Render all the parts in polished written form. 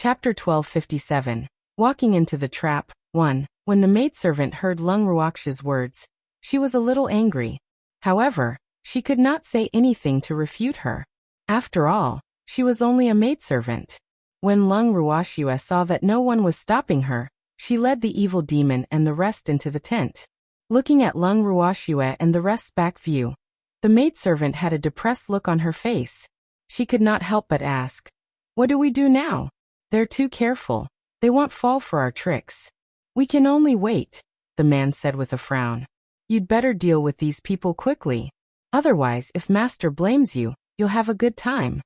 Chapter 1257. Walking into the trap. 1. When the maidservant heard Lung Ruox's words, she was a little angry. However, she could not say anything to refute her. After all, she was only a maidservant. When Lung Ruoxia saw that no one was stopping her, she led the evil demon and the rest into the tent. Looking at Lung Ruoxia and the rest's back view, the maidservant had a depressed look on her face. She could not help but ask, "What do we do now? They're too careful. They won't fall for our tricks." "We can only wait," the man said with a frown. "You'd better deal with these people quickly. Otherwise, if master blames you, you'll have a good time."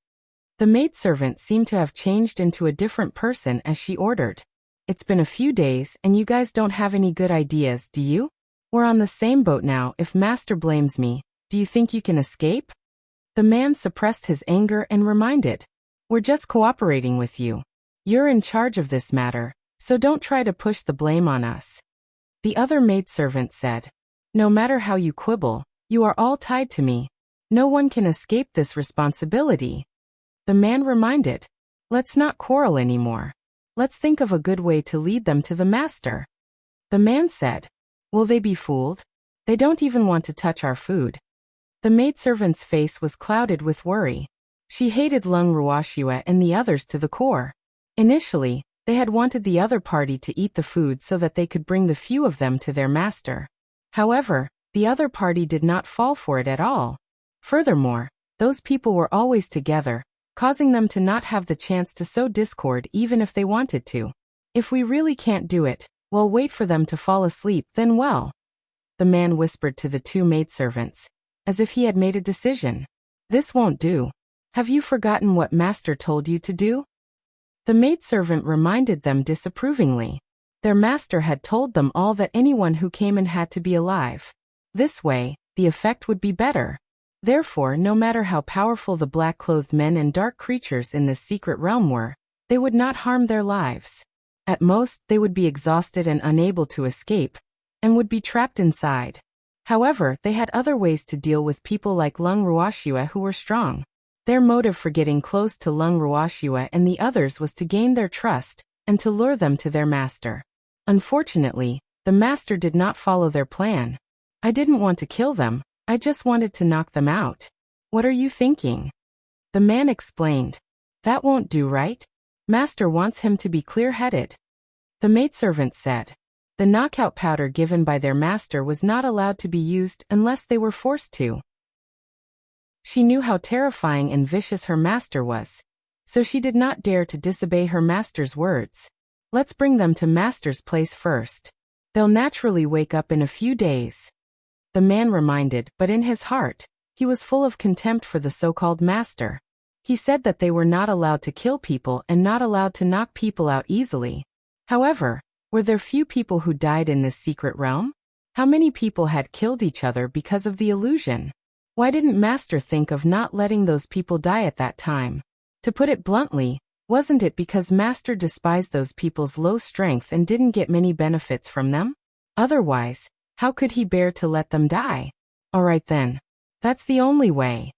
The maidservant seemed to have changed into a different person as she ordered. "It's been a few days and you guys don't have any good ideas, do you? We're on the same boat now. If master blames me, do you think you can escape?" The man suppressed his anger and reminded, "We're just cooperating with you. You're in charge of this matter, so don't try to push the blame on us." The other maidservant said, "No matter how you quibble, you are all tied to me. No one can escape this responsibility." The man reminded, "Let's not quarrel anymore. Let's think of a good way to lead them to the master." The man said, "Will they be fooled? They don't even want to touch our food." The maidservant's face was clouded with worry. She hated Lung Ruoxia and the others to the core. Initially, they had wanted the other party to eat the food so that they could bring the few of them to their master. However, the other party did not fall for it at all. Furthermore, those people were always together, causing them to not have the chance to sow discord even if they wanted to. "If we really can't do it, we'll wait for them to fall asleep, then well," the man whispered to the two maidservants, as if he had made a decision. "This won't do. Have you forgotten what master told you to do?" The maidservant reminded them disapprovingly. Their master had told them all that anyone who came in had to be alive. This way, the effect would be better. Therefore, no matter how powerful the black-clothed men and dark creatures in this secret realm were, they would not harm their lives. At most, they would be exhausted and unable to escape, and would be trapped inside. However, they had other ways to deal with people like Lung Ruoxia who were strong. Their motive for getting close to Lung Ruoxia and the others was to gain their trust, and to lure them to their master. Unfortunately, the master did not follow their plan. "I didn't want to kill them, I just wanted to knock them out." "What are you thinking?" The man explained. "That won't do, right? Master wants him to be clear-headed." The maidservant said. The knockout powder given by their master was not allowed to be used unless they were forced to. She knew how terrifying and vicious her master was, so she did not dare to disobey her master's words. "Let's bring them to master's place first. They'll naturally wake up in a few days," the man reminded, but in his heart, he was full of contempt for the so-called master. He said that they were not allowed to kill people and not allowed to knock people out easily. However, were there few people who died in this secret realm? How many people had killed each other because of the illusion? Why didn't master think of not letting those people die at that time? To put it bluntly, wasn't it because master despised those people's low strength and didn't get many benefits from them? Otherwise, how could he bear to let them die? "Alright then. That's the only way."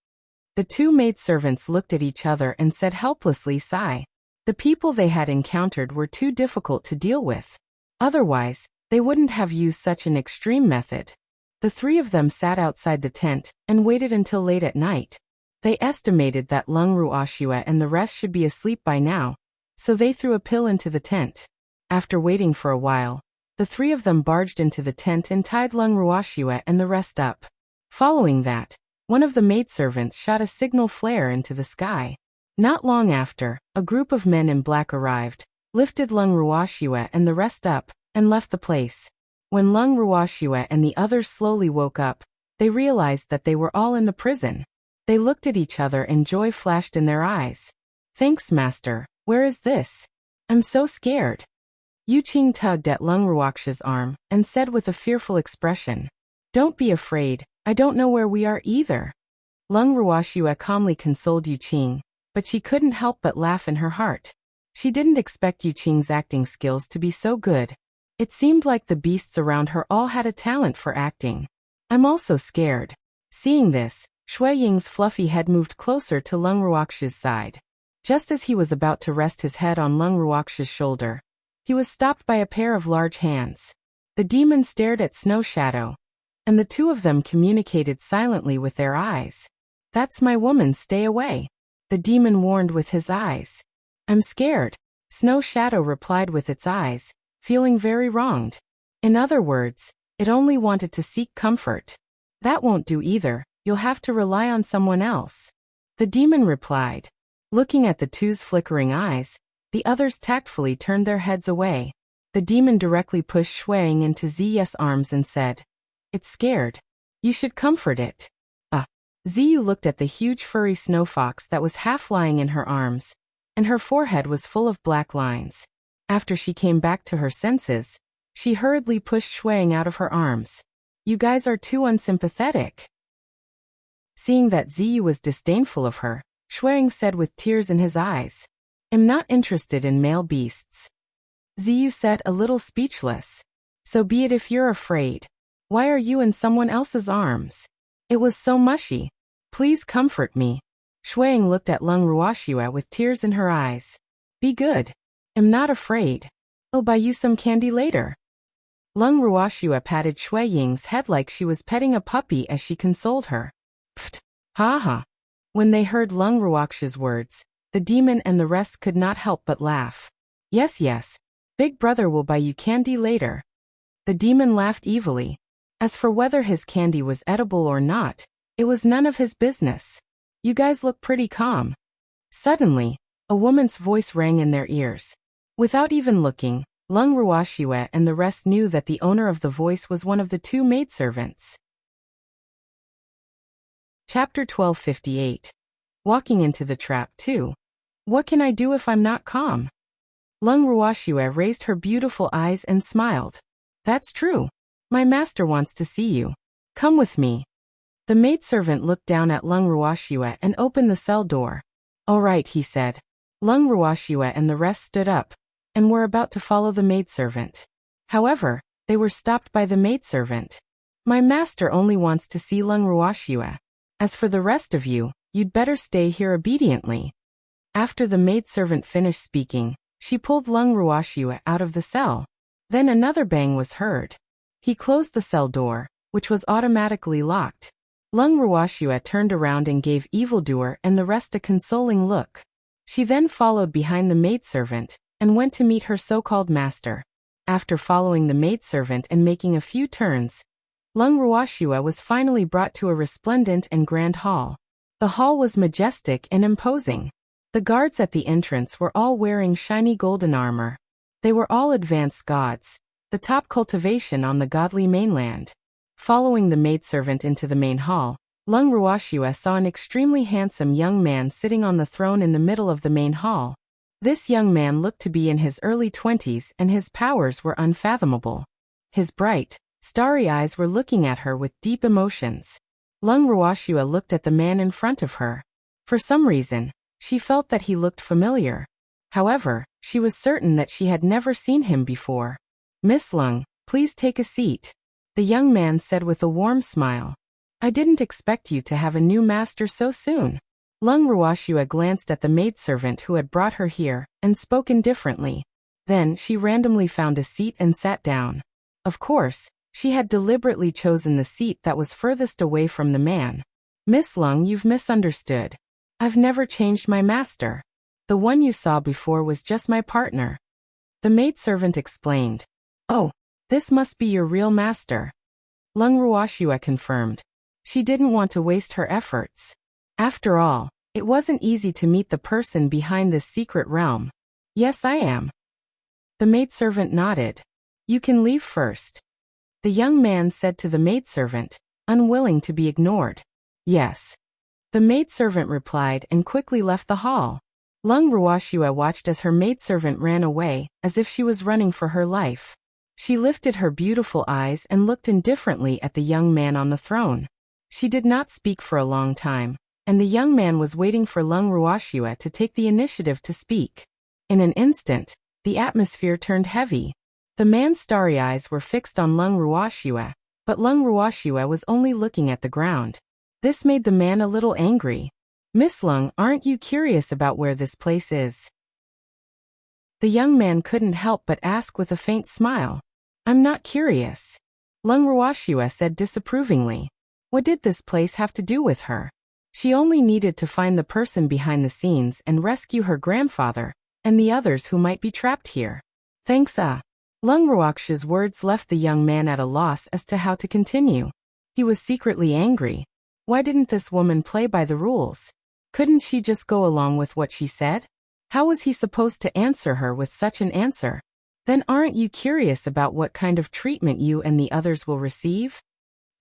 The two maidservants looked at each other and said helplessly, "Sigh." The people they had encountered were too difficult to deal with. Otherwise, they wouldn't have used such an extreme method. The three of them sat outside the tent and waited until late at night. They estimated that Lung Ruoxia and the rest should be asleep by now, so they threw a pill into the tent. After waiting for a while, the three of them barged into the tent and tied Lung Ruoxia and the rest up. Following that, one of the maidservants shot a signal flare into the sky. Not long after, a group of men in black arrived, lifted Lung Ruoxia and the rest up, and left the place. When Lung Ruoxia and the others slowly woke up, they realized that they were all in the prison. They looked at each other and joy flashed in their eyes. "Thanks, master. Where is this? I'm so scared." Yu Qing tugged at Lung Ruoxia's arm and said with a fearful expression, "Don't be afraid, I don't know where we are either." Lung Ruoxia calmly consoled Yu Qing, but she couldn't help but laugh in her heart. She didn't expect Yu Qing's acting skills to be so good. It seemed like the beasts around her all had a talent for acting. "I'm also scared." Seeing this, Shui Ying's fluffy head moved closer to Lung Ruoxia's side. Just as he was about to rest his head on Lung Ruox's shoulder, he was stopped by a pair of large hands. The demon stared at Snow Shadow, and the two of them communicated silently with their eyes. "That's my woman, stay away," the demon warned with his eyes. "I'm scared," Snow Shadow replied with its eyes, feeling very wronged. In other words, it only wanted to seek comfort. "That won't do either, you'll have to rely on someone else," the demon replied. Looking at the two's flickering eyes, the others tactfully turned their heads away. The demon directly pushed Shuang into Ziyu's arms and said, "It's scared. You should comfort it." Ziyu looked at the huge furry snow fox that was half lying in her arms, and her forehead was full of black lines. After she came back to her senses, she hurriedly pushed Shuang out of her arms. "You guys are too unsympathetic." Seeing that Ziyu was disdainful of her, Shuang said with tears in his eyes, "I'm not interested in male beasts." Ziyu said, a little speechless, "So be it if you're afraid. Why are you in someone else's arms? It was so mushy. Please comfort me." Shuang looked at Lung Ruoxue with tears in her eyes. "Be good. I'm not afraid. I'll buy you some candy later." Lung Ruoxue patted Shui Ying's head like she was petting a puppy as she consoled her. "Pfft, ha." When they heard Lung Ruoxue's words, the demon and the rest could not help but laugh. Yes, Big Brother will buy you candy later." The demon laughed evilly. As for whether his candy was edible or not, it was none of his business. "You guys look pretty calm." Suddenly, a woman's voice rang in their ears. Without even looking, Lung Ruoxue and the rest knew that the owner of the voice was one of the two maidservants. Chapter 1258. Walking into the trap 2. What can I do if I'm not calm? Lung Ruoxue raised her beautiful eyes and smiled. "That's true. My master wants to see you. Come with me." The maidservant looked down at Lung Ruoxue and opened the cell door. "All right," he said. Lung Ruoxue and the rest stood up, and were about to follow the maidservant. However, they were stopped by the maidservant. "My master only wants to see Lung Ruoxue. As for the rest of you, you'd better stay here obediently." After the maidservant finished speaking, she pulled Lung Ruoxue out of the cell. Then another bang was heard. He closed the cell door, which was automatically locked. Lung Ruoxue turned around and gave evildoer and the rest a consoling look. She then followed behind the maidservant, and went to meet her so-called master. After following the maidservant and making a few turns, Lung Ruoxue was finally brought to a resplendent and grand hall. The hall was majestic and imposing. The guards at the entrance were all wearing shiny golden armor. They were all advanced gods, the top cultivation on the godly mainland. Following the maidservant into the main hall, Lung Ruoxue saw an extremely handsome young man sitting on the throne in the middle of the main hall. This young man looked to be in his early 20s and his powers were unfathomable. His bright, starry eyes were looking at her with deep emotions. Lung Ruoxue looked at the man in front of her. For some reason, she felt that he looked familiar. However, she was certain that she had never seen him before. "Miss Lung, please take a seat," the young man said with a warm smile. "I didn't expect you to have a new master so soon." Lung Ruoxue glanced at the maidservant who had brought her here, and spoke indifferently. Then she randomly found a seat and sat down. Of course, she had deliberately chosen the seat that was furthest away from the man. "Miss Lung, you've misunderstood. I've never changed my master. The one you saw before was just my partner," the maidservant explained. "Oh, this must be your real master," Lung Ruoxue confirmed. She didn't want to waste her efforts. After all, it wasn't easy to meet the person behind this secret realm. "Yes, I am." The maidservant nodded. "You can leave first," the young man said to the maidservant, unwilling to be ignored. "Yes," the maidservant replied and quickly left the hall. Lung Ruoxue watched as her maidservant ran away, as if she was running for her life. She lifted her beautiful eyes and looked indifferently at the young man on the throne. She did not speak for a long time, and the young man was waiting for Lung Ruoxue to take the initiative to speak. In an instant, the atmosphere turned heavy. The man's starry eyes were fixed on Lung Ruoxue, but Lung Ruoxue was only looking at the ground. This made the man a little angry. Miss Lung, aren't you curious about where this place is? The young man couldn't help but ask with a faint smile. I'm not curious. Lung Ruoxue said disapprovingly. What did this place have to do with her? She only needed to find the person behind the scenes and rescue her grandfather and the others who might be trapped here. Thanks. Lung Ruoxue's words left the young man at a loss as to how to continue. He was secretly angry. Why didn't this woman play by the rules? Couldn't she just go along with what she said? How was he supposed to answer her with such an answer? Then aren't you curious about what kind of treatment you and the others will receive?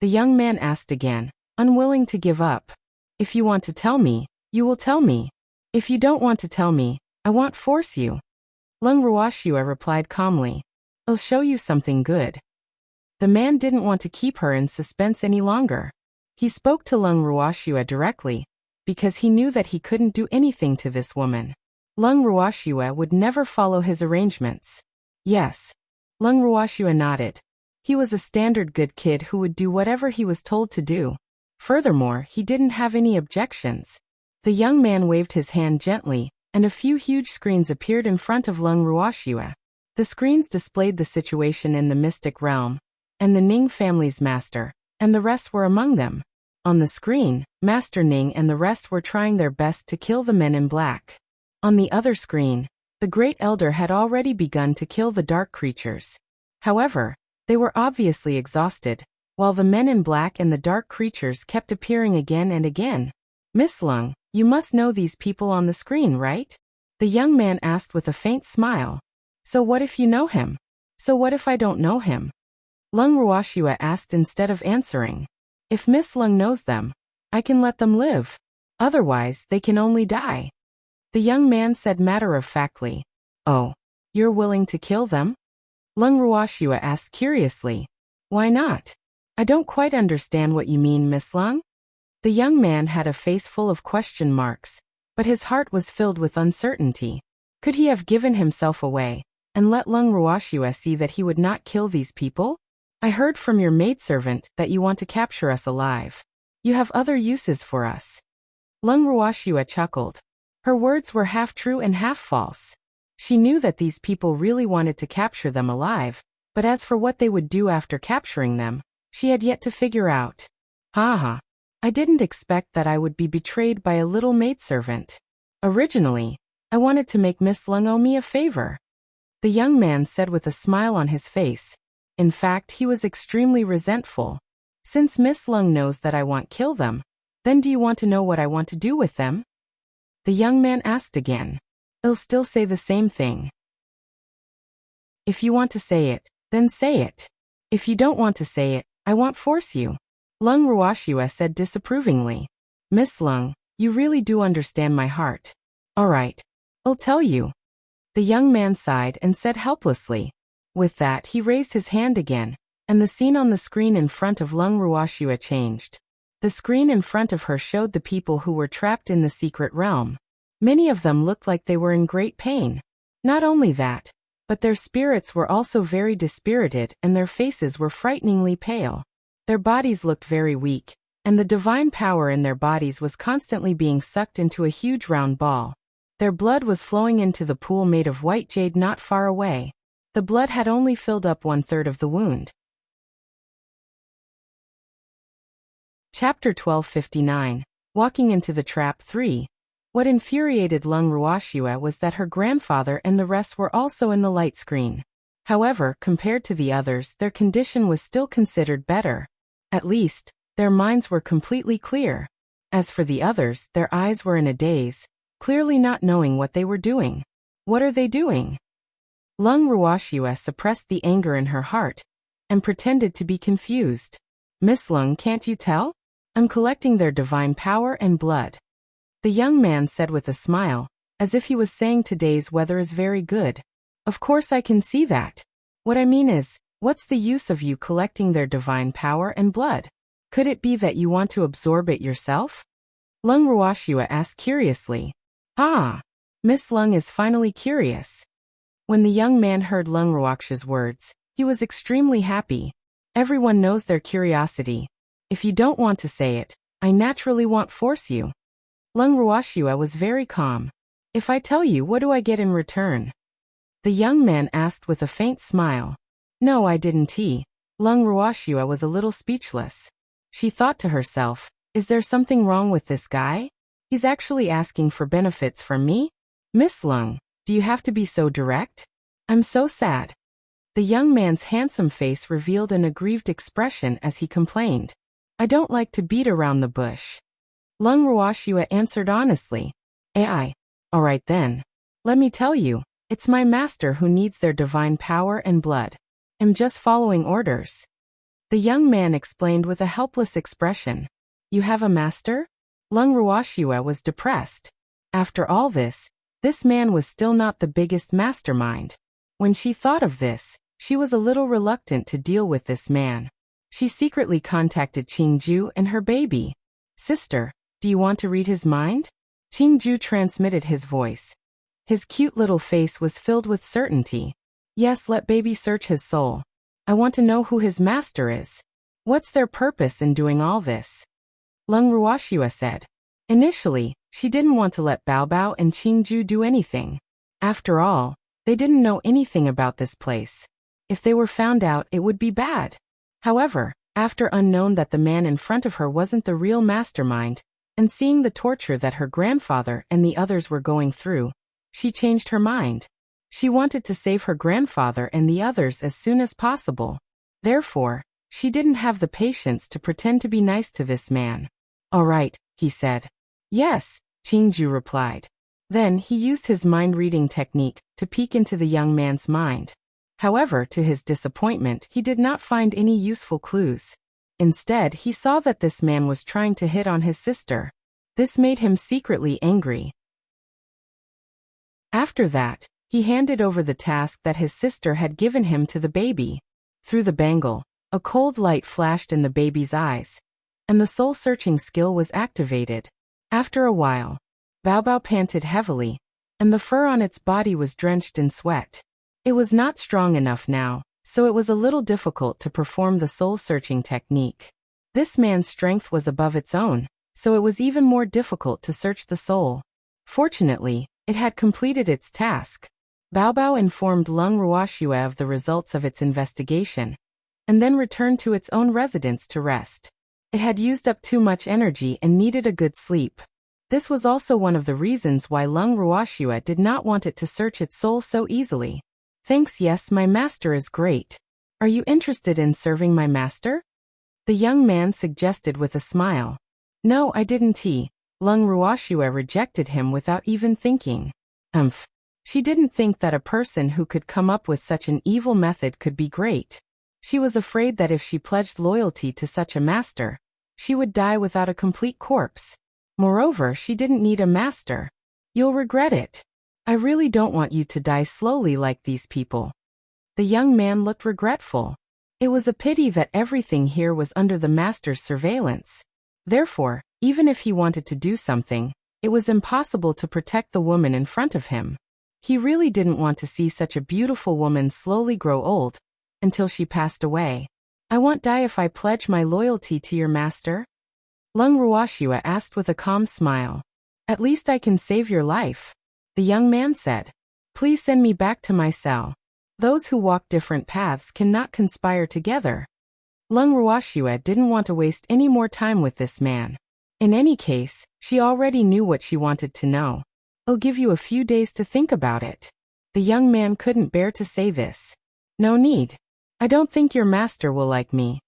The young man asked again, unwilling to give up. If you want to tell me, you will tell me. If you don't want to tell me, I won't force you. Lung Ruoxue replied calmly. I'll show you something good. The man didn't want to keep her in suspense any longer. He spoke to Lung Ruoxue directly, because he knew that he couldn't do anything to this woman. Lung Ruoxue would never follow his arrangements. Yes. Lung Ruoxue nodded. He was a standard good kid who would do whatever he was told to do. Furthermore, he didn't have any objections. The young man waved his hand gently, and a few huge screens appeared in front of Lung Ruoxue. The screens displayed the situation in the mystic realm, and the Ning family's master, and the rest were among them. On the screen, Master Ning and the rest were trying their best to kill the men in black. On the other screen, the Great Elder had already begun to kill the dark creatures. However, they were obviously exhausted, while the men in black and the dark creatures kept appearing again and again. Miss Lung, you must know these people on the screen, right? The young man asked with a faint smile. So what if you know him? So what if I don't know him? Lung Ruoxue asked instead of answering. If Miss Lung knows them, I can let them live. Otherwise, they can only die. The young man said matter-of-factly. Oh, you're willing to kill them? Lung Ruoxue asked curiously. Why not? I don't quite understand what you mean, Miss Lung. The young man had a face full of question marks, but his heart was filled with uncertainty. Could he have given himself away and let Lung Ruoxue see that he would not kill these people? I heard from your maidservant that you want to capture us alive. You have other uses for us. Lung Ruoxue chuckled. Her words were half true and half false. She knew that these people really wanted to capture them alive, but as for what they would do after capturing them, she had yet to figure out. Haha. I didn't expect that I would be betrayed by a little maidservant. Originally, I wanted to make Miss Lung owe me a favor. The young man said with a smile on his face. In fact, he was extremely resentful. Since Miss Lung knows that I won't kill them, then do you want to know what I want to do with them? The young man asked again. I'll still say the same thing. If you want to say it, then say it. If you don't want to say it, I won't force you. Lung Ruoxue said disapprovingly. Miss Lung, you really do understand my heart. All right. I'll tell you. The young man sighed and said helplessly. With that, he raised his hand again, and the scene on the screen in front of Lung Ruoxue changed. The screen in front of her showed the people who were trapped in the secret realm. Many of them looked like they were in great pain. Not only that, but their spirits were also very dispirited and their faces were frighteningly pale. Their bodies looked very weak, and the divine power in their bodies was constantly being sucked into a huge round ball. Their blood was flowing into the pool made of white jade not far away. The blood had only filled up 1/3 of the wound. Chapter 1259. Walking into the Trap 3. What infuriated Lung Ruoxue was that her grandfather and the rest were also in the light screen. However, compared to the others, their condition was still considered better. At least, their minds were completely clear. As for the others, their eyes were in a daze, clearly not knowing what they were doing. What are they doing? Lung Ruoxue suppressed the anger in her heart and pretended to be confused. Miss Lung, can't you tell? I'm collecting their divine power and blood. The young man said with a smile, as if he was saying today's weather is very good. Of course I can see that. What I mean is, what's the use of you collecting their divine power and blood? Could it be that you want to absorb it yourself? Lung Ruoxue asked curiously. Ah, Miss Lung is finally curious. When the young man heard Lung Ruoxue's words, he was extremely happy. Everyone knows their curiosity. If you don't want to say it, I naturally won't force you. Lung Ruoxue was very calm. If I tell you, what do I get in return? The young man asked with a faint smile. No, I didn't. Lung Ruoxue was a little speechless. She thought to herself, is there something wrong with this guy? He's actually asking for benefits from me? Miss Lung, do you have to be so direct? I'm so sad. The young man's handsome face revealed an aggrieved expression as he complained. I don't like to beat around the bush. Lung Ruoxue answered honestly. All right then. Let me tell you, it's my master who needs their divine power and blood. I'm just following orders. The young man explained with a helpless expression. You have a master? Lung Ruoxue was depressed. After all this man was still not the biggest mastermind. When she thought of this, she was a little reluctant to deal with this man. She secretly contacted Qingju and her baby. Sister, do you want to read his mind? Qingju transmitted his voice. His cute little face was filled with certainty. Yes, let baby search his soul. I want to know who his master is. What's their purpose in doing all this? Lung Ruoxue said. Initially, she didn't want to let Baobao and Qingju do anything. After all, they didn't know anything about this place. If they were found out, it would be bad. However, after unknown that the man in front of her wasn't the real mastermind, and seeing the torture that her grandfather and the others were going through, she changed her mind. She wanted to save her grandfather and the others as soon as possible. Therefore, she didn't have the patience to pretend to be nice to this man. All right, he said. Yes, Qingju replied. Then he used his mind-reading technique to peek into the young man's mind. However, to his disappointment, he did not find any useful clues. Instead, he saw that this man was trying to hit on his sister. This made him secretly angry. After that, he handed over the task that his sister had given him to the baby. Through the bangle, a cold light flashed in the baby's eyes, and the soul-searching skill was activated. After a while, Baobao panted heavily, and the fur on its body was drenched in sweat. It was not strong enough now, so it was a little difficult to perform the soul-searching technique. This man's strength was above its own, so it was even more difficult to search the soul. Fortunately, it had completed its task. Baobao informed Lung Ruoxue of the results of its investigation, and then returned to its own residence to rest. It had used up too much energy and needed a good sleep. This was also one of the reasons why Lung Ruoxue did not want it to search its soul so easily. Thanks, yes, my master is great. Are you interested in serving my master? The young man suggested with a smile. No, I didn't. Lung Ruoxue rejected him without even thinking. She didn't think that a person who could come up with such an evil method could be great. She was afraid that if she pledged loyalty to such a master, she would die without a complete corpse. Moreover, she didn't need a master. You'll regret it. I really don't want you to die slowly like these people. The young man looked regretful. It was a pity that everything here was under the master's surveillance. Therefore, even if he wanted to do something, it was impossible to protect the woman in front of him. He really didn't want to see such a beautiful woman slowly grow old, until she passed away. I won't die if I pledge my loyalty to your master? Lung Ruoxue asked with a calm smile. At least I can save your life. The young man said. Please send me back to my cell. Those who walk different paths cannot conspire together. Lung Ruoxue didn't want to waste any more time with this man. In any case, she already knew what she wanted to know. I'll give you a few days to think about it. The young man couldn't bear to say this. No need. I don't think your master will like me.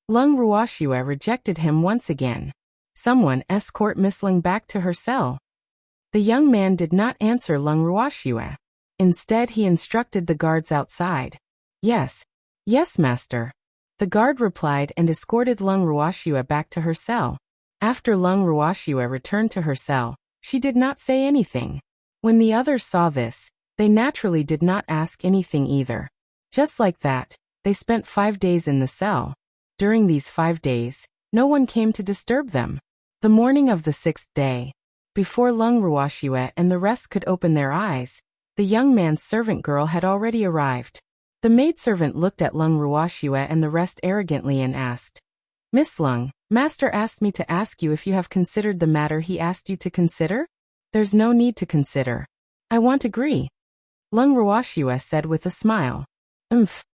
Lung Ruoxue rejected him once again. Someone escort Miss Lung back to her cell. The young man did not answer Lung Ruoxue. Instead, he instructed the guards outside. Yes, master. The guard replied and escorted Lung Ruoxue back to her cell. After Lung Ruoxue returned to her cell, she did not say anything. When the others saw this, they naturally did not ask anything either. Just like that, they spent 5 days in the cell. During these 5 days, no one came to disturb them. The morning of the 6th day, before Lung Ruoxue and the rest could open their eyes, the young man's servant girl had already arrived. The maidservant looked at Lung Ruoxue and the rest arrogantly and asked, Miss Lung, Master asked me to ask you if you have considered the matter he asked you to consider? There's no need to consider. I won't agree. Lung Ruoxia said with a smile. Umph.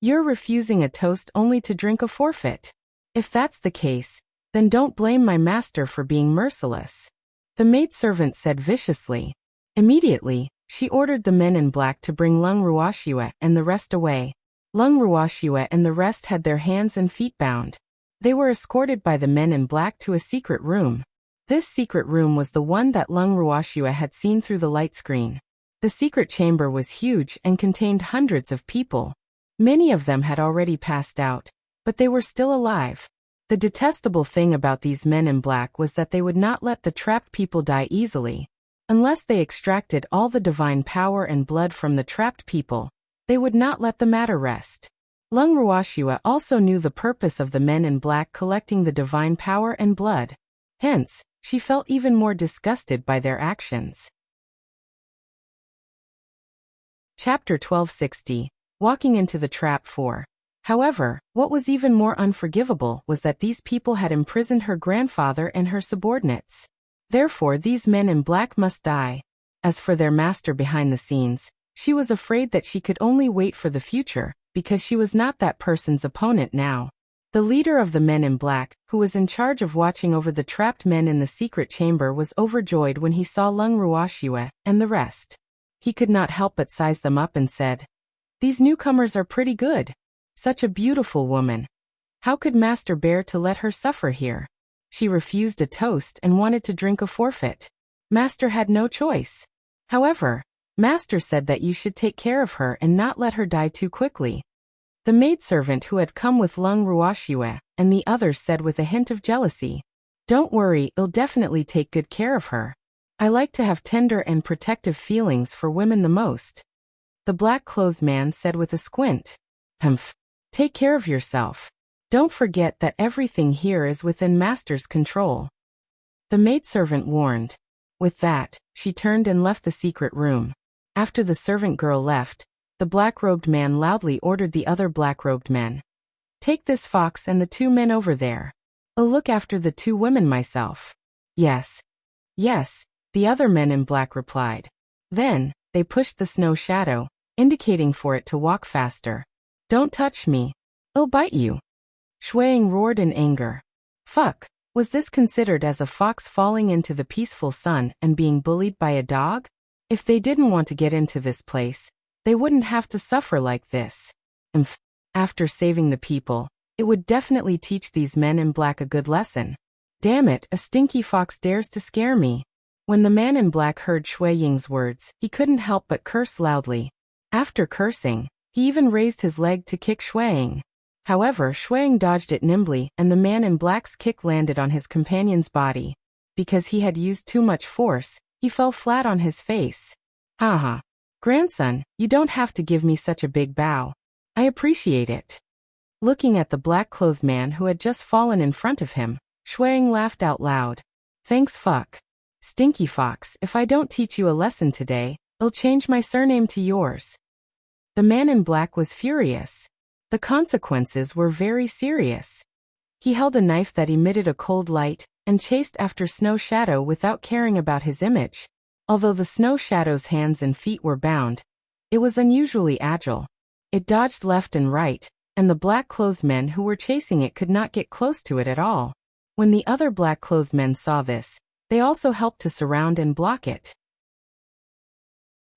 You're refusing a toast only to drink a forfeit. If that's the case, then don't blame my master for being merciless. The maidservant said viciously. Immediately, she ordered the men in black to bring Lung Ruoxia and the rest away. Lung Ruoxia and the rest had their hands and feet bound. They were escorted by the men in black to a secret room. This secret room was the one that Lung Ruoxia had seen through the light screen. The secret chamber was huge and contained hundreds of people. Many of them had already passed out, but they were still alive. The detestable thing about these men in black was that they would not let the trapped people die easily. Unless they extracted all the divine power and blood from the trapped people, they would not let the matter rest. Lung Ruoxia also knew the purpose of the men in black collecting the divine power and blood. Hence, she felt even more disgusted by their actions. Chapter 1260. Walking into the trap 4. However, what was even more unforgivable was that these people had imprisoned her grandfather and her subordinates. Therefore, these men in black must die. As for their master behind the scenes, she was afraid that she could only wait for the future, because she was not that person's opponent now. The leader of the men in black, who was in charge of watching over the trapped men in the secret chamber, was overjoyed when he saw Lung Ruoxia and the rest. He could not help but size them up and said, "These newcomers are pretty good. Such a beautiful woman. How could Master bear to let her suffer here?" She refused a toast and wanted to drink a forfeit. Master had no choice. However, Master said that you should take care of her and not let her die too quickly. The maidservant who had come with Lung Ruoxia and the others said with a hint of jealousy, "Don't worry, I'll definitely take good care of her. I like to have tender and protective feelings for women the most." The black-clothed man said with a squint, "Humph. Take care of yourself. Don't forget that everything here is within Master's control." The maidservant warned. With that, she turned and left the secret room. After the servant girl left, the black-robed man loudly ordered the other black-robed men, "Take this fox and the 2 men over there. I'll look after the 2 women myself." "Yes. Yes," the other men in black replied. Then, they pushed the snow shadow, indicating for it to walk faster. "Don't touch me. I'll bite you." Shuang roared in anger. Fuck, was this considered as a fox falling into the peaceful sun and being bullied by a dog? If they didn't want to get into this place, they wouldn't have to suffer like this. After saving the people, it would definitely teach these men in black a good lesson. Damn it, a stinky fox dares to scare me. When the man in black heard Shui Ying's words, he couldn't help but curse loudly. After cursing, he even raised his leg to kick Shuang. However, Shuang dodged it nimbly and the man in black's kick landed on his companion's body. Because he had used too much force, he fell flat on his face. Haha. Grandson, you don't have to give me such a big bow. I appreciate it. Looking at the black-clothed man who had just fallen in front of him, Shuang laughed out loud. Thanks fuck. Stinky fox, if I don't teach you a lesson today, I'll change my surname to yours. The man in black was furious. The consequences were very serious. He held a knife that emitted a cold light and chased after Snow Shadow without caring about his image. Although the Snow Shadow's hands and feet were bound, it was unusually agile. It dodged left and right, and the black-clothed men who were chasing it could not get close to it at all. When the other black-clothed men saw this, they also helped to surround and block it.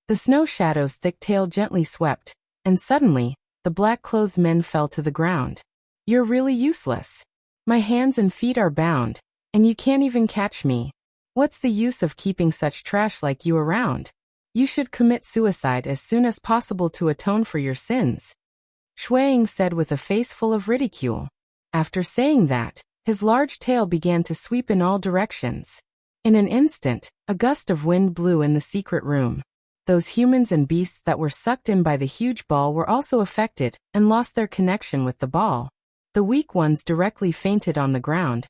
The Snow Shadow's thick tail gently swept, and suddenly, the black-clothed men fell to the ground. You're really useless. My hands and feet are bound, and you can't even catch me. What's the use of keeping such trash like you around? You should commit suicide as soon as possible to atone for your sins. Shuang said with a face full of ridicule. After saying that, his large tail began to sweep in all directions. In an instant, a gust of wind blew in the secret room. Those humans and beasts that were sucked in by the huge ball were also affected and lost their connection with the ball. The weak ones directly fainted on the ground,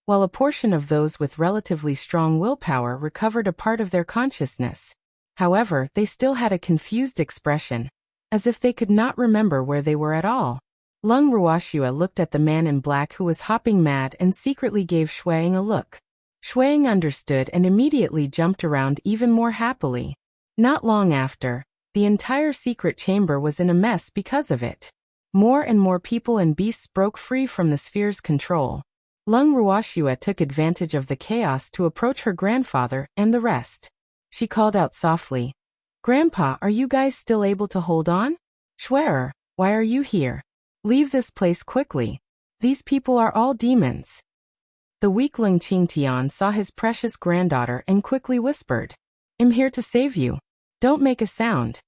while a portion of those with relatively strong willpower recovered a part of their consciousness. However, they still had a confused expression, as if they could not remember where they were at all. Lung Ruoxua looked at the man in black who was hopping mad and secretly gave Shuang a look. Shuang understood and immediately jumped around even more happily. Not long after, the entire secret chamber was in a mess because of it. More and more people and beasts broke free from the sphere's control. Lung Ruoxua took advantage of the chaos to approach her grandfather and the rest. She called out softly, "Grandpa, are you guys still able to hold on? Schwerer, why are you here? Leave this place quickly. These people are all demons." The weakling Qingtian saw his precious granddaughter and quickly whispered, "I'm here to save you. Don't make a sound."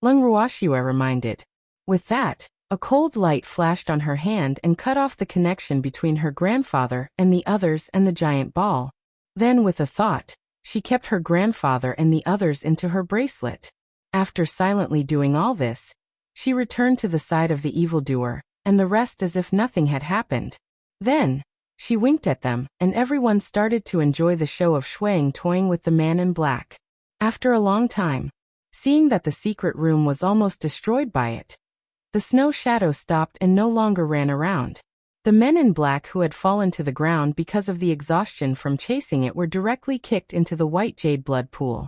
Lung Ruoxua reminded. With that, a cold light flashed on her hand and cut off the connection between her grandfather and the others and the giant ball. Then with a thought, she kept her grandfather and the others into her bracelet. After silently doing all this, she returned to the side of the evildoer, and the rest as if nothing had happened. Then, she winked at them, and everyone started to enjoy the show of Shuang toying with the man in black. After a long time, seeing that the secret room was almost destroyed by it, the snow shadow stopped and no longer ran around. The men in black who had fallen to the ground because of the exhaustion from chasing it were directly kicked into the white jade blood pool.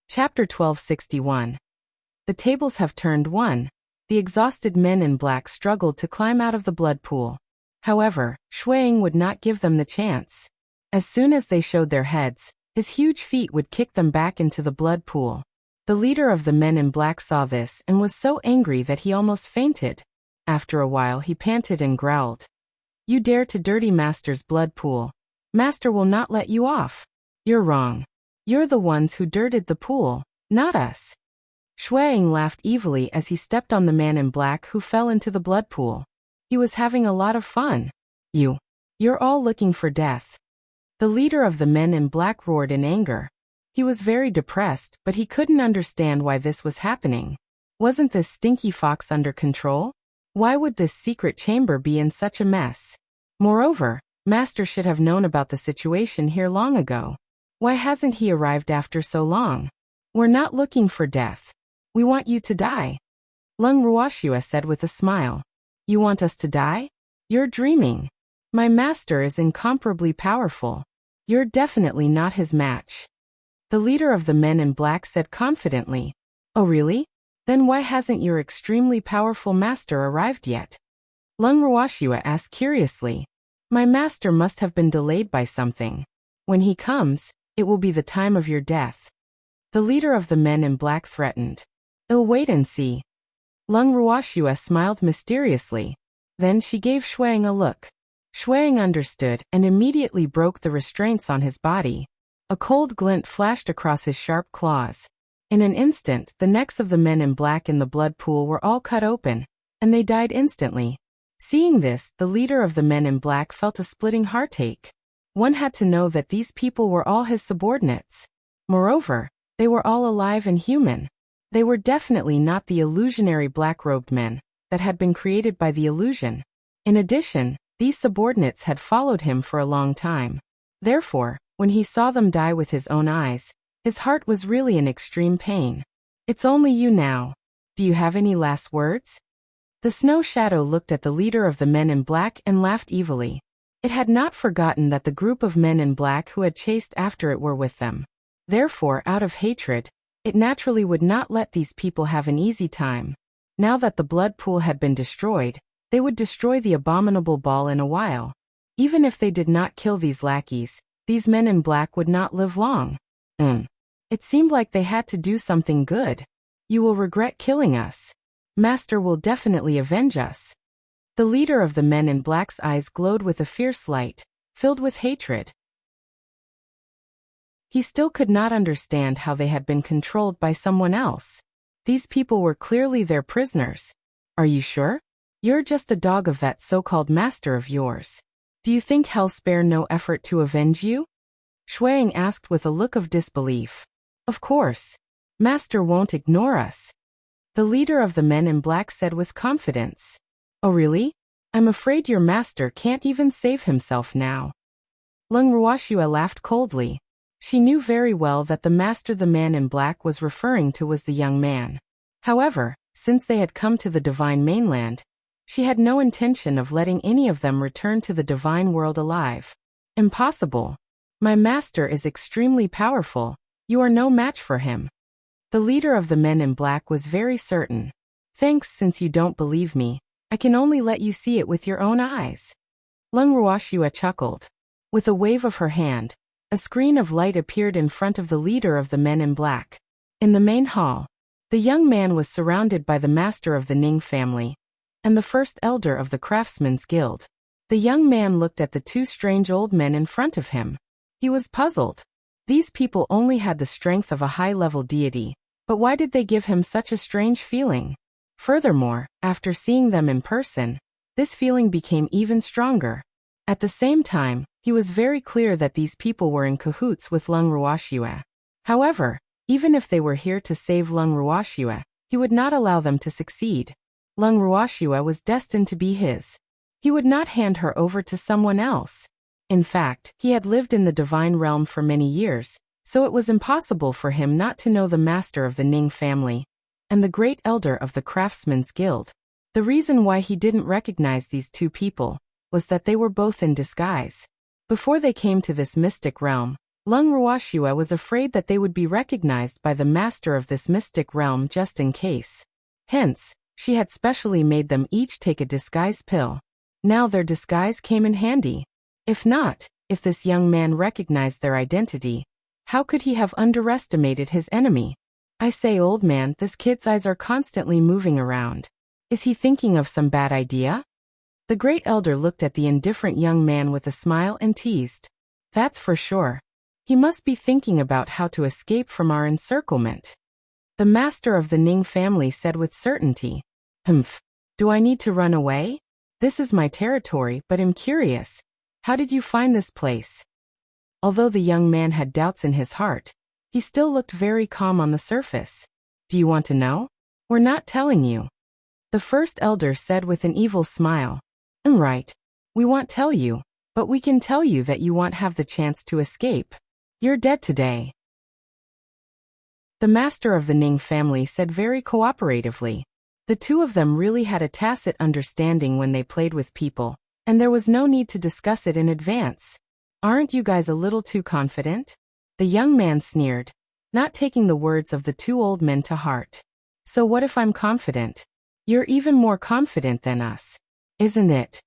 Chapter 1261. The tables have turned. 1. The exhausted men in black struggled to climb out of the blood pool. However, Shuang would not give them the chance. As soon as they showed their heads, his huge feet would kick them back into the blood pool. The leader of the men in black saw this and was so angry that he almost fainted. After a while he panted and growled, "You dare to dirty Master's blood pool. Master will not let you off. You're wrong. You're the ones who dirted the pool, not us." Shuang laughed evilly as he stepped on the man in black who fell into the blood pool. He was having a lot of fun. You're all looking for death." The leader of the men in black roared in anger. He was very depressed, but he couldn't understand why this was happening. Wasn't this stinky fox under control? Why would this secret chamber be in such a mess? Moreover, Master should have known about the situation here long ago. Why hasn't he arrived after so long? "We're not looking for death. We want you to die," Lung Ruoxua said with a smile. "You want us to die? You're dreaming. My master is incomparably powerful. You're definitely not his match." The leader of the men in black said confidently, "Oh really? Then why hasn't your extremely powerful master arrived yet?" Lung Ruoxua asked curiously. "My master must have been delayed by something. When he comes, it will be the time of your death." The leader of the men in black threatened. "I'll wait and see." Lung Ruoxua smiled mysteriously. Then she gave Shuang a look. Shuang understood and immediately broke the restraints on his body. A cold glint flashed across his sharp claws. In an instant, the necks of the men in black in the blood pool were all cut open, and they died instantly. Seeing this, the leader of the men in black felt a splitting heartache. One had to know that these people were all his subordinates. Moreover, they were all alive and human. They were definitely not the illusionary black-robed men that had been created by the illusion. In addition, these subordinates had followed him for a long time. Therefore, when he saw them die with his own eyes, his heart was really in extreme pain. "It's only you now. Do you have any last words?" The snow shadow looked at the leader of the men in black and laughed evilly. It had not forgotten that the group of men in black who had chased after it were with them. Therefore, out of hatred, it naturally would not let these people have an easy time. Now that the blood pool had been destroyed, they would destroy the abominable ball in a while. Even if they did not kill these lackeys, these men in black would not live long. It seemed like they had to do something good. "You will regret killing us. Master will definitely avenge us." The leader of the men in black's eyes glowed with a fierce light, filled with hatred. He still could not understand how they had been controlled by someone else. These people were clearly their prisoners. "Are you sure? You're just a dog of that so-called master of yours. Do you think he'll spare no effort to avenge you?" Shuang asked with a look of disbelief. "Of course. Master won't ignore us," the leader of the men in black said with confidence. "Oh really? I'm afraid your master can't even save himself now." Lung Ruoxua laughed coldly. She knew very well that the master the man in black was referring to was the young man. However, since they had come to the divine mainland, she had no intention of letting any of them return to the divine world alive. Impossible. My master is extremely powerful. You are no match for him. The leader of the men in black was very certain. Thanks, since you don't believe me, I can only let you see it with your own eyes. Lung Ruoxue chuckled. With a wave of her hand, a screen of light appeared in front of the leader of the men in black. In the main hall, the young man was surrounded by the master of the Ning family and the first elder of the Craftsmen's Guild. The young man looked at the two strange old men in front of him. He was puzzled. These people only had the strength of a high-level deity, but why did they give him such a strange feeling? Furthermore, after seeing them in person, this feeling became even stronger. At the same time, he was very clear that these people were in cahoots with Lung Ruoxue. However, even if they were here to save Lung Ruoxue, he would not allow them to succeed. Lung Ruoxue was destined to be his. He would not hand her over to someone else. In fact, he had lived in the divine realm for many years, so it was impossible for him not to know the master of the Ning family and the great elder of the Craftsmen's Guild. The reason why he didn't recognize these two people was that they were both in disguise. Before they came to this mystic realm, Lung Ruoxue was afraid that they would be recognized by the master of this mystic realm just in case. Hence, she had specially made them each take a disguise pill. Now their disguise came in handy. If not, if this young man recognized their identity, how could he have underestimated his enemy? I say, old man, this kid's eyes are constantly moving around. Is he thinking of some bad idea? The great elder looked at the indifferent young man with a smile and teased. That's for sure. He must be thinking about how to escape from our encirclement. The master of the Ning family said with certainty. Humph. Do I need to run away? This is my territory, but I'm curious. How did you find this place? Although the young man had doubts in his heart, he still looked very calm on the surface. Do you want to know? We're not telling you. The first elder said with an evil smile. Right. We won't tell you, but we can tell you that you won't have the chance to escape. You're dead today. The master of the Ning family said very cooperatively. The two of them really had a tacit understanding when they played with people, and there was no need to discuss it in advance. Aren't you guys a little too confident? The young man sneered, not taking the words of the two old men to heart. So what if I'm confident? You're even more confident than us, isn't it?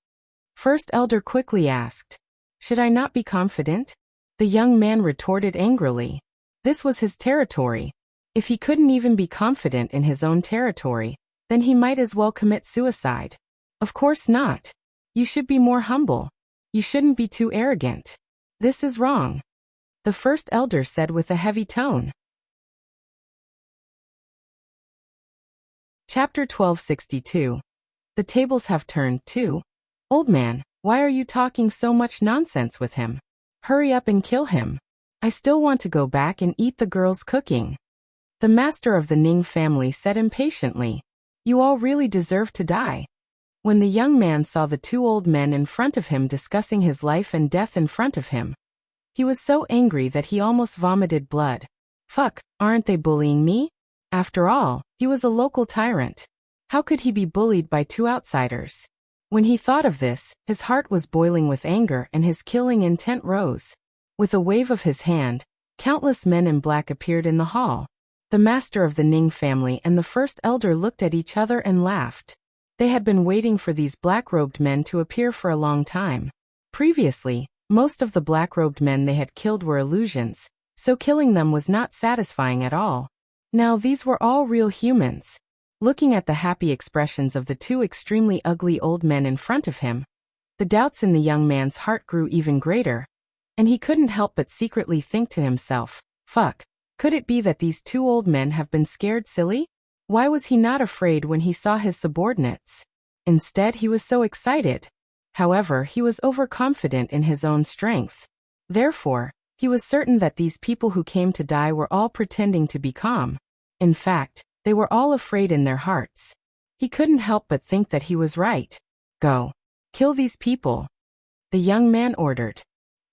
First elder quickly asked. Should I not be confident? The young man retorted angrily. This was his territory. If he couldn't even be confident in his own territory, then he might as well commit suicide. Of course not. You should be more humble. You shouldn't be too arrogant. This is wrong. The first elder said with a heavy tone. Chapter 1262. The tables have turned too. Old man, why are you talking so much nonsense with him? Hurry up and kill him. I still want to go back and eat the girl's cooking. The master of the Ning family said impatiently. You all really deserve to die. When the young man saw the two old men in front of him discussing his life and death in front of him, he was so angry that he almost vomited blood. Fuck, aren't they bullying me? After all, he was a local tyrant. How could he be bullied by two outsiders? When he thought of this, his heart was boiling with anger and his killing intent rose. With a wave of his hand, countless men in black appeared in the hall. The master of the Ning family and the first elder looked at each other and laughed. They had been waiting for these black-robed men to appear for a long time. Previously, most of the black-robed men they had killed were illusions, so killing them was not satisfying at all. Now these were all real humans. Looking at the happy expressions of the two extremely ugly old men in front of him, the doubts in the young man's heart grew even greater, and he couldn't help but secretly think to himself, fuck, could it be that these two old men have been scared silly? Why was he not afraid when he saw his subordinates? Instead, he was so excited. However, he was overconfident in his own strength. Therefore, he was certain that these people who came to die were all pretending to be calm. In fact, they were all afraid in their hearts. He couldn't help but think that he was right. Go. Kill these people. The young man ordered.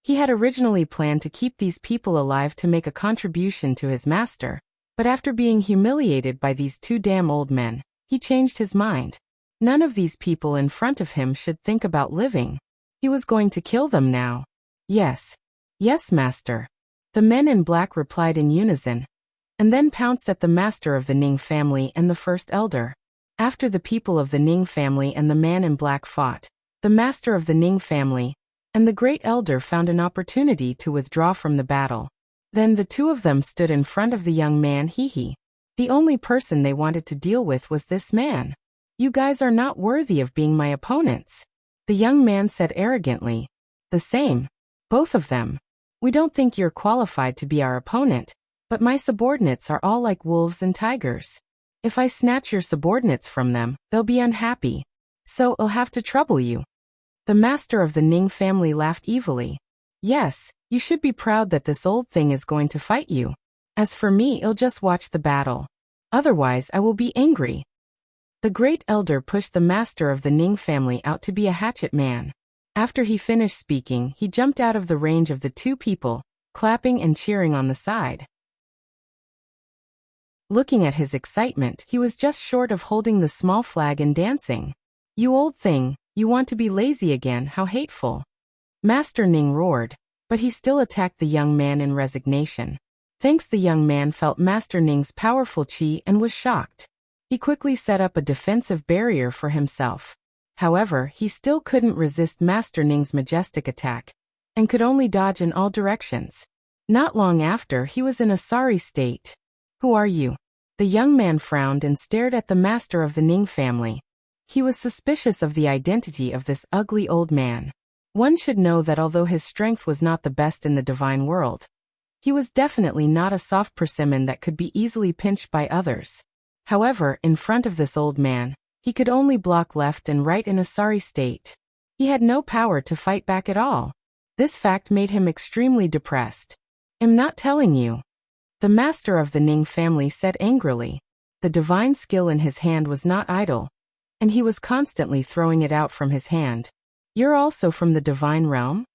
He had originally planned to keep these people alive to make a contribution to his master, but after being humiliated by these two damn old men, he changed his mind. None of these people in front of him should think about living. He was going to kill them now. Yes. Yes, master. The men in black replied in unison, and then pounced at the master of the Ning family and the first elder. After the people of the Ning family and the man in black fought, the master of the Ning family and the great elder found an opportunity to withdraw from the battle. Then the two of them stood in front of the young man. The only person they wanted to deal with was this man. You guys are not worthy of being my opponents, the young man said arrogantly. The same. Both of them. We don't think you're qualified to be our opponent, but my subordinates are all like wolves and tigers. If I snatch your subordinates from them, they'll be unhappy. So I'll have to trouble you. The master of the Ning family laughed evilly. Yes, you should be proud that this old thing is going to fight you. As for me, I'll just watch the battle. Otherwise, I will be angry. The great elder pushed the master of the Ning family out to be a hatchet man. After he finished speaking, he jumped out of the range of the two people, clapping and cheering on the side. Looking at his excitement, he was just short of holding the small flag and dancing. You old thing, you want to be lazy again, how hateful. Master Ning roared, but he still attacked the young man in resignation. Thanks, the young man felt Master Ning's powerful qi and was shocked. He quickly set up a defensive barrier for himself. However, he still couldn't resist Master Ning's majestic attack, and could only dodge in all directions. Not long after, he was in a sorry state. Who are you? The young man frowned and stared at the master of the Ning family. He was suspicious of the identity of this ugly old man. One should know that although his strength was not the best in the divine world, he was definitely not a soft persimmon that could be easily pinched by others. However, in front of this old man, he could only block left and right in a sorry state. He had no power to fight back at all. This fact made him extremely depressed. I'm not telling you, the master of the Ning family said angrily. The divine skill in his hand was not idle, and he was constantly throwing it out from his hand. You're also from the divine realm?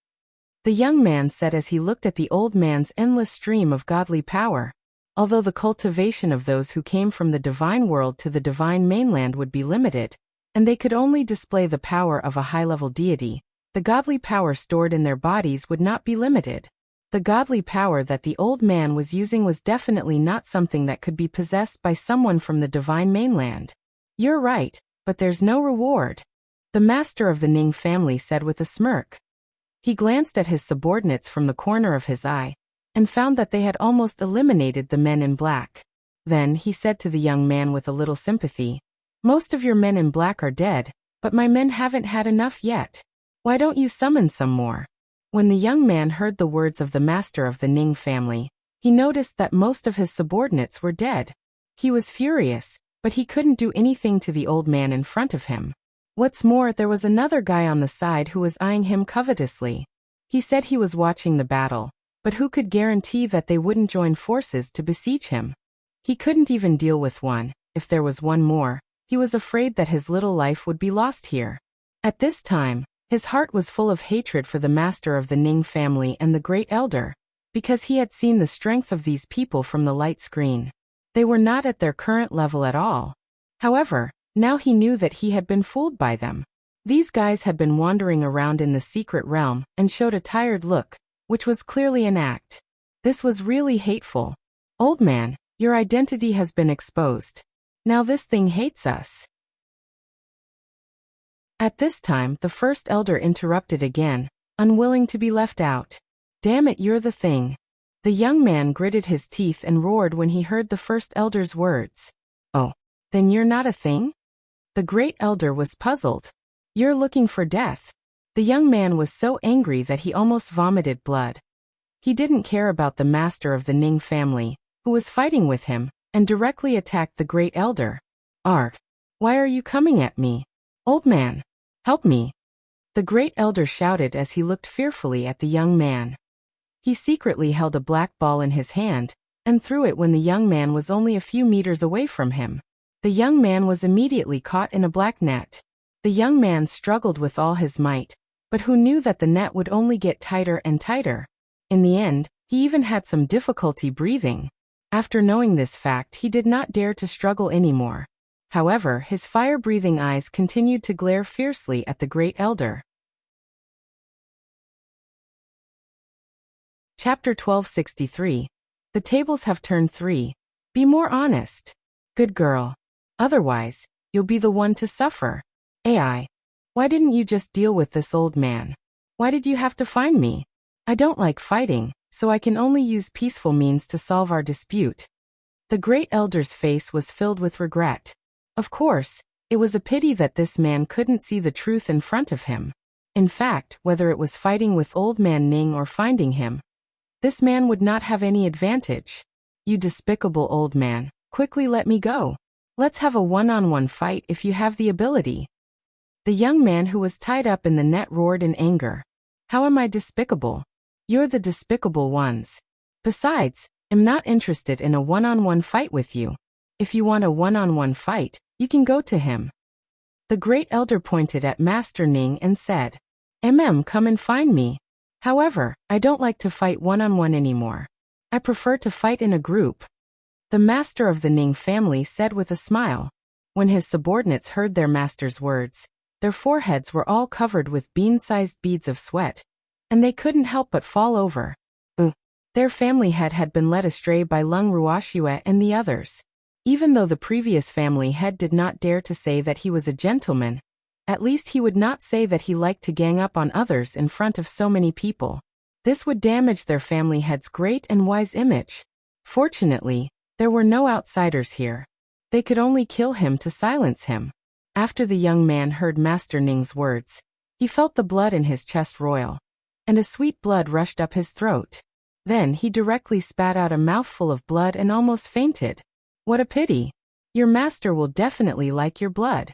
The young man said as he looked at the old man's endless stream of godly power. Although the cultivation of those who came from the divine world to the divine mainland would be limited, and they could only display the power of a high-level deity, the godly power stored in their bodies would not be limited. The godly power that the old man was using was definitely not something that could be possessed by someone from the divine mainland. You're right, but there's no reward, the master of the Ning family said with a smirk. He glanced at his subordinates from the corner of his eye, and found that they had almost eliminated the men in black. Then he said to the young man with a little sympathy, most of your men in black are dead, but my men haven't had enough yet. Why don't you summon some more? When the young man heard the words of the master of the Ning family, he noticed that most of his subordinates were dead. He was furious, but he couldn't do anything to the old man in front of him. What's more, there was another guy on the side who was eyeing him covetously. He said he was watching the battle, but who could guarantee that they wouldn't join forces to besiege him? He couldn't even deal with one. If there was one more, he was afraid that his little life would be lost here. At this time, his heart was full of hatred for the master of the Ning family and the great elder, because he had seen the strength of these people from the light screen. They were not at their current level at all. However, now he knew that he had been fooled by them. These guys had been wandering around in the secret realm and showed a tired look, which was clearly an act. This was really hateful. Old man, your identity has been exposed. Now this thing hates us. At this time, the first elder interrupted again, unwilling to be left out. Damn it, you're the thing. The young man gritted his teeth and roared when he heard the first elder's words. Oh, then you're not a thing? The great elder was puzzled. You're looking for death. The young man was so angry that he almost vomited blood. He didn't care about the master of the Ning family, who was fighting with him, and directly attacked the great elder. Art, why are you coming at me? Old man, help me. The great elder shouted as he looked fearfully at the young man. He secretly held a black ball in his hand, and threw it when the young man was only a few meters away from him. The young man was immediately caught in a black net. The young man struggled with all his might, but who knew that the net would only get tighter and tighter? In the end, he even had some difficulty breathing. After knowing this fact, he did not dare to struggle anymore. However, his fire-breathing eyes continued to glare fiercely at the great elder. Chapter 1263. The tables have turned 3. Be more honest. Good girl. Otherwise, you'll be the one to suffer. AI. Why didn't you just deal with this old man? Why did you have to find me? I don't like fighting, so I can only use peaceful means to solve our dispute. The great elder's face was filled with regret. Of course, it was a pity that this man couldn't see the truth in front of him. In fact, whether it was fighting with old man Ning or finding him, this man would not have any advantage. You despicable old man, quickly let me go. Let's have a one-on-one fight if you have the ability. The young man who was tied up in the net roared in anger. How am I despicable? You're the despicable ones. Besides, I'm not interested in a one-on-one fight with you. If you want a one-on-one fight, you can go to him. The great elder pointed at Master Ning and said, come and find me. However, I don't like to fight one-on-one anymore. I prefer to fight in a group. The master of the Ning family said with a smile. When his subordinates heard their master's words, their foreheads were all covered with bean-sized beads of sweat, and they couldn't help but fall over. Their family head had been led astray by Lung Ruoxue and the others. Even though the previous family head did not dare to say that he was a gentleman, at least he would not say that he liked to gang up on others in front of so many people. This would damage their family head's great and wise image. Fortunately, there were no outsiders here. They could only kill him to silence him. After the young man heard Master Ning's words, he felt the blood in his chest roil, and a sweet blood rushed up his throat. Then he directly spat out a mouthful of blood and almost fainted. What a pity. Your master will definitely like your blood.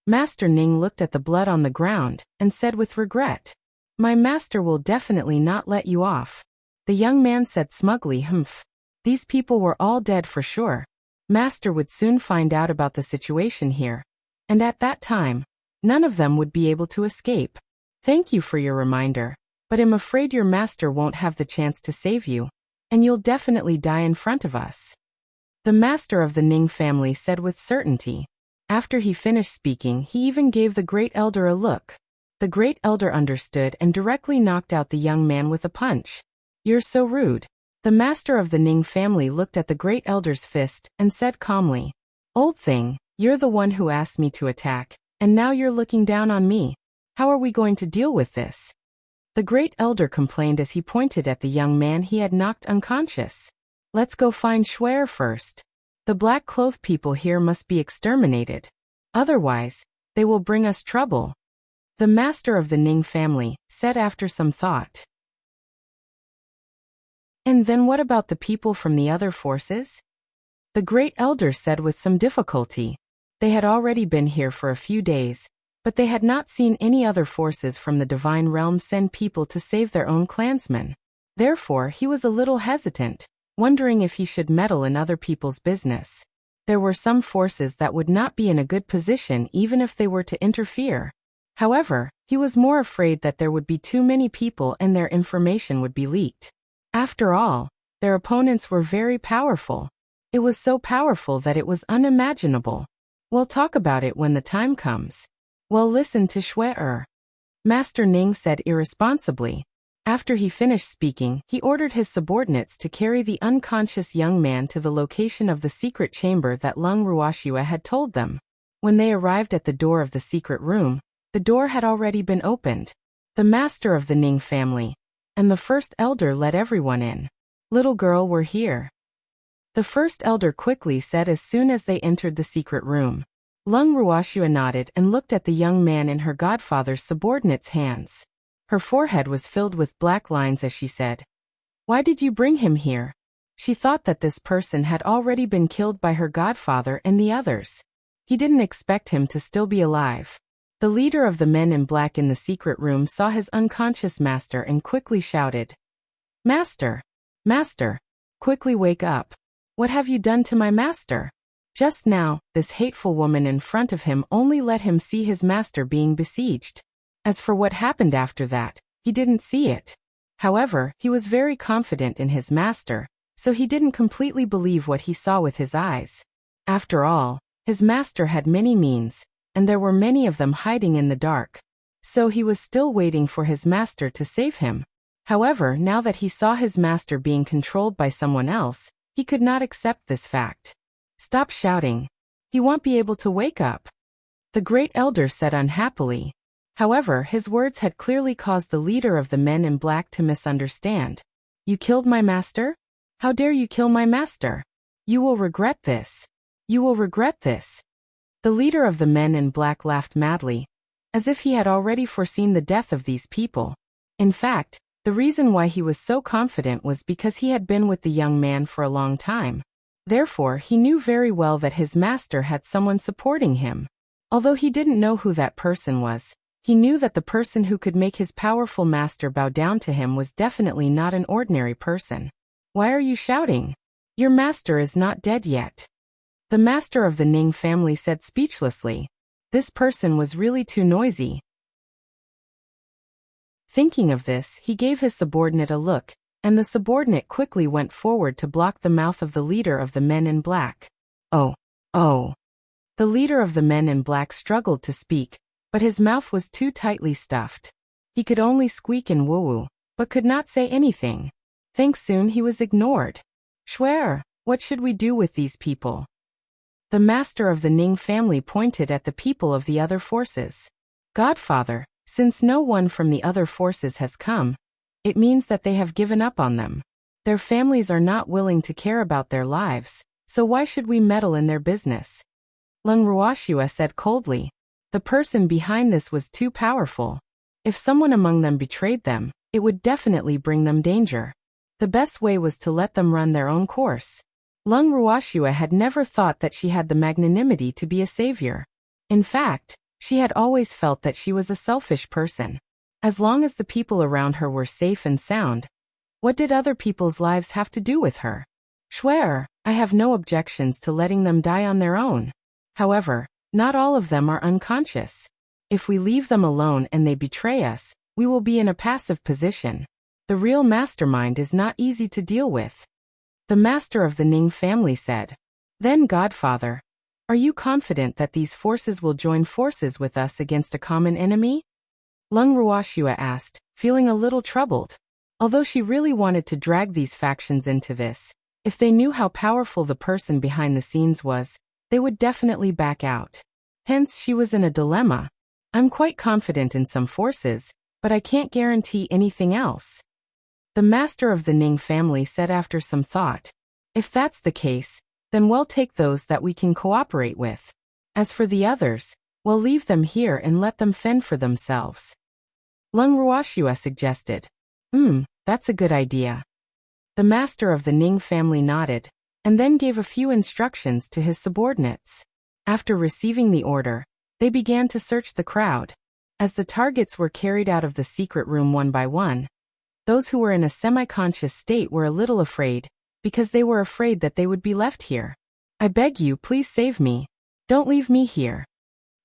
Master Ning looked at the blood on the ground and said with regret, My master will definitely not let you off. The young man said smugly, Humph. These people were all dead for sure. Master would soon find out about the situation here, and at that time, none of them would be able to escape. Thank you for your reminder, but I'm afraid your master won't have the chance to save you, and you'll definitely die in front of us. The master of the Ning family said with certainty. After he finished speaking, he even gave the great elder a look. The great elder understood and directly knocked out the young man with a punch. You're so rude. The master of the Ning family looked at the great elder's fist and said calmly, Old thing, you're the one who asked me to attack, and now you're looking down on me. How are we going to deal with this? The great elder complained as he pointed at the young man he had knocked unconscious. Let's go find Schwer first. The black-clothed people here must be exterminated. Otherwise, they will bring us trouble. The master of the Ning family said after some thought. And then what about the people from the other forces? The great elder said with some difficulty. They had already been here for a few days, but they had not seen any other forces from the divine realm send people to save their own clansmen. Therefore, he was a little hesitant, wondering if he should meddle in other people's business. There were some forces that would not be in a good position even if they were to interfere. However, he was more afraid that there would be too many people and their information would be leaked. After all, their opponents were very powerful. It was so powerful that it was unimaginable. We'll talk about it when the time comes. Well, listen to Schwer. Master Ning said irresponsibly. After he finished speaking, he ordered his subordinates to carry the unconscious young man to the location of the secret chamber that Lung Ruoxue had told them. When they arrived at the door of the secret room, the door had already been opened. The master of the Ning family and the first elder let everyone in. Little girl, we're here. The first elder quickly said as soon as they entered the secret room. Lung Ruoxue nodded and looked at the young man in her godfather's subordinate's hands. Her forehead was filled with black lines as she said, Why did you bring him here? She thought that this person had already been killed by her godfather and the others. He didn't expect him to still be alive. The leader of the men in black in the secret room saw his unconscious master and quickly shouted, Master! Master! Quickly wake up! What have you done to my master? Just now, this hateful woman in front of him only let him see his master being besieged. As for what happened after that, he didn't see it. However, he was very confident in his master, so he didn't completely believe what he saw with his eyes. After all, His master had many means, and there were many of them hiding in the dark. So he was still waiting for his master to save him. However, now that he saw his master being controlled by someone else, he could not accept this fact. Stop shouting. He won't be able to wake up, the great elder said unhappily. However, his words had clearly caused the leader of the men in black to misunderstand. You killed my master? How dare you kill my master? You will regret this. You will regret this. The leader of the men in black laughed madly, as if he had already foreseen the death of these people. In fact, the reason why he was so confident was because he had been with the young man for a long time. Therefore, he knew very well that his master had someone supporting him. Although he didn't know who that person was, he knew that the person who could make his powerful master bow down to him was definitely not an ordinary person. Why are you shouting? Your master is not dead yet. The master of the Ning family said speechlessly. This person was really too noisy. Thinking of this, he gave his subordinate a look, and the subordinate quickly went forward to block the mouth of the leader of the men in black. Oh. The leader of the men in black struggled to speak, but his mouth was too tightly stuffed. He could only squeak and woo-woo, but could not say anything. Thanks soon he was ignored. Schwer, what should we do with these people? The master of the Ning family pointed at the people of the other forces. Godfather, since no one from the other forces has come, it means that they have given up on them. Their families are not willing to care about their lives, so why should we meddle in their business? Lung Ruoxua said coldly. The person behind this was too powerful. If someone among them betrayed them, it would definitely bring them danger. The best way was to let them run their own course. Lung Ruoxua had never thought that she had the magnanimity to be a savior. In fact, she had always felt that she was a selfish person. As long as the people around her were safe and sound, what did other people's lives have to do with her? Schwer, I have no objections to letting them die on their own. However, not all of them are unconscious. If we leave them alone and they betray us, we will be in a passive position. The real mastermind is not easy to deal with. The master of the Ning family said. Then Godfather, are you confident that these forces will join forces with us against a common enemy? Lung Ruoxua asked, feeling a little troubled. Although she really wanted to drag these factions into this, if they knew how powerful the person behind the scenes was, they would definitely back out. Hence she was in a dilemma. I'm quite confident in some forces, but I can't guarantee anything else. The master of the Ning family said after some thought. If that's the case, then we'll take those that we can cooperate with. As for the others, we'll leave them here and let them fend for themselves. Lung Ruoxua suggested. That's a good idea. The master of the Ning family nodded, and then gave a few instructions to his subordinates. After receiving the order, they began to search the crowd. As the targets were carried out of the secret room one by one, those who were in a semi-conscious state were a little afraid, because they were afraid that they would be left here. I beg you, please save me. Don't leave me here.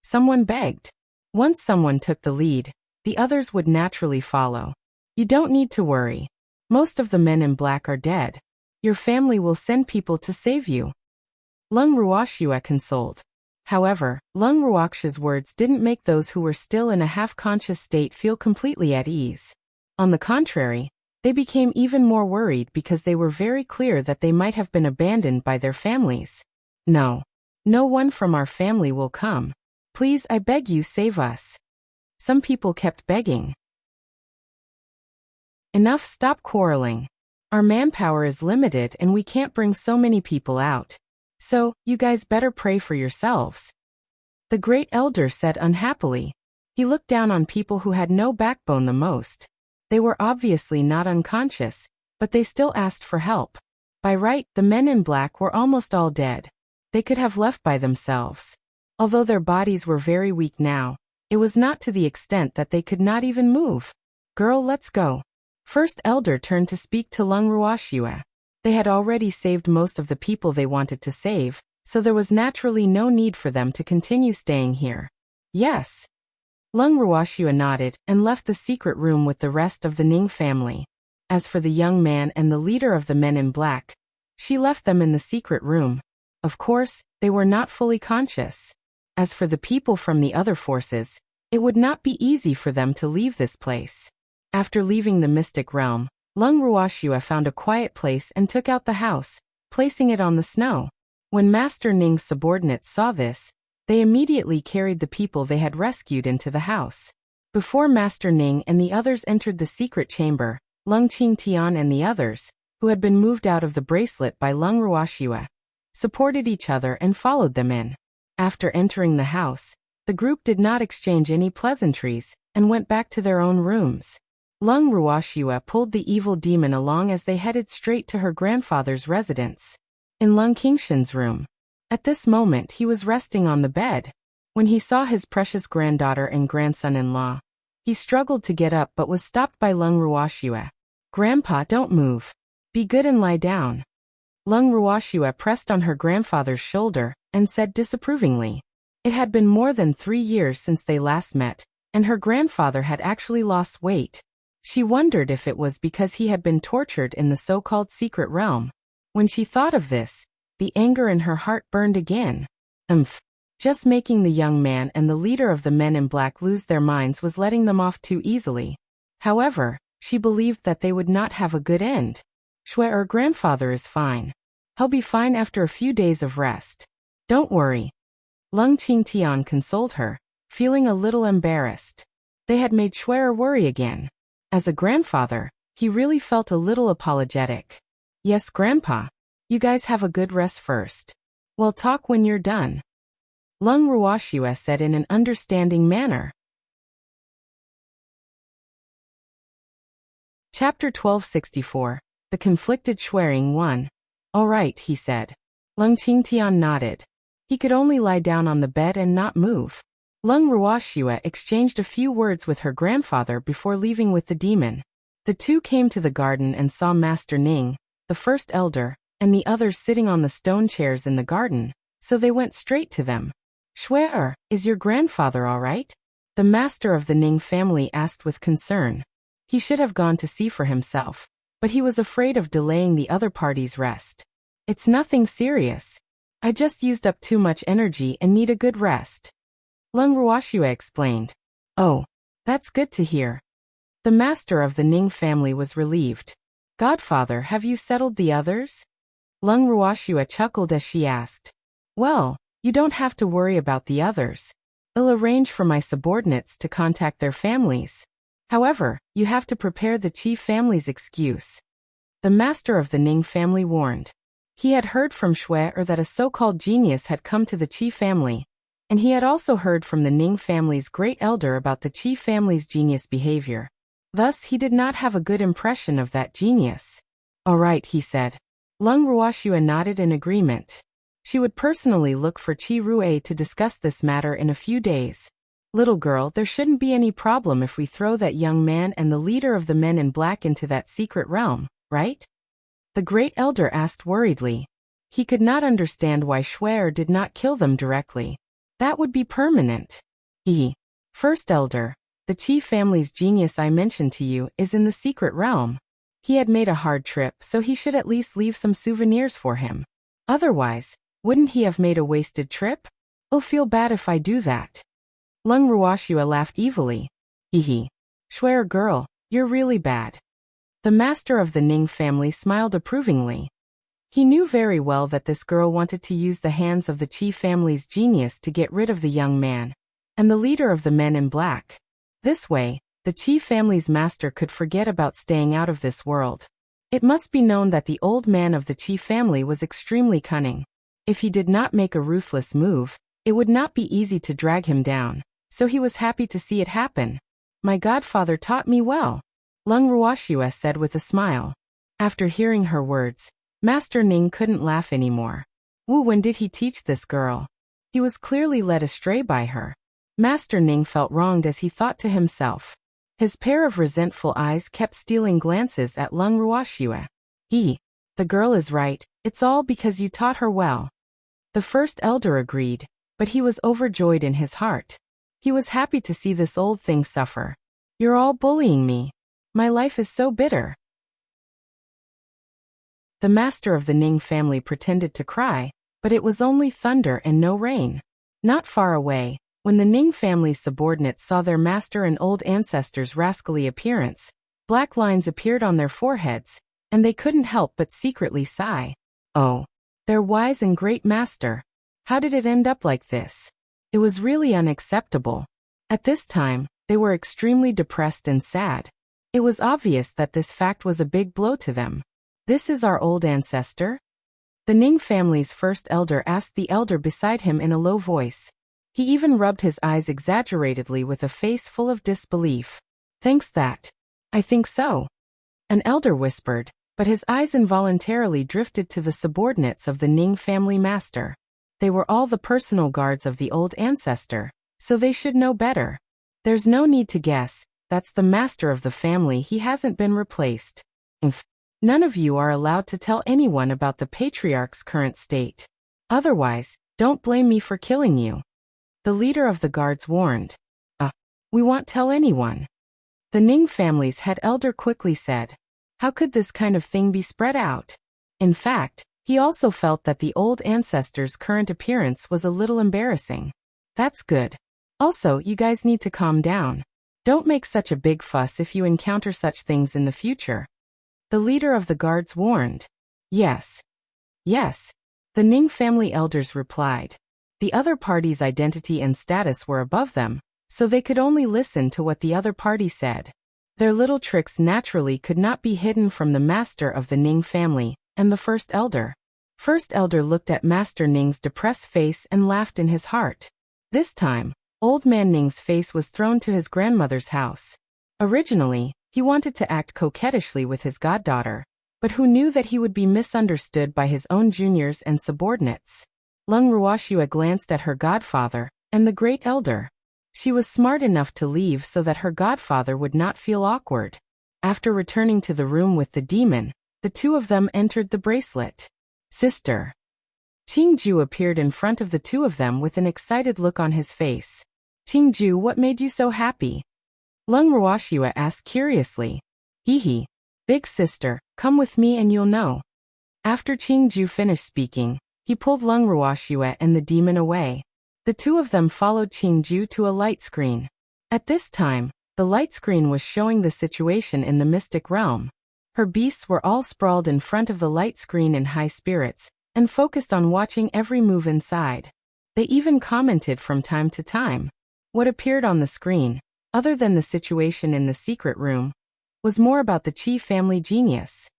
Someone begged. Once someone took the lead, the others would naturally follow. You don't need to worry. Most of the men in black are dead. Your family will send people to save you. Lung Ruoxua consoled. However, Lung Ruoxia's words didn't make those who were still in a half-conscious state feel completely at ease. On the contrary, they became even more worried because they were very clear that they might have been abandoned by their families. No one from our family will come. Please, I beg you, save us. Some people kept begging. Enough, stop quarreling. Our manpower is limited and we can't bring so many people out. So, you guys better pray for yourselves. The great elder said unhappily. He looked down on people who had no backbone the most. They were obviously not unconscious, but they still asked for help. By right, the men in black were almost all dead. They could have left by themselves. Although their bodies were very weak now, it was not to the extent that they could not even move. Girl, let's go. First elder turned to speak to Lung Ruoxua. They had already saved most of the people they wanted to save, so there was naturally no need for them to continue staying here. Yes. Lung Ruoxua nodded and left the secret room with the rest of the Ning family. As for the young man and the leader of the men in black, she left them in the secret room. Of course, they were not fully conscious. As for the people from the other forces, it would not be easy for them to leave this place. After leaving the mystic realm, Lung Ruoxue found a quiet place and took out the house, placing it on the snow. When Master Ning's subordinates saw this, they immediately carried the people they had rescued into the house. Before Master Ning and the others entered the secret chamber, Lung Qingtian and the others, who had been moved out of the bracelet by Lung Ruoxue, supported each other and followed them in. After entering the house, the group did not exchange any pleasantries and went back to their own rooms. Lung Ruoxue pulled the evil demon along as they headed straight to her grandfather's residence. In Lung Qingshan's room. At this moment he was resting on the bed. When he saw his precious granddaughter and grandson-in-law, he struggled to get up but was stopped by Lung Ruoxue. "Grandpa, don't move. Be good and lie down." Lung Ruoxue pressed on her grandfather's shoulder and said disapprovingly. It had been more than 3 years since they last met, and her grandfather had actually lost weight. She wondered if it was because he had been tortured in the so-called secret realm. When she thought of this, the anger in her heart burned again. Just making the young man and the leader of the men in black lose their minds was letting them off too easily. However, she believed that they would not have a good end. "Shue'er, grandfather is fine. He'll be fine after a few days of rest. Don't worry." Lung Qingtian consoled her, feeling a little embarrassed. They had made Shue'er worry again. As a grandfather, he really felt a little apologetic. "Yes, Grandpa. You guys have a good rest first. We'll talk when you're done," Lung Ruoxue said in an understanding manner. Chapter 1264. The Conflicted Shuering 1. "All right," he said. Lung Qingtian nodded. He could only lie down on the bed and not move. Lung Ruoxue exchanged a few words with her grandfather before leaving with the demon. The two came to the garden and saw Master Ning, the first elder, and the others sitting on the stone chairs in the garden, so they went straight to them. "Shue'er, is your grandfather all right?" the master of the Ning family asked with concern. He should have gone to see for himself, but he was afraid of delaying the other party's rest. "It's nothing serious. I just used up too much energy and need a good rest," Lung Ruoxue explained. "Oh, that's good to hear." The master of the Ning family was relieved. "Godfather, have you settled the others?" Lung Ruoxue chuckled as she asked. "Well, you don't have to worry about the others. I'll arrange for my subordinates to contact their families. However, you have to prepare the chief family's excuse," the master of the Ning family warned. He had heard from Shue'er that a so-called genius had come to the chief family, and he had also heard from the Ning family's great elder about the chief family's genius behavior. Thus, he did not have a good impression of that genius. "All right," he said. Lung Ruoxue nodded in agreement. She would personally look for Qi Rue to discuss this matter in a few days. "Little girl, there shouldn't be any problem if we throw that young man and the leader of the men in black into that secret realm, right?" the great elder asked worriedly. He could not understand why Shue'er did not kill them directly. That would be permanent. First elder, the chief family's genius I mentioned to you is in the secret realm. He had made a hard trip, so he should at least leave some souvenirs for him. Otherwise, wouldn't he have made a wasted trip? I'll feel bad if I do that. Lung Ruoxue laughed evilly. Shue'er girl, you're really bad. The master of the Ning family smiled approvingly. He knew very well that this girl wanted to use the hands of the chief family's genius to get rid of the young man and the leader of the men in black. This way, the chief family's master could forget about staying out of this world. It must be known that the old man of the chief family was extremely cunning. If he did not make a ruthless move, it would not be easy to drag him down, so he was happy to see it happen. "My godfather taught me well," Lung Ruoxue said with a smile. After hearing her words, Master Ning couldn't laugh anymore. When did he teach this girl? He was clearly led astray by her. Master Ning felt wronged as he thought to himself. His pair of resentful eyes kept stealing glances at Lung Ruoxue. The girl is right, it's all because you taught her well." The first elder agreed, but he was overjoyed in his heart. He was happy to see this old thing suffer. "You're all bullying me. My life is so bitter." The master of the Ning family pretended to cry, but it was only thunder and no rain. Not far away, when the Ning family's subordinates saw their master and old ancestors' rascally appearance, black lines appeared on their foreheads, and they couldn't help but secretly sigh. Oh, their wise and great master. How did it end up like this? It was really unacceptable. At this time, they were extremely depressed and sad. It was obvious that this fact was a big blow to them. This is our old ancestor? The Ning family's first elder asked the elder beside him in a low voice. He even rubbed his eyes exaggeratedly with a face full of disbelief. Thanks that. I think so. An elder whispered, but his eyes involuntarily drifted to the subordinates of the Ning family master. They were all the personal guards of the old ancestor, so they should know better. There's no need to guess, that's the master of the family, he hasn't been replaced. None of you are allowed to tell anyone about the patriarch's current state. Otherwise, don't blame me for killing you. The leader of the guards warned. We won't tell anyone. The Ning family's head elder quickly said. How could this kind of thing be spread out? In fact, he also felt that the old ancestor's current appearance was a little embarrassing. That's good. Also, you guys need to calm down. Don't make such a big fuss if you encounter such things in the future. The leader of the guards warned. Yes. Yes. The Ning family elders replied. The other party's identity and status were above them, so they could only listen to what the other party said. Their little tricks naturally could not be hidden from the master of the Ning family, and the first elder. First elder looked at Master Ning's depressed face and laughed in his heart. This time, Old Man Ning's face was thrown to his grandmother's house. Originally, he wanted to act coquettishly with his goddaughter, but who knew that he would be misunderstood by his own juniors and subordinates. Lung Ruoxue glanced at her godfather, and the great elder. She was smart enough to leave so that her godfather would not feel awkward. After returning to the room with the demon, the two of them entered the bracelet. Sister. Qingju appeared in front of the two of them with an excited look on his face. Qingju, what made you so happy? Lung Ruoxue asked curiously. Hee. Big sister, come with me and you'll know. After Qingju finished speaking, he pulled Lung Ruoxue and the demon away. The two of them followed Qingju to a light screen. At this time, the light screen was showing the situation in the mystic realm. Her beasts were all sprawled in front of the light screen in high spirits, and focused on watching every move inside. They even commented from time to time. What appeared on the screen, other than the situation in the secret room, was more about the Qi family genius.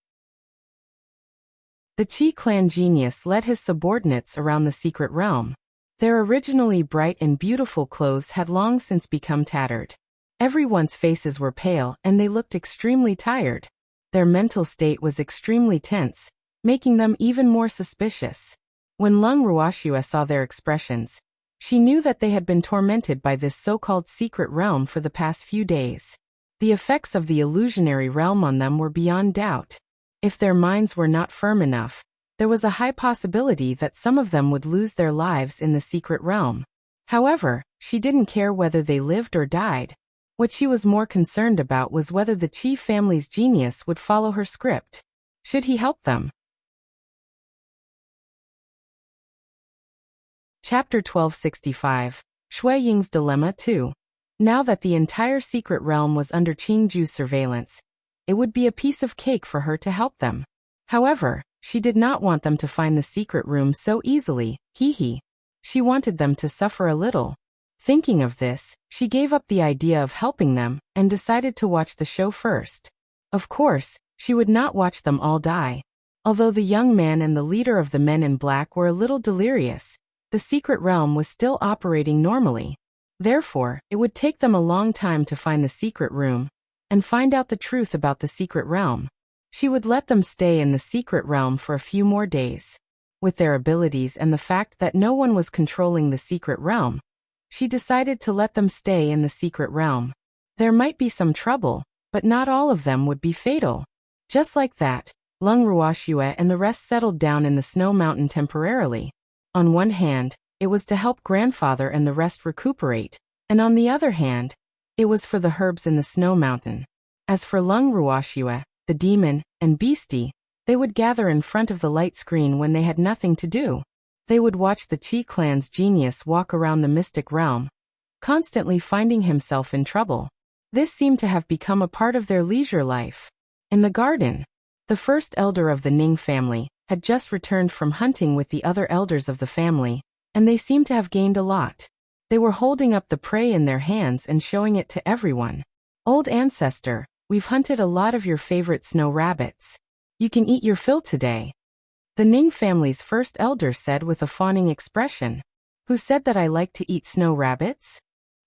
The Qi clan genius led his subordinates around the secret realm. Their originally bright and beautiful clothes had long since become tattered. Everyone's faces were pale and they looked extremely tired. Their mental state was extremely tense, making them even more suspicious. When Lung Ruoxue saw their expressions, she knew that they had been tormented by this so-called secret realm for the past few days. The effects of the illusionary realm on them were beyond doubt. If their minds were not firm enough, there was a high possibility that some of them would lose their lives in the secret realm. However, she didn't care whether they lived or died. What she was more concerned about was whether the Qi family's genius would follow her script. Should he help them? Chapter 1265. Shui Ying's Dilemma 2. Now that the entire secret realm was under Qingju's surveillance, it would be a piece of cake for her to help them. However, she did not want them to find the secret room so easily, She wanted them to suffer a little. Thinking of this, she gave up the idea of helping them, and decided to watch the show first. Of course, she would not watch them all die. Although the young man and the leader of the men in black were a little delirious, the secret realm was still operating normally. Therefore, it would take them a long time to find the secret room, and find out the truth about the secret realm. She would let them stay in the secret realm for a few more days. With their abilities and the fact that no one was controlling the secret realm, she decided to let them stay in the secret realm. There might be some trouble, but not all of them would be fatal. Just like that, Lung Ruoxue and the rest settled down in the snow mountain temporarily. On one hand, it was to help grandfather and the rest recuperate, and on the other hand, it was for the herbs in the snow mountain. As for Lung Ruoxue, the demon, and Beastie, they would gather in front of the light screen when they had nothing to do. They would watch the Qi clan's genius walk around the mystic realm, constantly finding himself in trouble. This seemed to have become a part of their leisure life. In the garden, the first elder of the Ning family had just returned from hunting with the other elders of the family, and they seemed to have gained a lot. They were holding up the prey in their hands and showing it to everyone. Old ancestor, we've hunted a lot of your favorite snow rabbits. You can eat your fill today. The Ning family's first elder said with a fawning expression. Who said that I like to eat snow rabbits?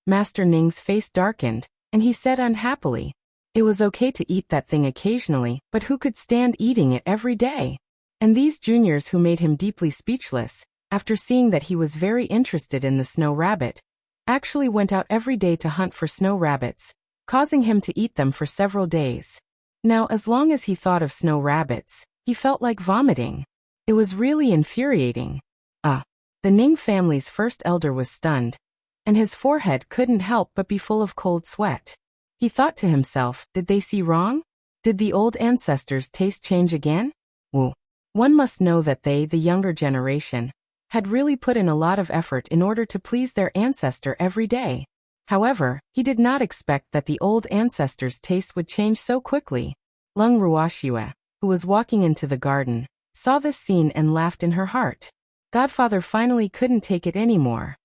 Master Ning's face darkened, and he said unhappily. It was okay to eat that thing occasionally, but who could stand eating it every day? And these juniors who made him deeply speechless, after seeing that he was very interested in the snow rabbit, actually went out every day to hunt for snow rabbits, causing him to eat them for several days. Now, as long as he thought of snow rabbits, he felt like vomiting. It was really infuriating. The Ning family's first elder was stunned, and his forehead couldn't help but be full of cold sweat. He thought to himself, did they see wrong? Did the old ancestors' taste change again? One must know that they, the younger generation, had really put in a lot of effort in order to please their ancestor every day. However, he did not expect that the old ancestors' taste would change so quickly. Lung Ruoxue, who was walking into the garden, saw this scene and laughed in her heart. Godfather finally couldn't take it anymore.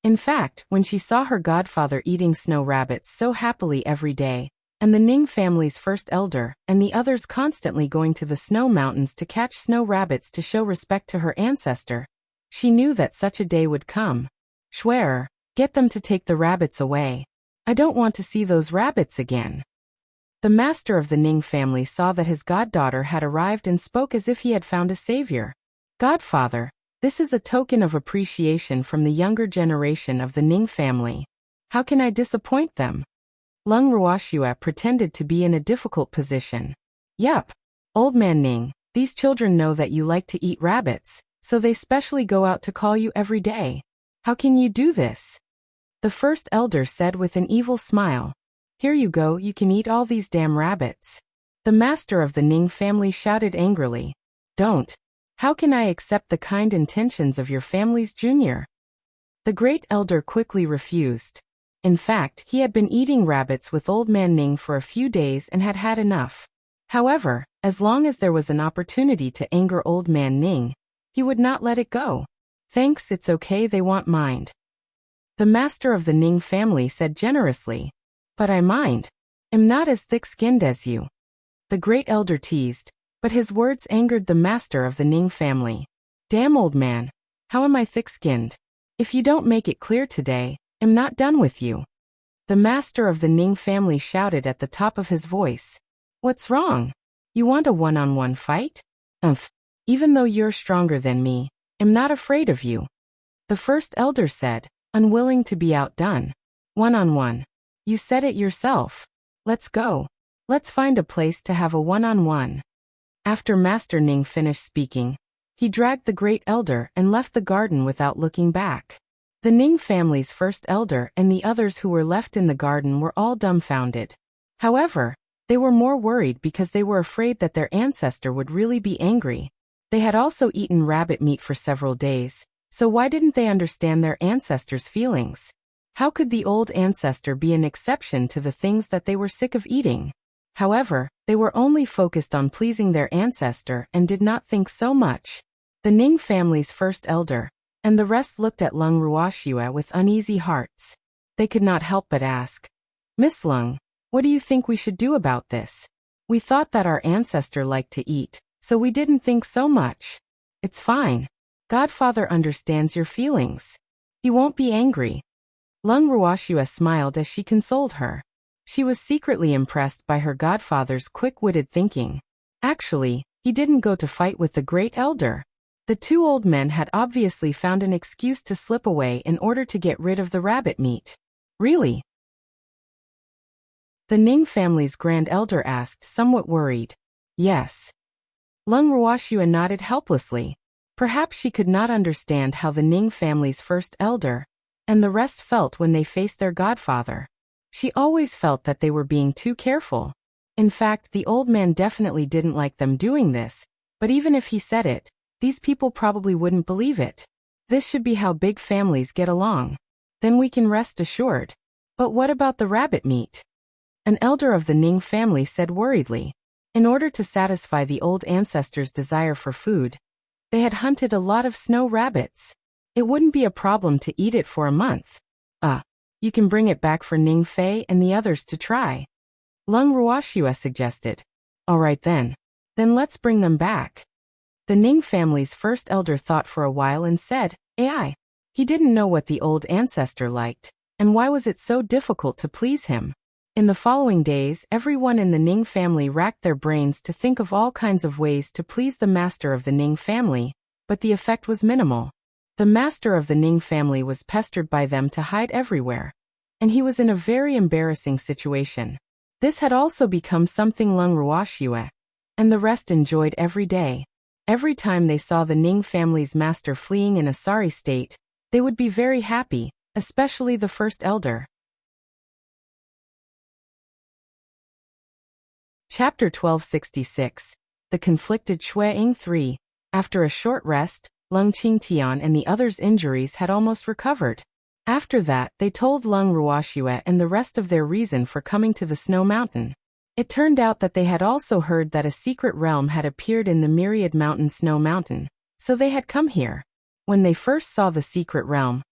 In fact, when she saw her godfather eating snow rabbits so happily every day, and the Ning family's first elder, and the others constantly going to the snow mountains to catch snow rabbits to show respect to her ancestor, she knew that such a day would come. Schwerer, get them to take the rabbits away. I don't want to see those rabbits again. The master of the Ning family saw that his goddaughter had arrived and spoke as if he had found a savior. Godfather, this is a token of appreciation from the younger generation of the Ning family. How can I disappoint them? Lung Ruoxue pretended to be in a difficult position. Yup. Old man Ning, these children know that you like to eat rabbits, so they specially go out to call you every day. How can you do this? The first elder said with an evil smile. Here you go, you can eat all these damn rabbits. The master of the Ning family shouted angrily. Don't. How can I accept the kind intentions of your family's junior? The great elder quickly refused. In fact, he had been eating rabbits with old man Ning for a few days and had had enough. However, as long as there was an opportunity to anger old man Ning, he would not let it go. Thanks, it's okay, they won't mind. The master of the Ning family said generously. But I mind. I'm not as thick-skinned as you. The great elder teased, but his words angered the master of the Ning family. Damn old man, how am I thick-skinned? If you don't make it clear today, I'm not done with you. The master of the Ning family shouted at the top of his voice. What's wrong? You want a one-on-one fight? Even though you're stronger than me, I'm not afraid of you. The first elder said, unwilling to be outdone. One-on-one. You said it yourself. Let's go. Let's find a place to have a one-on-one. After Master Ning finished speaking, he dragged the great elder and left the garden without looking back. The Ning family's first elder and the others who were left in the garden were all dumbfounded. However, they were more worried because they were afraid that their ancestor would really be angry. They had also eaten rabbit meat for several days, so why didn't they understand their ancestor's feelings? How could the old ancestor be an exception to the things that they were sick of eating? However, they were only focused on pleasing their ancestor and did not think so much. The Ning family's first elder, and the rest looked at Lung Ruoxue with uneasy hearts. They could not help but ask, Miss Lung, what do you think we should do about this? We thought that our ancestor liked to eat, so we didn't think so much. It's fine. Godfather understands your feelings. He won't be angry. Lung Ruoxue smiled as she consoled her. She was secretly impressed by her godfather's quick-witted thinking. Actually, he didn't go to fight with the great elder. The two old men had obviously found an excuse to slip away in order to get rid of the rabbit meat. Really? The Ning family's grand elder asked, somewhat worried. Yes. Lung Ruoxue nodded helplessly. Perhaps she could not understand how the Ning family's first elder and the rest felt when they faced their godfather. She always felt that they were being too careful. In fact, the old man definitely didn't like them doing this, but even if he said it, These people probably wouldn't believe it. This should be how big families get along. Then we can rest assured. But what about the rabbit meat? An elder of the Ning family said worriedly. In order to satisfy the old ancestors' desire for food, they had hunted a lot of snow rabbits. It wouldn't be a problem to eat it for a month. You can bring it back for Ning Fei and the others to try. Lung Ruoxue suggested. All right then. Then let's bring them back. The Ning family's first elder thought for a while and said, AI. He didn't know what the old ancestor liked, and why was it so difficult to please him. In the following days, everyone in the Ning family racked their brains to think of all kinds of ways to please the master of the Ning family, but the effect was minimal. The master of the Ning family was pestered by them to hide everywhere, and he was in a very embarrassing situation. This had also become something Lung Ruoxue and the rest enjoyed every day. Every time they saw the Ning family's master fleeing in a sorry state, they would be very happy, especially the first elder. Chapter 1266. The Conflicted Xueying 3. After a short rest, Lung Qingtian and the others' injuries had almost recovered. After that, they told Lung Ruoxue and the rest of their reason for coming to the Snow Mountain. It turned out that they had also heard that a secret realm had appeared in the Myriad Mountain Snow Mountain, so they had come here. When they first saw the secret realm,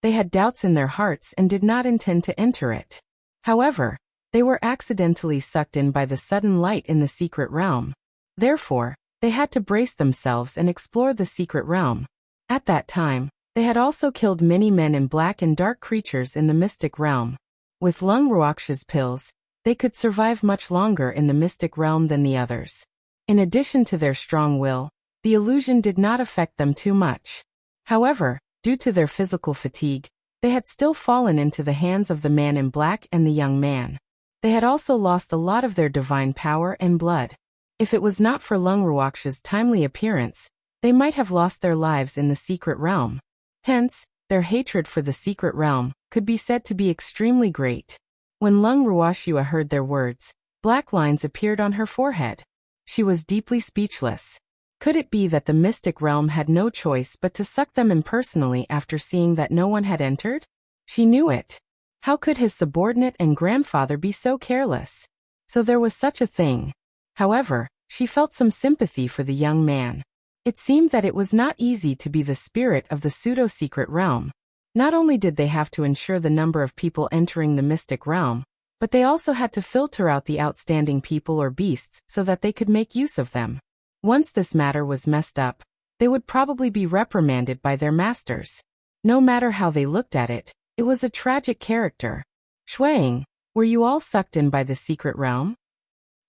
they had doubts in their hearts and did not intend to enter it. However, they were accidentally sucked in by the sudden light in the secret realm. Therefore, they had to brace themselves and explore the secret realm. At that time, they had also killed many men in black and dark creatures in the mystic realm. With Lung Ruoxue's pills, they could survive much longer in the mystic realm than the others. In addition to their strong will, the illusion did not affect them too much. However, due to their physical fatigue, they had still fallen into the hands of the man in black and the young man. They had also lost a lot of their divine power and blood. If it was not for Lung Ruoxue's timely appearance, they might have lost their lives in the secret realm. Hence, their hatred for the secret realm could be said to be extremely great. When Lung Ruoxue heard their words, black lines appeared on her forehead. She was deeply speechless. Could it be that the mystic realm had no choice but to suck them in personally after seeing that no one had entered? She knew it. How could his subordinate and grandfather be so careless? So there was such a thing. However, she felt some sympathy for the young man. It seemed that it was not easy to be the spirit of the pseudo-secret realm. Not only did they have to ensure the number of people entering the mystic realm, but they also had to filter out the outstanding people or beasts so that they could make use of them. Once this matter was messed up, they would probably be reprimanded by their masters. No matter how they looked at it, it was a tragic character. Xueying, were you all sucked in by the secret realm?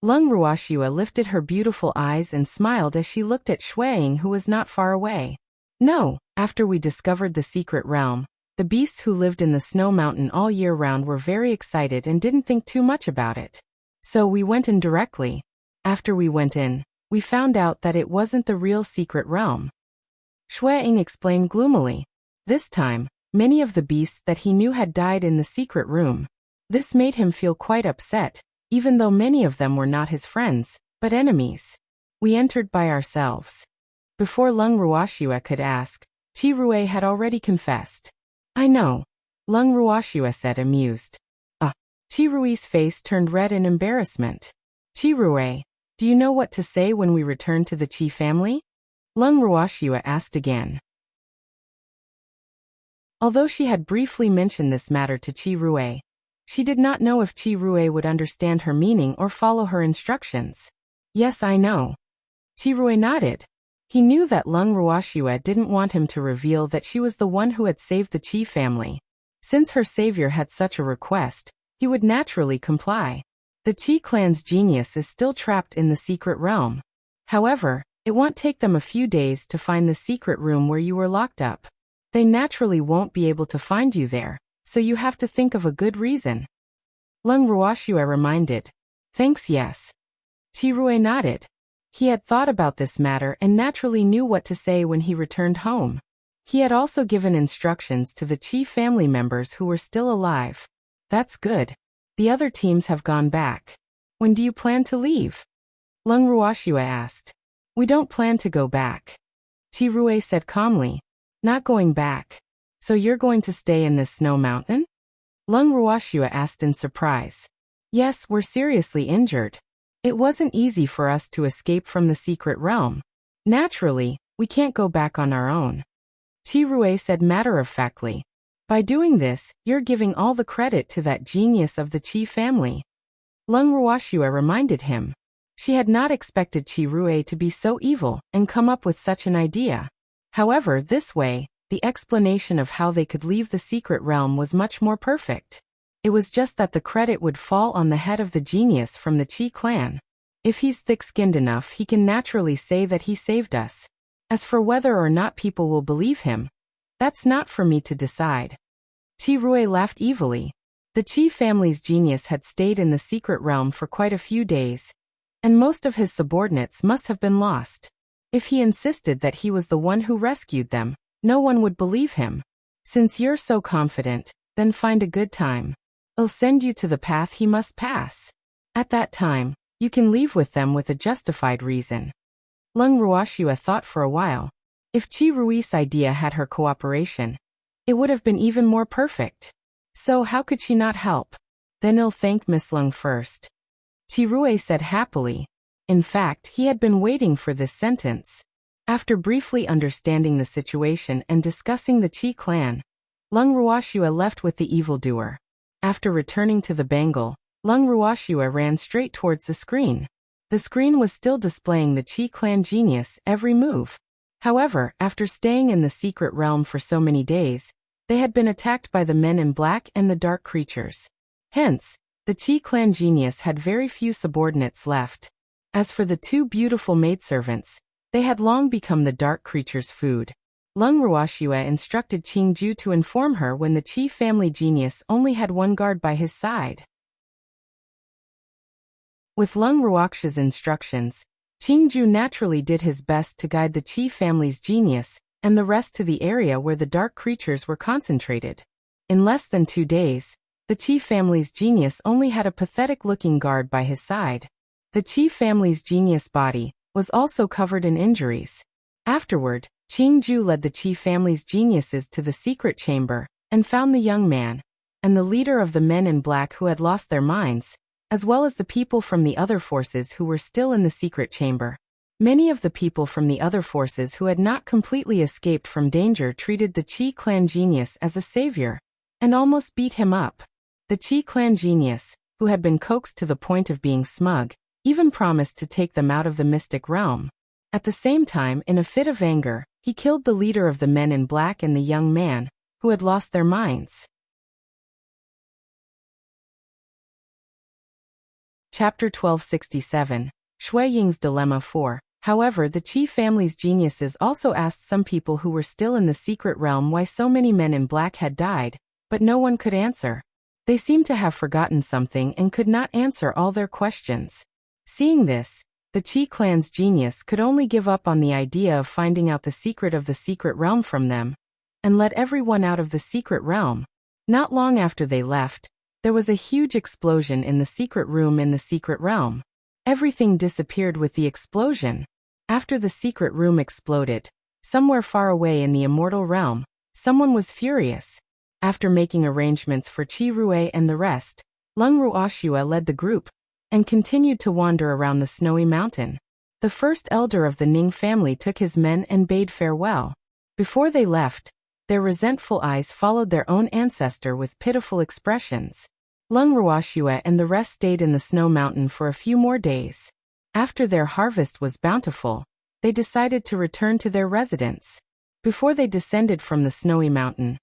Lung Ruoxue lifted her beautiful eyes and smiled as she looked at Xueying, who was not far away. No, after we discovered the secret realm, the beasts who lived in the Snow Mountain all year round were very excited and didn't think too much about it. So we went in directly. After we went in, we found out that it wasn't the real secret realm. Xueying explained gloomily. This time, many of the beasts that he knew had died in the secret room. This made him feel quite upset, even though many of them were not his friends, but enemies. We entered by ourselves. Before Lung Ruoxue could ask, Qi Rui had already confessed. I know, Lung Ruoxue said, amused. Qi Rui's face turned red in embarrassment. Qi Rui, do you know what to say when we return to the Qi family? Lung Ruoxue asked again. Although she had briefly mentioned this matter to Qi Rui, she did not know if Qi Rui would understand her meaning or follow her instructions. Yes, I know. Qi Rui nodded. He knew that Lung Ruoxue didn't want him to reveal that she was the one who had saved the Qi family. Since her savior had such a request, he would naturally comply. The Qi clan's genius is still trapped in the secret realm. However, it won't take them a few days to find the secret room where you were locked up. They naturally won't be able to find you there, so you have to think of a good reason. Lung Ruoxue reminded. Thanks, yes. Qi Rui nodded. He had thought about this matter and naturally knew what to say when he returned home. He had also given instructions to the Qi family members who were still alive. That's good. The other teams have gone back. When do you plan to leave? Lung Ruoxue asked. We don't plan to go back. Qi Rui said calmly. Not going back. So you're going to stay in this snow mountain? Lung Ruoxua asked in surprise. Yes, we're seriously injured. It wasn't easy for us to escape from the secret realm. Naturally, we can't go back on our own. Qi Rui said matter-of-factly. By doing this, you're giving all the credit to that genius of the Qi family. Lung Ruoxua reminded him. She had not expected Qi Rui to be so evil and come up with such an idea. However, this way, the explanation of how they could leave the secret realm was much more perfect. It was just that the credit would fall on the head of the genius from the Qi clan. If he's thick-skinned enough, he can naturally say that he saved us. As for whether or not people will believe him, that's not for me to decide. Qi Rui laughed evilly. The Qi family's genius had stayed in the secret realm for quite a few days, and most of his subordinates must have been lost. If he insisted that he was the one who rescued them, no one would believe him. Since you're so confident, then find a good time. I'll send you to the path he must pass. At that time, you can leave with them with a justified reason. Lung Ruoxua thought for a while. If Qi Rui's idea had her cooperation, it would have been even more perfect. So how could she not help? Then I'll thank Miss Lung first. Qi Rui said happily. In fact, he had been waiting for this sentence. After briefly understanding the situation and discussing the Qi clan, Lung Ruoxua left with the evildoer. After returning to the bangle, Lung Ruoxua ran straight towards the screen. The screen was still displaying the Qi clan genius every move. However, after staying in the secret realm for so many days, they had been attacked by the men in black and the dark creatures. Hence, the Qi clan genius had very few subordinates left. As for the two beautiful maidservants, they had long become the dark creature's food. Lung Ruoxua instructed Qingju to inform her when the Qi family genius only had one guard by his side. With Lung Ruoxia's instructions, Qingju naturally did his best to guide the Qi family's genius and the rest to the area where the dark creatures were concentrated. In less than 2 days, the Qi family's genius only had a pathetic-looking guard by his side. The Qi family's genius body was also covered in injuries. Afterward, Qingju led the Qi family's geniuses to the secret chamber and found the young man, and the leader of the men in black who had lost their minds, as well as the people from the other forces who were still in the secret chamber. Many of the people from the other forces who had not completely escaped from danger treated the Qi clan genius as a savior, and almost beat him up. The Qi clan genius, who had been coaxed to the point of being smug, even promised to take them out of the mystic realm. At the same time, in a fit of anger, he killed the leader of the men in black and the young man, who had lost their minds. Chapter 1267. Shui Ying's Dilemma 4. However, the Qi family's geniuses also asked some people who were still in the secret realm why so many men in black had died, but no one could answer. They seemed to have forgotten something and could not answer all their questions. Seeing this, the Qi clan's genius could only give up on the idea of finding out the secret of the secret realm from them, and let everyone out of the secret realm. Not long after they left, there was a huge explosion in the secret room in the secret realm. Everything disappeared with the explosion. After the secret room exploded, somewhere far away in the immortal realm, someone was furious. After making arrangements for Qi Rui and the rest, Lung Ruoxua led the group, and continued to wander around the snowy mountain. The first elder of the Ning family took his men and bade farewell. Before they left, their resentful eyes followed their own ancestor with pitiful expressions. Lung Ruoxua and the rest stayed in the snow mountain for a few more days. After their harvest was bountiful, they decided to return to their residence. Before they descended from the snowy mountain,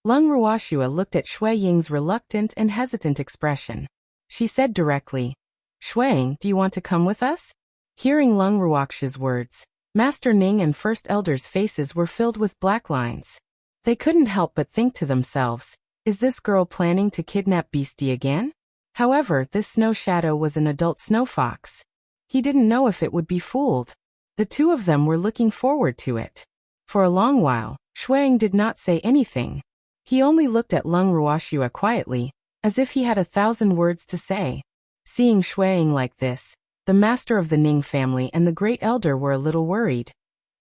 Lung Ruoxua looked at Shui Ying's reluctant and hesitant expression. She said directly, "Shuang, do you want to come with us?" Hearing Lung Ruoxia's words, Master Ning and First Elder's faces were filled with black lines. They couldn't help but think to themselves, is this girl planning to kidnap Beastie again? However, this snow shadow was an adult snow fox. He didn't know if it would be fooled. The two of them were looking forward to it. For a long while, Shuang did not say anything. He only looked at Lung Ruoxua quietly, as if he had 1,000 words to say. Seeing Shuang like this, the master of the Ning family and the great elder were a little worried.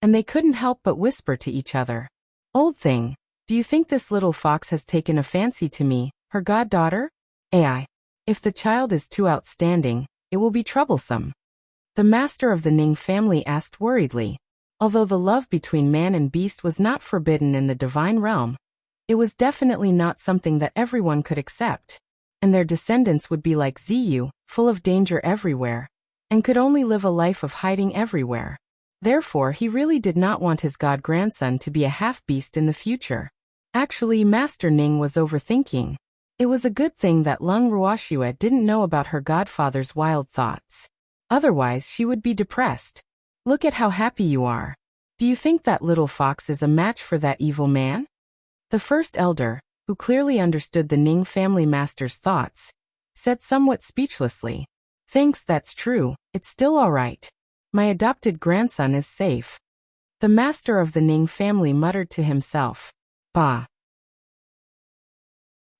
and they couldn't help but whisper to each other. Old thing, do you think this little fox has taken a fancy to me, her goddaughter? Ai. If the child is too outstanding, it will be troublesome. The master of the Ning family asked worriedly. Although the love between man and beast was not forbidden in the divine realm, it was definitely not something that everyone could accept. And their descendants would be like Ziyu, full of danger everywhere, and could only live a life of hiding everywhere. Therefore, he really did not want his god-grandson to be a half-beast in the future. Actually, Master Ning was overthinking. It was a good thing that Lung Ruoxue didn't know about her godfather's wild thoughts. Otherwise, she would be depressed. Look at how happy you are. Do you think that little fox is a match for that evil man? The first elder, who clearly understood the Ning family master's thoughts, said somewhat speechlessly. Thanks, that's true, it's still all right. My adopted grandson is safe. The master of the Ning family muttered to himself. Bah.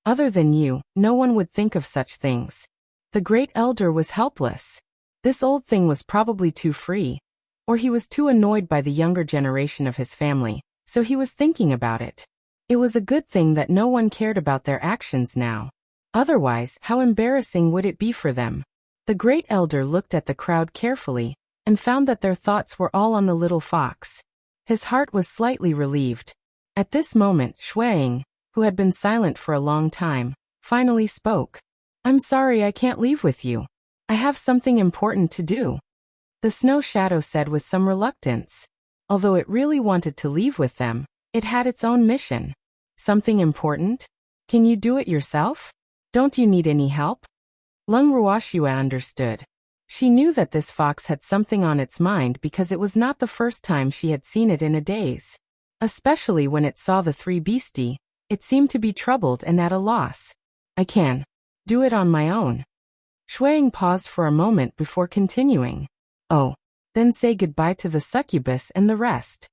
Other than you, no one would think of such things. The great elder was helpless. This old thing was probably too free, or he was too annoyed by the younger generation of his family, so he was thinking about it. It was a good thing that no one cared about their actions now. Otherwise, how embarrassing would it be for them? The great elder looked at the crowd carefully, and found that their thoughts were all on the little fox. His heart was slightly relieved. At this moment, Xueying, who had been silent for a long time, finally spoke. I'm sorry I can't leave with you. I have something important to do. The snow shadow said with some reluctance. Although it really wanted to leave with them, it had its own mission. Something important? Can you do it yourself? Don't you need any help? Lung Ruoxue understood. She knew that this fox had something on its mind because it was not the first time she had seen it in a daze. Especially when it saw the three beastie, it seemed to be troubled and at a loss. I can do it on my own. Xueying paused for a moment before continuing. Oh, then say goodbye to the succubus and the rest.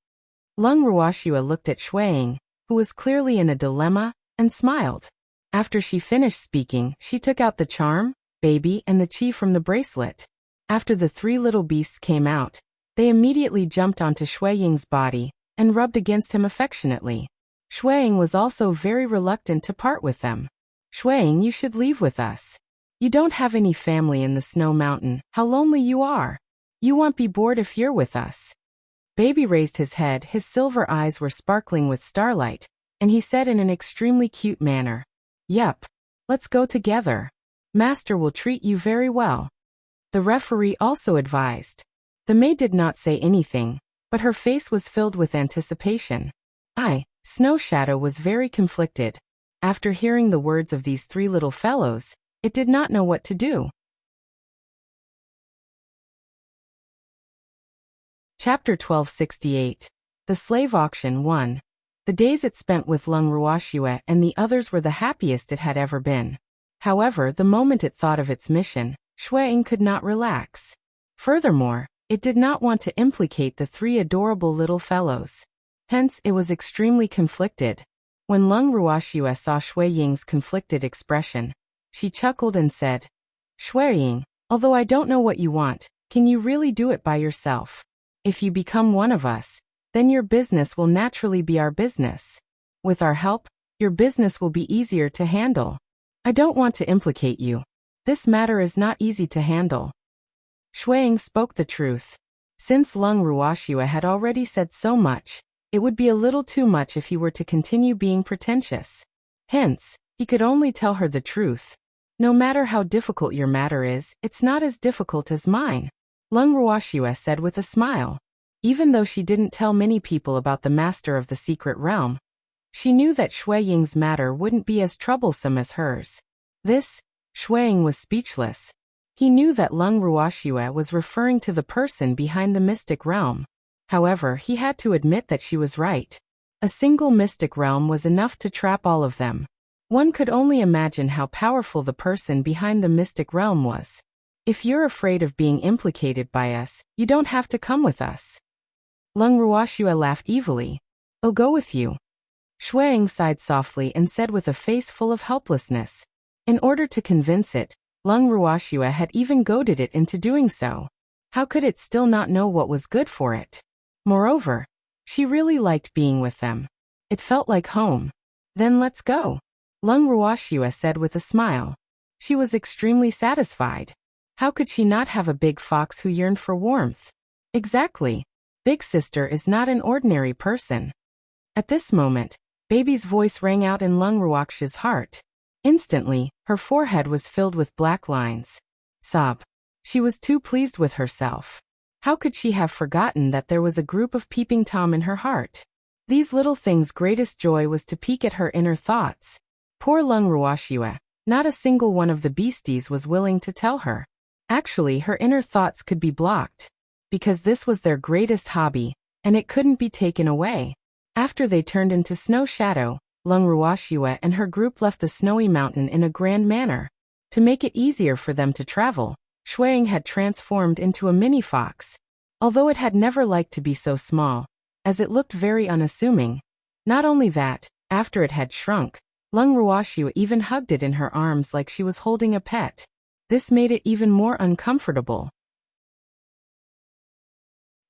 Lung Ruoxue looked at Xueying, who was clearly in a dilemma, and smiled. After she finished speaking, she took out the charm, baby, and the chi from the bracelet. After the three little beasts came out, they immediately jumped onto Xueying's body and rubbed against him affectionately. Xueying was also very reluctant to part with them. Xueying, you should leave with us. You don't have any family in the snow mountain. How lonely you are. You won't be bored if you're with us. Baby raised his head, his silver eyes were sparkling with starlight, and he said in an extremely cute manner, Yep. Let's go together. Master will treat you very well. The referee also advised. The maid did not say anything, but her face was filled with anticipation. Snow Shadow was very conflicted. After hearing the words of these three little fellows, it did not know what to do. Chapter 1268. The Slave Auction 1. The days it spent with Lung Ruoxue and the others were the happiest it had ever been. However, the moment it thought of its mission, Xueying could not relax. Furthermore, it did not want to implicate the three adorable little fellows. Hence, it was extremely conflicted. When Lung Ruoxue saw Xueying's conflicted expression, she chuckled and said, Xueying, although I don't know what you want, can you really do it by yourself? If you become one of us, then your business will naturally be our business. With our help, your business will be easier to handle. I don't want to implicate you. This matter is not easy to handle. Xueying spoke the truth. Since Lung Ruoxue had already said so much, it would be a little too much if he were to continue being pretentious. Hence, he could only tell her the truth. No matter how difficult your matter is, it's not as difficult as mine, Lung Ruoxue said with a smile. Even though she didn't tell many people about the master of the secret realm, she knew that Xueying's matter wouldn't be as troublesome as hers. Xueying was speechless. He knew that Lung Ruoxue was referring to the person behind the mystic realm. However, he had to admit that she was right. A single mystic realm was enough to trap all of them. One could only imagine how powerful the person behind the mystic realm was. If you're afraid of being implicated by us, you don't have to come with us. Lung Ruoxue laughed evilly. I'll go with you. Xueying sighed softly and said with a face full of helplessness. In order to convince it, Lung Ruoxue had even goaded it into doing so. How could it still not know what was good for it? Moreover, she really liked being with them. It felt like home. Then let's go, Lung Ruoxue said with a smile. She was extremely satisfied. How could she not have a big fox who yearned for warmth? Exactly. Big sister is not an ordinary person. At this moment, baby's voice rang out in Lung Ruoxue's heart. Instantly, her forehead was filled with black lines. Sob. She was too pleased with herself. How could she have forgotten that there was a group of peeping Tom in her heart? These little things' greatest joy was to peek at her inner thoughts. Poor Lung Ruoxue, not a single one of the beasties was willing to tell her. Actually, her inner thoughts could be blocked, because this was their greatest hobby, and it couldn't be taken away. After they turned into Snow Shadow, Lung Ruoxue and her group left the snowy mountain in a grand manner. To make it easier for them to travel, Shuang had transformed into a mini fox. Although it had never liked to be so small, as it looked very unassuming. Not only that, after it had shrunk, Lung Ruoxue even hugged it in her arms like she was holding a pet. This made it even more uncomfortable.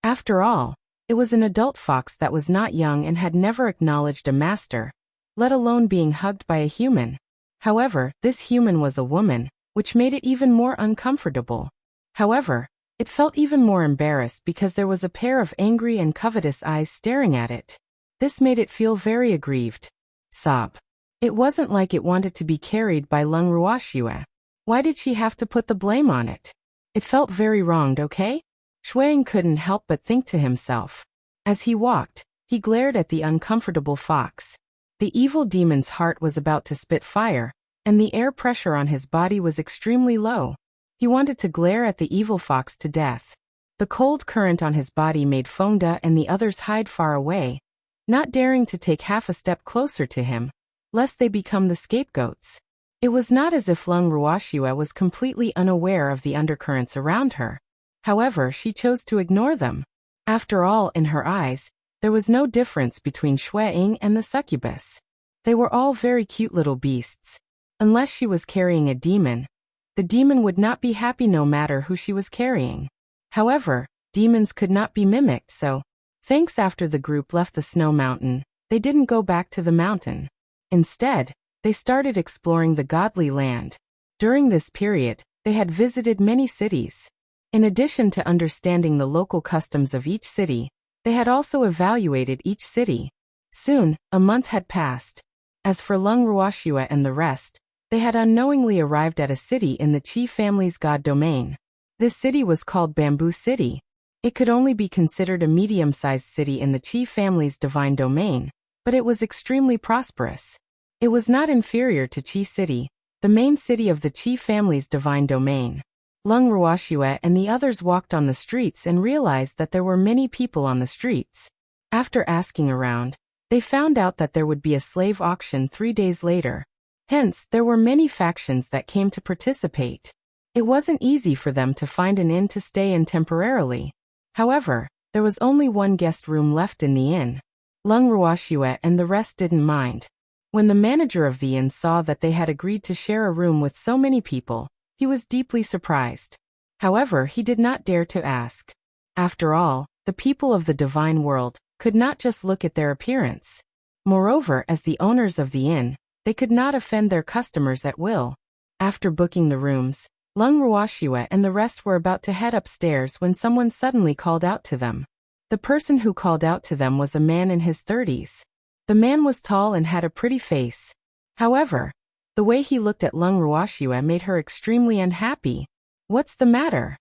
After all, it was an adult fox that was not young and had never acknowledged a master, let alone being hugged by a human. However, this human was a woman, which made it even more uncomfortable. However, it felt even more embarrassed because there was a pair of angry and covetous eyes staring at it. This made it feel very aggrieved. Sob. It wasn't like it wanted to be carried by Lung Ruoxue. Why did she have to put the blame on it? It felt very wronged, okay? Shuang couldn't help but think to himself. As he walked, he glared at the uncomfortable fox. The evil demon's heart was about to spit fire, and the air pressure on his body was extremely low. He wanted to glare at the evil fox to death. The cold current on his body made Fonda and the others hide far away, not daring to take half a step closer to him, lest they become the scapegoats. It was not as if Lung Ruoxue was completely unaware of the undercurrents around her. However, she chose to ignore them. After all, in her eyes, there was no difference between Shuang and the succubus. They were all very cute little beasts. Unless she was carrying a demon, the demon would not be happy no matter who she was carrying. However, demons could not be mimicked, so, thanks after the group left the snow mountain, they didn't go back to the mountain. Instead, they started exploring the godly land. During this period, they had visited many cities. In addition to understanding the local customs of each city, they had also evaluated each city. Soon, a month had passed. As for Lung Ruoxue and the rest, they had unknowingly arrived at a city in the Qi family's god domain. This city was called Bamboo City. It could only be considered a medium-sized city in the Qi family's divine domain, but it was extremely prosperous. It was not inferior to Qi City, the main city of the Qi family's divine domain. Lung Ruoxue and the others walked on the streets and realized that there were many people on the streets. After asking around, they found out that there would be a slave auction 3 days later. Hence, there were many factions that came to participate. It wasn't easy for them to find an inn to stay in temporarily. However, there was only one guest room left in the inn. Lung Ruoxue and the rest didn't mind. When the manager of the inn saw that they had agreed to share a room with so many people, he was deeply surprised. However, he did not dare to ask. After all, the people of the divine world could not just look at their appearance. Moreover, as the owners of the inn, they could not offend their customers at will. After booking the rooms, Lung Ruoxue and the rest were about to head upstairs when someone suddenly called out to them. The person who called out to them was a man in his 30s. The man was tall and had a pretty face. However, the way he looked at Lung Ruoxue made her extremely unhappy. What's the matter?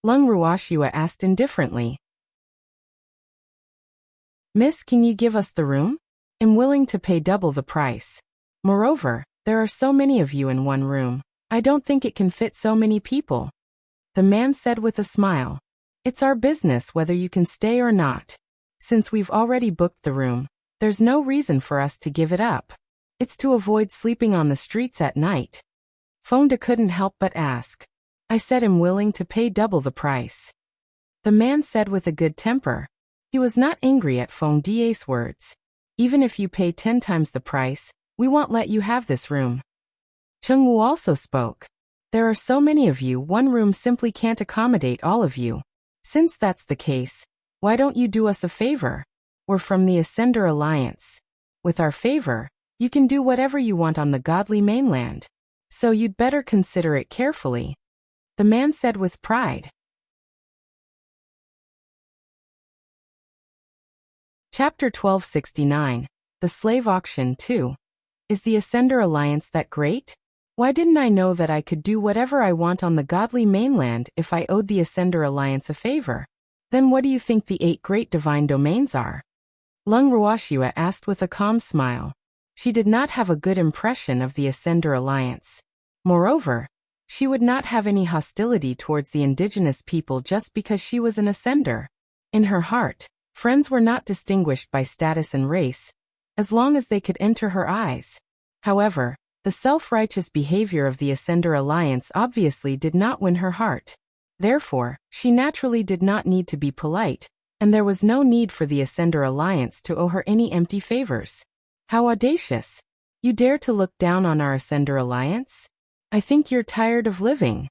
Lung Ruoxue asked indifferently. Miss, can you give us the room? I'm willing to pay double the price. Moreover, there are so many of you in one room. I don't think it can fit so many people. The man said with a smile. It's our business whether you can stay or not. Since we've already booked the room, there's no reason for us to give it up. It's to avoid sleeping on the streets at night. Fonda couldn't help but ask. I said I'm willing to pay double the price. The man said with a good temper. He was not angry at Fonda's words. Even if you pay 10 times the price, we won't let you have this room. Chengwu also spoke. There are so many of you, one room simply can't accommodate all of you. Since that's the case, Why don't you do us a favor? We're from the Ascender Alliance. With our favor, you can do whatever you want on the godly mainland. So you'd better consider it carefully. The man said with pride. Chapter 1269. The Slave Auction 2. Is the Ascender Alliance that great? Why didn't I know that I could do whatever I want on the godly mainland if I owed the Ascender Alliance a favor? Then what do you think the 8 great divine domains are? Lung Ruoxua asked with a calm smile. She did not have a good impression of the Ascender Alliance. Moreover, she would not have any hostility towards the indigenous people just because she was an Ascender. In her heart, friends were not distinguished by status and race, as long as they could enter her eyes. However, the self-righteous behavior of the Ascender Alliance obviously did not win her heart. Therefore, she naturally did not need to be polite, and there was no need for the Ascender Alliance to owe her any empty favors. How audacious! You dare to look down on our Ascender Alliance? I think you're tired of living.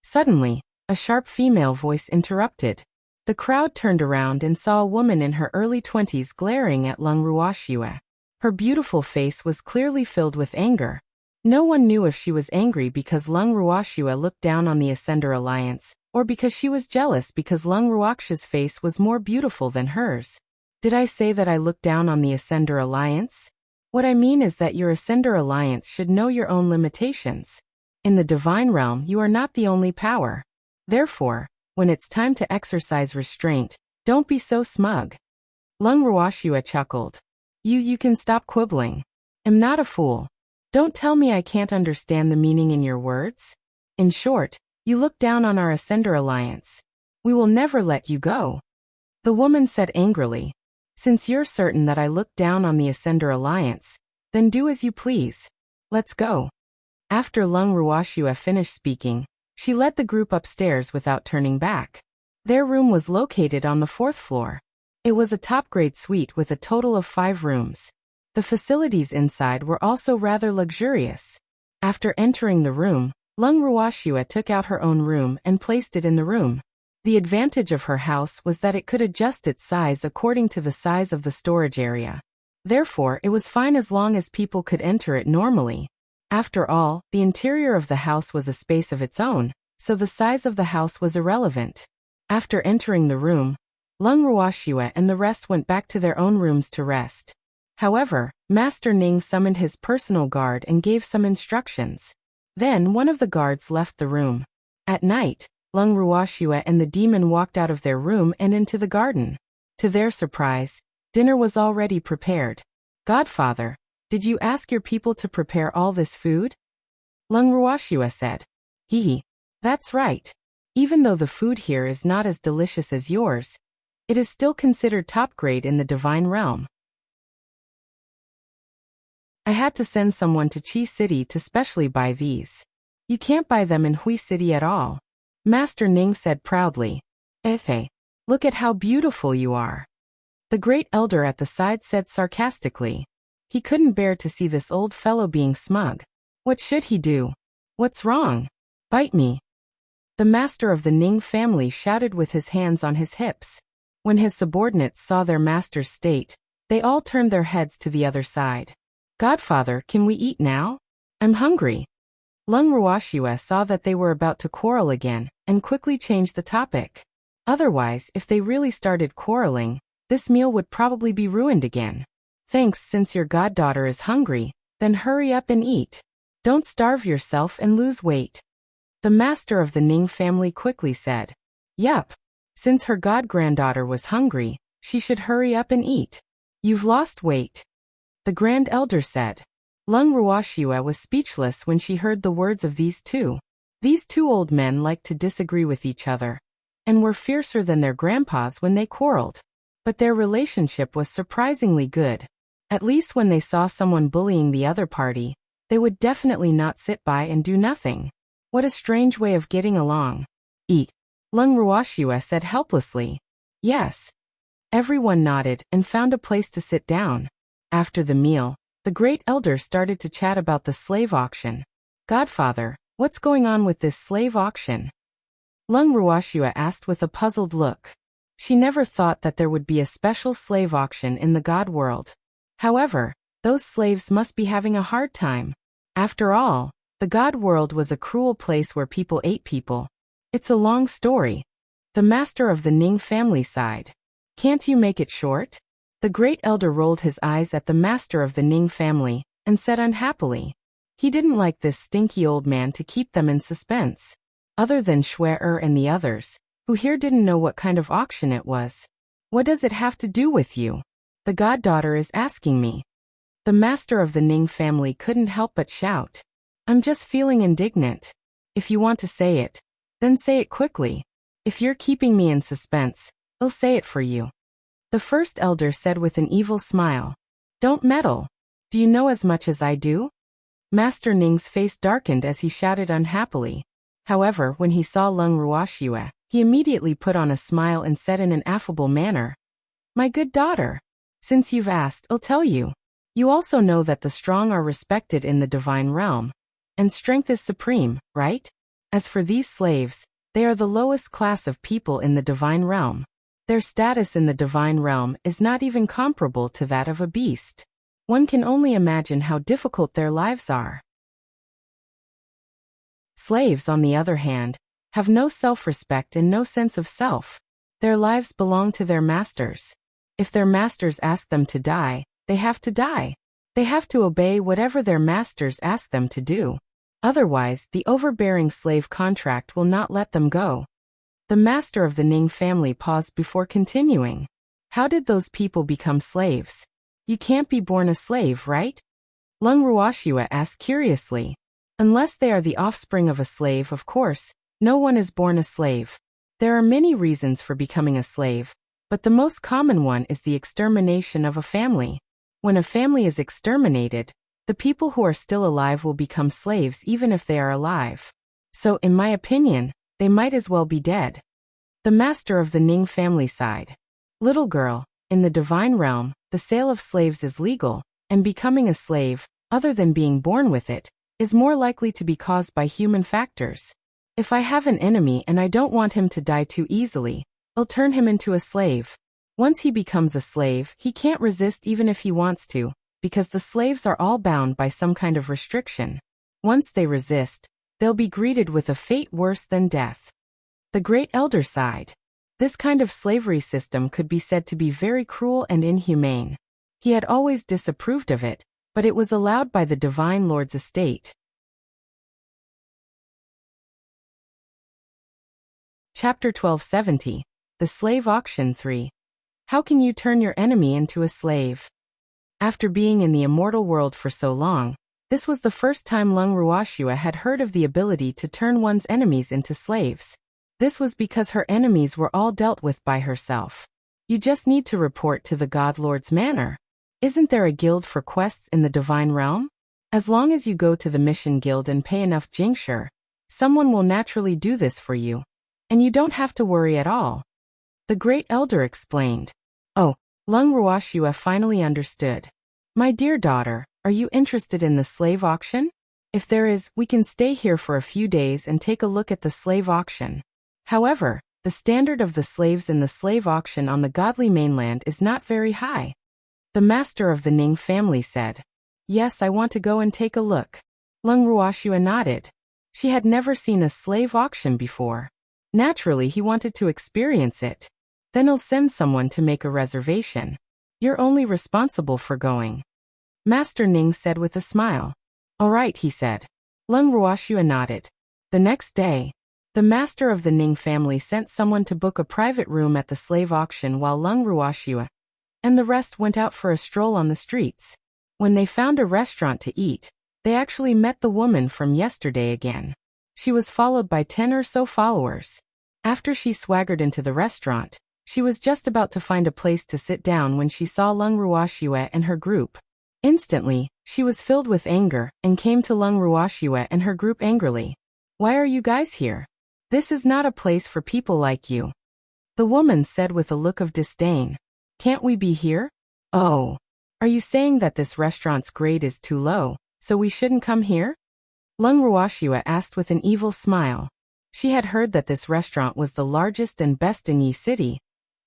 Suddenly, a sharp female voice interrupted. The crowd turned around and saw a woman in her early 20s glaring at Lung Ruoxua. Her beautiful face was clearly filled with anger. No one knew if she was angry because Lung Ruoxua looked down on the Ascender Alliance, or because she was jealous because Lung Ruoxua's face was more beautiful than hers. Did I say that I look down on the Ascender Alliance? What I mean is that your Ascender Alliance should know your own limitations. In the divine realm, you are not the only power. Therefore, when it's time to exercise restraint, don't be so smug. Lung Ruoxua chuckled. You can stop quibbling. I'm not a fool. Don't tell me I can't understand the meaning in your words. In short, you look down on our Ascender Alliance. We will never let you go. The woman said angrily. Since you're certain that I look down on the Ascender Alliance, then do as you please. Let's go. After Lung Ruoxua finished speaking, she led the group upstairs without turning back. Their room was located on the 4th floor. It was a top-grade suite with a total of 5 rooms. The facilities inside were also rather luxurious. After entering the room, Lung Ruoxua took out her own room and placed it in the room. The advantage of her house was that it could adjust its size according to the size of the storage area. Therefore, it was fine as long as people could enter it normally. After all, the interior of the house was a space of its own, so the size of the house was irrelevant. After entering the room, Lung Ruoxua and the rest went back to their own rooms to rest. However, Master Ning summoned his personal guard and gave some instructions. Then one of the guards left the room. At night, Lung Ruoxua and the demon walked out of their room and into the garden. To their surprise, dinner was already prepared. Godfather, did you ask your people to prepare all this food? Lung Ruoxua said. That's right. Even though the food here is not as delicious as yours, it is still considered top grade in the divine realm. I had to send someone to Qi City to specially buy these. You can't buy them in Hui City at all. Master Ning said proudly. Look at how beautiful you are. The great elder at the side said sarcastically. He couldn't bear to see this old fellow being smug. What should he do? What's wrong? Bite me. The master of the Ning family shouted with his hands on his hips. When his subordinates saw their master's state, they all turned their heads to the other side. Godfather, can we eat now? I'm hungry. Lung Ruoxua saw that they were about to quarrel again, and quickly changed the topic. Otherwise, if they really started quarreling, this meal would probably be ruined again. Thanks, since your goddaughter is hungry, then hurry up and eat. Don't starve yourself and lose weight. The master of the Ning family quickly said. Yup. Since her god-granddaughter was hungry, she should hurry up and eat. You've lost weight. The grand elder said. Lung Ruoxua was speechless when she heard the words of these two. These two old men liked to disagree with each other, and were fiercer than their grandpas when they quarreled. But their relationship was surprisingly good. At least when they saw someone bullying the other party, they would definitely not sit by and do nothing. What a strange way of getting along. Eat. Lung Ruoxua said helplessly. Yes. Everyone nodded and found a place to sit down. After the meal, the great elder started to chat about the slave auction. Godfather, what's going on with this slave auction? Lung Ruoxua asked with a puzzled look. She never thought that there would be a special slave auction in the god world. However, those slaves must be having a hard time. After all, the god world was a cruel place where people ate people. It's a long story. The master of the Ning family sighed. Can't you make it short? The great elder rolled his eyes at the master of the Ning family and said unhappily. He didn't like this stinky old man to keep them in suspense. Other than Shui and the others, who here didn't know what kind of auction it was. What does it have to do with you? The goddaughter is asking me. The master of the Ning family couldn't help but shout. I'm just feeling indignant. If you want to say it, then say it quickly. If you're keeping me in suspense, I'll say it for you. The first elder said with an evil smile. Don't meddle. Do you know as much as I do? Master Ning's face darkened as he shouted unhappily. However, when he saw Lung Ruoxue, he immediately put on a smile and said in an affable manner, My good daughter, since you've asked, I'll tell you. You also know that the strong are respected in the divine realm, and strength is supreme, right? As for these slaves, they are the lowest class of people in the divine realm. Their status in the divine realm is not even comparable to that of a beast. One can only imagine how difficult their lives are. Slaves, on the other hand, have no self-respect and no sense of self. Their lives belong to their masters. If their masters ask them to die, they have to die. They have to obey whatever their masters ask them to do. Otherwise, the overbearing slave contract will not let them go. The master of the Ning family paused before continuing. How did those people become slaves? You can't be born a slave, right? Lung Ruoxue asked curiously. Unless they are the offspring of a slave, of course, no one is born a slave. There are many reasons for becoming a slave, but the most common one is the extermination of a family. When a family is exterminated, the people who are still alive will become slaves even if they are alive. So, in my opinion, they might as well be dead. The master of the Ning family sighed. Little girl, in the divine realm, the sale of slaves is legal, and becoming a slave, other than being born with it, is more likely to be caused by human factors. If I have an enemy and I don't want him to die too easily, I'll turn him into a slave. Once he becomes a slave, he can't resist even if he wants to, because the slaves are all bound by some kind of restriction. Once they resist, they'll be greeted with a fate worse than death. The great elder sighed. This kind of slavery system could be said to be very cruel and inhumane. He had always disapproved of it, but it was allowed by the Divine Lord's estate. Chapter 1270. The Slave Auction 3. How can you turn your enemy into a slave? After being in the immortal world for so long, this was the first time Lung Ruoxue had heard of the ability to turn one's enemies into slaves. This was because her enemies were all dealt with by herself. You just need to report to the God Lord's manor. Isn't there a guild for quests in the divine realm? As long as you go to the mission guild and pay enough jingsher, someone will naturally do this for you. And you don't have to worry at all. The great elder explained. Oh, Lung Ruoxue finally understood. My dear daughter, are you interested in the slave auction? If there is, we can stay here for a few days and take a look at the slave auction. However, the standard of the slaves in the slave auction on the godly mainland is not very high. The master of the Ning family said. Yes, I want to go and take a look. Lung Ruoxue nodded. She had never seen a slave auction before. Naturally, he wanted to experience it. Then he'll send someone to make a reservation. You're only responsible for going. Master Ning said with a smile. All right, he said. Lung Ruoxue nodded. The next day, the master of the Ning family sent someone to book a private room at the slave auction while Lung Ruoxue and the rest went out for a stroll on the streets. When they found a restaurant to eat, they actually met the woman from yesterday again. She was followed by 10 or so followers. After she swaggered into the restaurant, she was just about to find a place to sit down when she saw Lung Ruoxue and her group. Instantly, she was filled with anger and came to Lung Ruoxue and her group angrily. Why are you guys here? This is not a place for people like you. The woman said with a look of disdain. Can't we be here? Oh. Are you saying that this restaurant's grade is too low, so we shouldn't come here? Lung Ruoxue asked with an evil smile. She had heard that this restaurant was the largest and best in Yi City,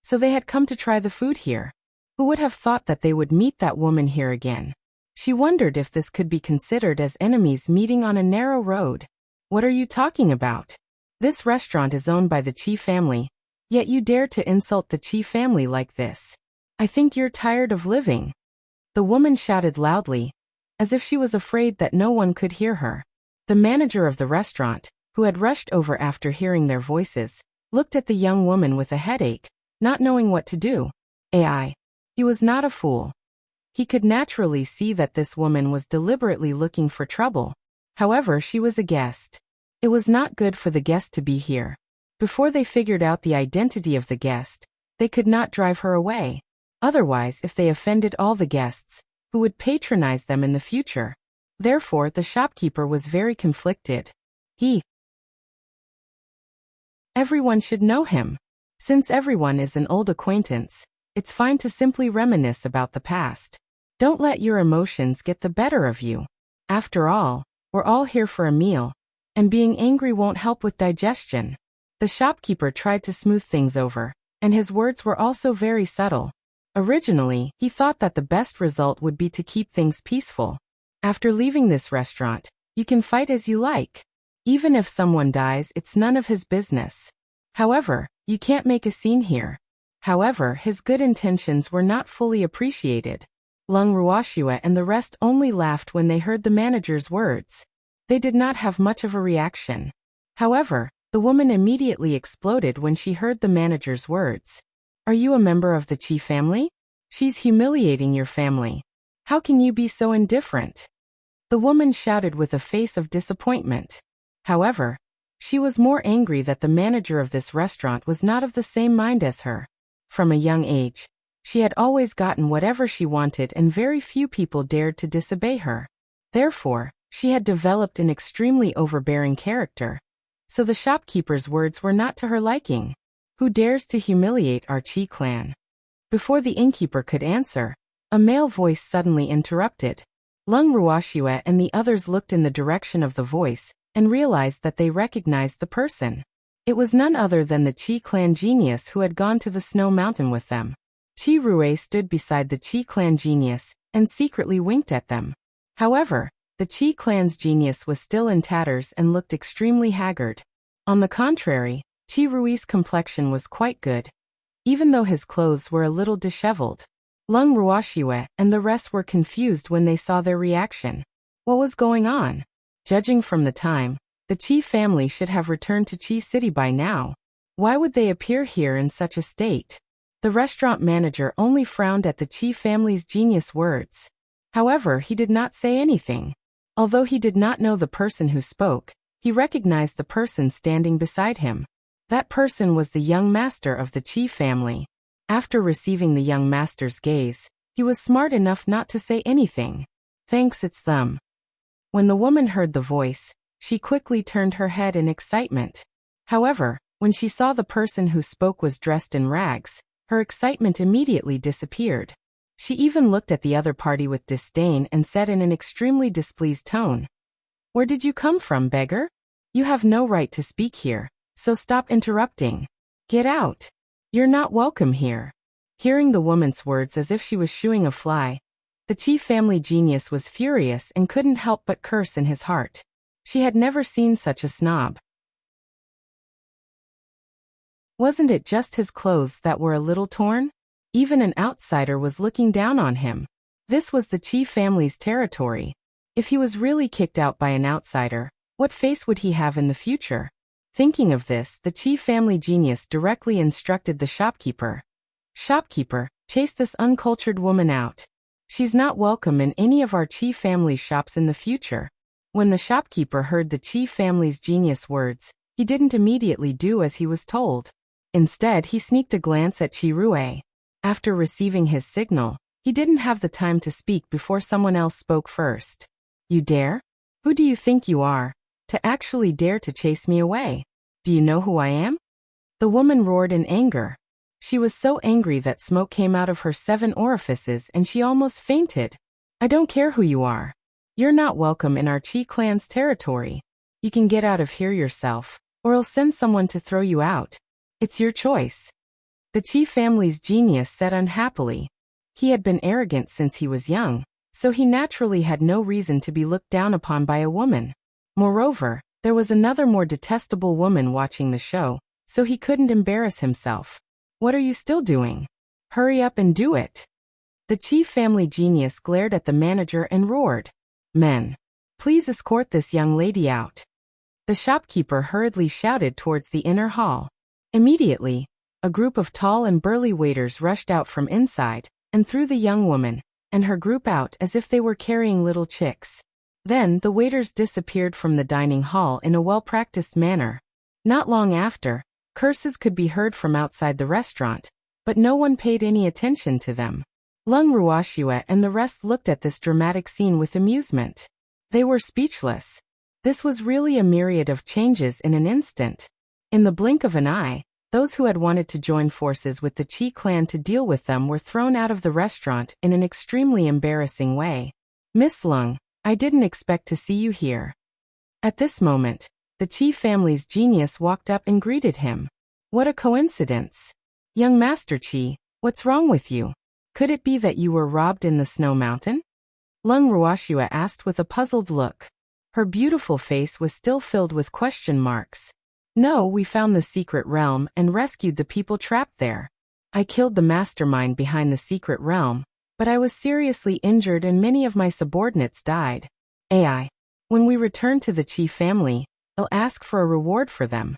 So they had come to try the food here. Who would have thought that they would meet that woman here again? She wondered if this could be considered as enemies meeting on a narrow road. What are you talking about? This restaurant is owned by the Chi family, yet you dare to insult the Chi family like this. I think you're tired of living. The woman shouted loudly, as if she was afraid that no one could hear her. The manager of the restaurant, who had rushed over after hearing their voices, looked at the young woman with a headache, not knowing what to do. He was not a fool. He could naturally see that this woman was deliberately looking for trouble. However, she was a guest. It was not good for the guest to be here. Before they figured out the identity of the guest, they could not drive her away. Otherwise, if they offended all the guests, who would patronize them in the future? Therefore, the shopkeeper was very conflicted. Everyone should know him. Since everyone is an old acquaintance, it's fine to simply reminisce about the past. Don't let your emotions get the better of you. After all, we're all here for a meal, and being angry won't help with digestion. The shopkeeper tried to smooth things over, and his words were also very subtle. Originally, he thought that the best result would be to keep things peaceful. After leaving this restaurant, you can fight as you like. Even if someone dies, it's none of his business. However, you can't make a scene here. However, his good intentions were not fully appreciated. Lung Ruoxue and the rest only laughed when they heard the manager's words. They did not have much of a reaction. However, the woman immediately exploded when she heard the manager's words. Are you a member of the Chi family? She's humiliating your family. How can you be so indifferent? The woman shouted with a face of disappointment. However, she was more angry that the manager of this restaurant was not of the same mind as her. From a young age, she had always gotten whatever she wanted and very few people dared to disobey her. Therefore, she had developed an extremely overbearing character. So the shopkeeper's words were not to her liking. Who dares to humiliate our Chi clan? Before the innkeeper could answer, a male voice suddenly interrupted. Lung Ruoxue and the others looked in the direction of the voice and realized that they recognized the person. It was none other than the Chi clan genius who had gone to the snow mountain with them. Chi Rue stood beside the Chi clan genius and secretly winked at them. However, the Chi clan's genius was still in tatters and looked extremely haggard. On the contrary, Chi Rui's complexion was quite good, even though his clothes were a little disheveled. Lung Ruoxue and the rest were confused when they saw their reaction. What was going on? Judging from the time, the Chi family should have returned to Chi City by now. Why would they appear here in such a state? The restaurant manager only frowned at the Chi family's genius words. However, he did not say anything. Although he did not know the person who spoke, he recognized the person standing beside him. That person was the young master of the Chi family. After receiving the young master's gaze, he was smart enough not to say anything. Thanks, it's them. When the woman heard the voice, she quickly turned her head in excitement. However, when she saw the person who spoke was dressed in rags, her excitement immediately disappeared. She even looked at the other party with disdain and said in an extremely displeased tone, "Where did you come from, beggar? You have no right to speak here, so stop interrupting. Get out. You're not welcome here." Hearing the woman's words as if she was shooing a fly, the Chi family genius was furious and couldn't help but curse in his heart. She had never seen such a snob. Wasn't it just his clothes that were a little torn? Even an outsider was looking down on him. This was the Chi family's territory. If he was really kicked out by an outsider, what face would he have in the future? Thinking of this, the Chi family genius directly instructed the shopkeeper. "Shopkeeper, chase this uncultured woman out. She's not welcome in any of our Chi family shops in the future." When the shopkeeper heard the Chi family's genius words, he didn't immediately do as he was told. Instead, he sneaked a glance at Chi Rue. After receiving his signal, he didn't have the time to speak before someone else spoke first. "You dare? Who do you think you are, to actually dare to chase me away? Do you know who I am?" The woman roared in anger. She was so angry that smoke came out of her 7 orifices and she almost fainted. "I don't care who you are. You're not welcome in our Chi clan's territory. You can get out of here yourself, or I'll send someone to throw you out. It's your choice." The Qi family's genius said unhappily. He had been arrogant since he was young, so he naturally had no reason to be looked down upon by a woman. Moreover, there was another more detestable woman watching the show, so he couldn't embarrass himself. What are you still doing? Hurry up and do it. The Qi family genius glared at the manager and roared, "Men, please escort this young lady out." The shopkeeper hurriedly shouted towards the inner hall. Immediately, a group of tall and burly waiters rushed out from inside, and threw the young woman and her group out as if they were carrying little chicks. Then the waiters disappeared from the dining hall in a well-practiced manner. Not long after, curses could be heard from outside the restaurant, but no one paid any attention to them. Lung Ruoxue and the rest looked at this dramatic scene with amusement. They were speechless. This was really a myriad of changes in an instant. In the blink of an eye, those who had wanted to join forces with the Qi clan to deal with them were thrown out of the restaurant in an extremely embarrassing way. "Miss Lung, I didn't expect to see you here." At this moment, the Qi family's genius walked up and greeted him. "What a coincidence. Young Master Qi, what's wrong with you? Could it be that you were robbed in the snow mountain?" Lung Ruoxue asked with a puzzled look. Her beautiful face was still filled with question marks. "No, we found the secret realm and rescued the people trapped there. I killed the mastermind behind the secret realm, but I was seriously injured and many of my subordinates died. When we return to the Qi family, I'll ask for a reward for them."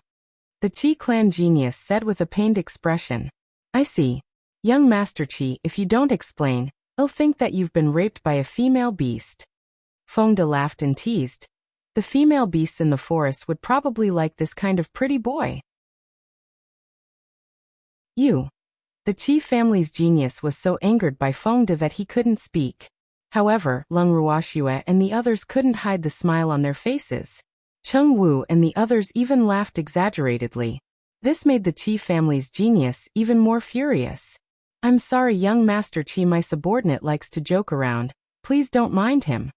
The Qi clan genius said with a pained expression. "I see. Young Master Qi, if you don't explain, I'll think that you've been raped by a female beast." Fengde laughed and teased. "The female beasts in the forest would probably like this kind of pretty boy." The Qi family's genius was so angered by Fengde that he couldn't speak. However, Lung Ruoxue and the others couldn't hide the smile on their faces. Cheng Wu and the others even laughed exaggeratedly. This made the Qi family's genius even more furious. "I'm sorry, young Master Qi, my subordinate likes to joke around. Please don't mind him."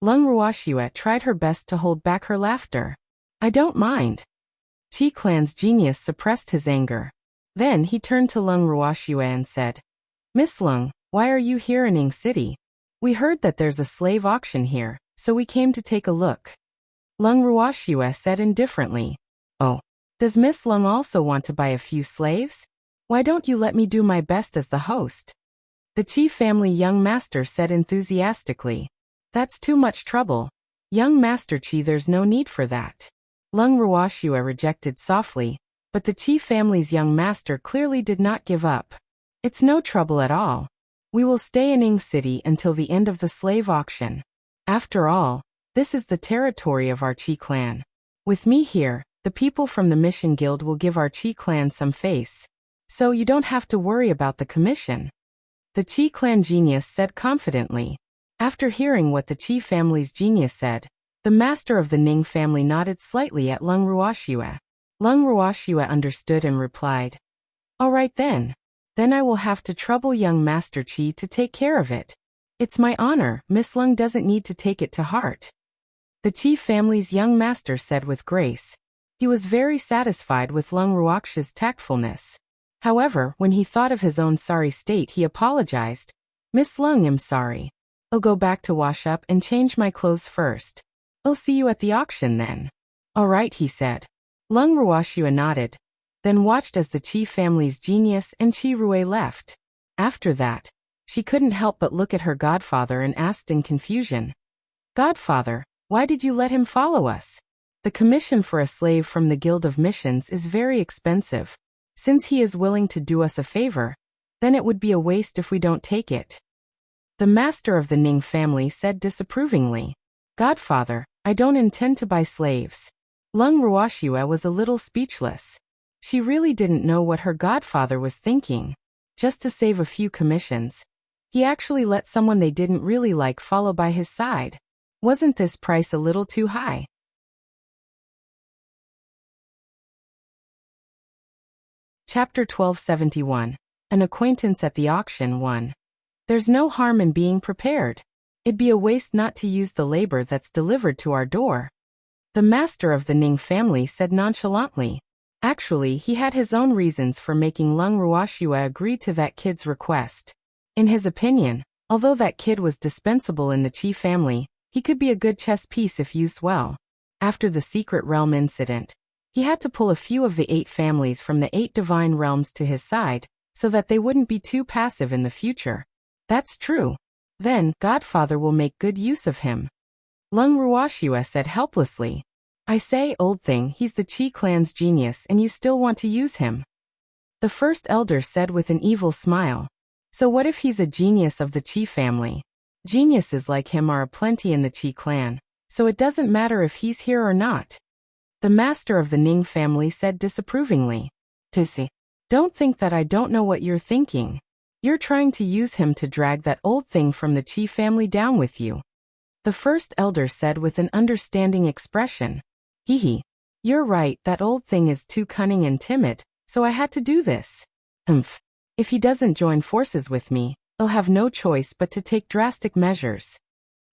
Lung Ruoxue tried her best to hold back her laughter. "I don't mind." Qi clan's genius suppressed his anger. Then he turned to Lung Ruoxue and said, "Miss Lung, why are you here in Ying City? We heard that there's a slave auction here, so we came to take a look." Lung Ruoxue said indifferently, "Oh, does Miss Lung also want to buy a few slaves? Why don't you let me do my best as the host?" The Qi family young master said enthusiastically, "That's too much trouble. Young Master Qi, there's no need for that." Lung Ruoxue rejected softly, but the Qi family's young master clearly did not give up. "It's no trouble at all. We will stay in Ying City until the end of the slave auction. After all, this is the territory of our Qi clan. With me here, the people from the Mission Guild will give our Qi clan some face. So you don't have to worry about the commission." The Qi clan genius said confidently. After hearing what the Qi family's genius said, the master of the Ning family nodded slightly at Lung Ruoxue. Lung Ruoxue understood and replied, "All right then. Then I will have to trouble young Master Qi to take care of it. It's my honor, Miss Lung doesn't need to take it to heart." The Qi family's young master said with grace. He was very satisfied with Lung Ruoxue's tactfulness. However, when he thought of his own sorry state, he apologized. "Miss Lung, I'm sorry. I'll go back to wash up and change my clothes first. I'll see you at the auction then." "All right," he said. Lung Ruoxue nodded, then watched as the Qi family's genius and Qi Rui left. After that, she couldn't help but look at her godfather and asked in confusion, "Godfather, why did you let him follow us? The commission for a slave from the Guild of Missions is very expensive. Since he is willing to do us a favor, then it would be a waste if we don't take it." The master of the Ning family said disapprovingly, "Godfather, I don't intend to buy slaves." Lung Ruoxue was a little speechless. She really didn't know what her godfather was thinking. Just to save a few commissions, he actually let someone they didn't really like follow by his side. Wasn't this price a little too high? Chapter 1271. An Acquaintance at the Auction 1. There's no harm in being prepared. It'd be a waste not to use the labor that's delivered to our door. The master of the Ning family said nonchalantly. Actually, he had his own reasons for making Lung Ruoxue agree to that kid's request. In his opinion, although that kid was dispensable in the Qi family, he could be a good chess piece if used well. After the Secret Realm incident, he had to pull a few of the 8 families from the 8 divine realms to his side, so that they wouldn't be too passive in the future. That's true. Then, Godfather will make good use of him. Lung Ruoxue said helplessly. I say, old thing, he's the Qi clan's genius and you still want to use him. The first elder said with an evil smile. So what if he's a genius of the Qi family? Geniuses like him are aplenty in the Qi clan, so it doesn't matter if he's here or not. The master of the Ning family said disapprovingly. Tissy. Don't think that I don't know what you're thinking. You're trying to use him to drag that old thing from the Qi family down with you. The first elder said with an understanding expression. Hee. You're right, that old thing is too cunning and timid, so I had to do this. If he doesn't join forces with me, I'll have no choice but to take drastic measures.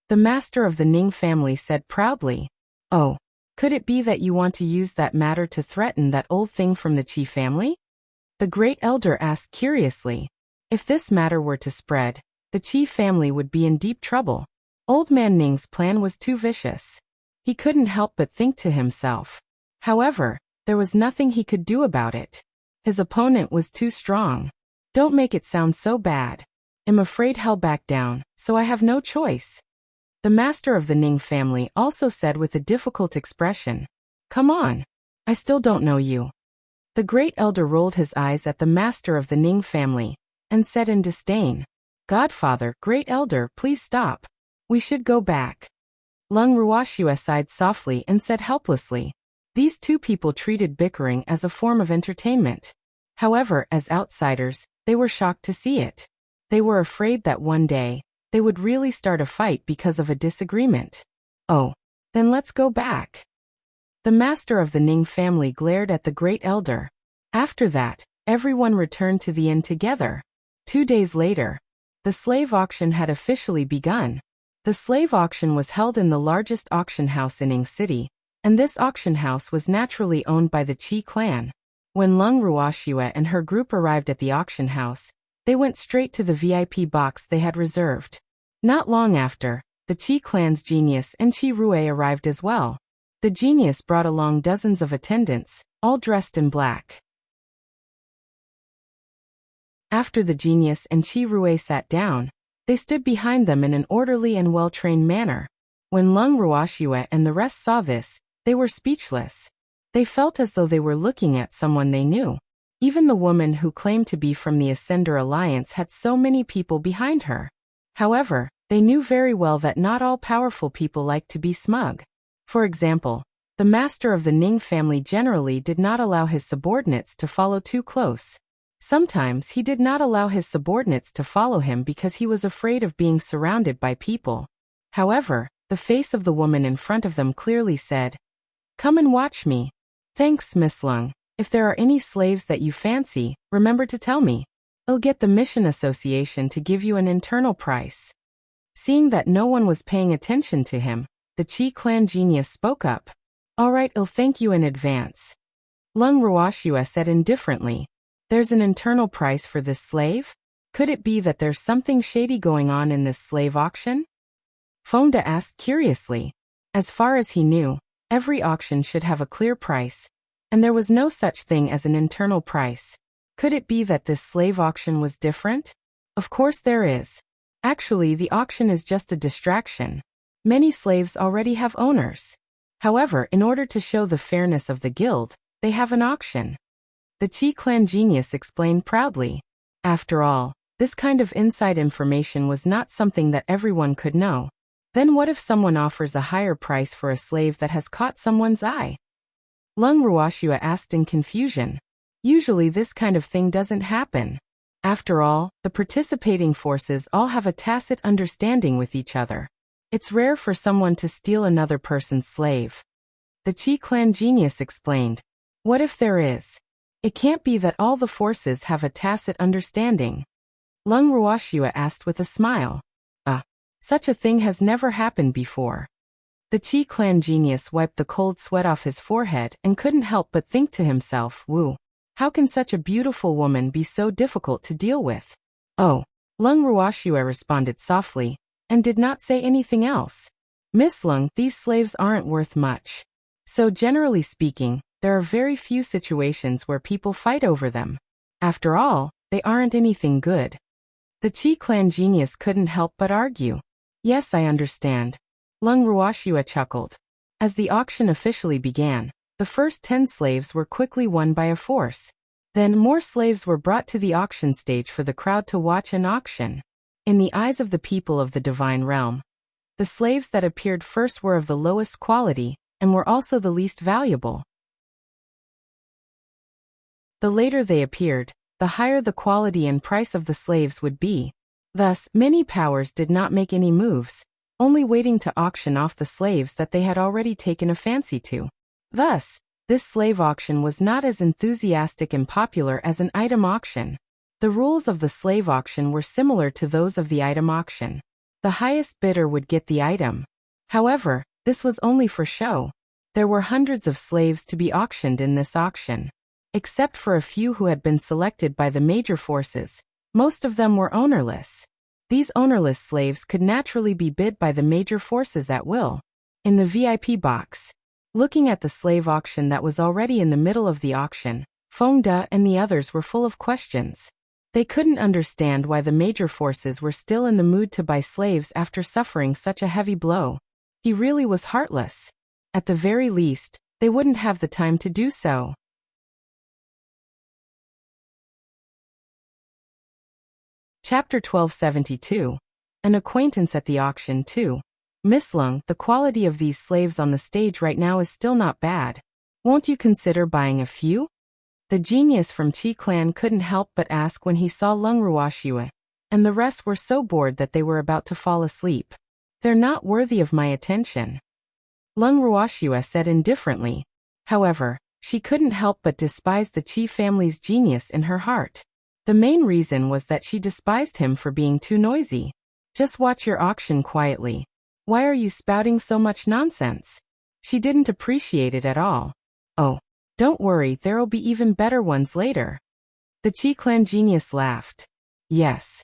The master of the Ning family said proudly. Oh, could it be that you want to use that matter to threaten that old thing from the Qi family? The great elder asked curiously. If this matter were to spread, the Qi family would be in deep trouble. Old Man Ning's plan was too vicious. He couldn't help but think to himself. However, there was nothing he could do about it. His opponent was too strong. Don't make it sound so bad. I'm afraid he'll back down, so I have no choice. The master of the Ning family also said with a difficult expression. Come on. I still don't know you. The great elder rolled his eyes at the master of the Ning family, and said in disdain. Godfather, great elder, please stop. We should go back. Lung Ruoxue sighed softly and said helplessly. These two people treated bickering as a form of entertainment. However, as outsiders, they were shocked to see it. They were afraid that one day, they would really start a fight because of a disagreement. Oh, then let's go back. The master of the Ning family glared at the great elder. After that, everyone returned to the inn together. 2 days later, the slave auction had officially begun. The slave auction was held in the largest auction house in Ing City, and this auction house was naturally owned by the Qi clan. When Lung Ruoxue and her group arrived at the auction house, they went straight to the VIP box they had reserved. Not long after, the Qi clan's genius and Qi Rue arrived as well. The genius brought along dozens of attendants, all dressed in black. After the genius and Qi Rue sat down, they stood behind them in an orderly and well-trained manner. When Lung Ruoxue and the rest saw this, they were speechless. They felt as though they were looking at someone they knew. Even the woman who claimed to be from the Ascender Alliance had so many people behind her. However, they knew very well that not all powerful people like to be smug. For example, the master of the Ning family generally did not allow his subordinates to follow too close. Sometimes he did not allow his subordinates to follow him because he was afraid of being surrounded by people. However, the face of the woman in front of them clearly said, "Come and watch me." "Thanks, Miss Lung. If there are any slaves that you fancy, remember to tell me. I'll get the Mission Association to give you an internal price." Seeing that no one was paying attention to him, the Qi clan genius spoke up. "All right, I'll thank you in advance." Lung Ruoxue said indifferently. "There's an internal price for this slave? Could it be that there's something shady going on in this slave auction?" Fonda asked curiously. As far as he knew, every auction should have a clear price, and there was no such thing as an internal price. Could it be that this slave auction was different? Of course there is. Actually, the auction is just a distraction. Many slaves already have owners. However, in order to show the fairness of the guild, they have an auction. The Qi clan genius explained proudly. After all, this kind of inside information was not something that everyone could know. Then what if someone offers a higher price for a slave that has caught someone's eye? Lung Ruoxue asked in confusion. Usually this kind of thing doesn't happen. After all, the participating forces all have a tacit understanding with each other. It's rare for someone to steal another person's slave. The Qi clan genius explained. What if there is? It can't be that all the forces have a tacit understanding. Lung Ruoxue asked with a smile. Such a thing has never happened before. The Qi clan genius wiped the cold sweat off his forehead and couldn't help but think to himself, Wu, how can such a beautiful woman be so difficult to deal with? Oh, Lung Ruoxue responded softly, and did not say anything else. Miss Lung, these slaves aren't worth much. So generally speaking, there are very few situations where people fight over them. After all, they aren't anything good. The Qi clan genius couldn't help but argue. Yes, I understand. Lung Ruoxue chuckled. As the auction officially began, the first 10 slaves were quickly won by a force. Then more slaves were brought to the auction stage for the crowd to watch an auction. In the eyes of the people of the divine realm, the slaves that appeared first were of the lowest quality, and were also the least valuable. The later they appeared, the higher the quality and price of the slaves would be. Thus, many powers did not make any moves, only waiting to auction off the slaves that they had already taken a fancy to. Thus, this slave auction was not as enthusiastic and popular as an item auction. The rules of the slave auction were similar to those of the item auction. The highest bidder would get the item. However, this was only for show. There were hundreds of slaves to be auctioned in this auction. Except for a few who had been selected by the major forces, most of them were ownerless. These ownerless slaves could naturally be bid by the major forces at will. In the VIP box, looking at the slave auction that was already in the middle of the auction, Feng De and the others were full of questions. They couldn't understand why the major forces were still in the mood to buy slaves after suffering such a heavy blow. He really was heartless. At the very least, they wouldn't have the time to do so. Chapter 1272. An acquaintance at the auction 2. Miss Lung, the quality of these slaves on the stage right now is still not bad. Won't you consider buying a few? The genius from Qi clan couldn't help but ask when he saw Lung Ruoxue, and the rest were so bored that they were about to fall asleep. They're not worthy of my attention, Lung Ruoxue said indifferently. However, she couldn't help but despise the Qi family's genius in her heart. The main reason was that she despised him for being too noisy. Just watch your auction quietly. Why are you spouting so much nonsense? She didn't appreciate it at all. Oh, don't worry, there'll be even better ones later. The Qi clan genius laughed. Yes.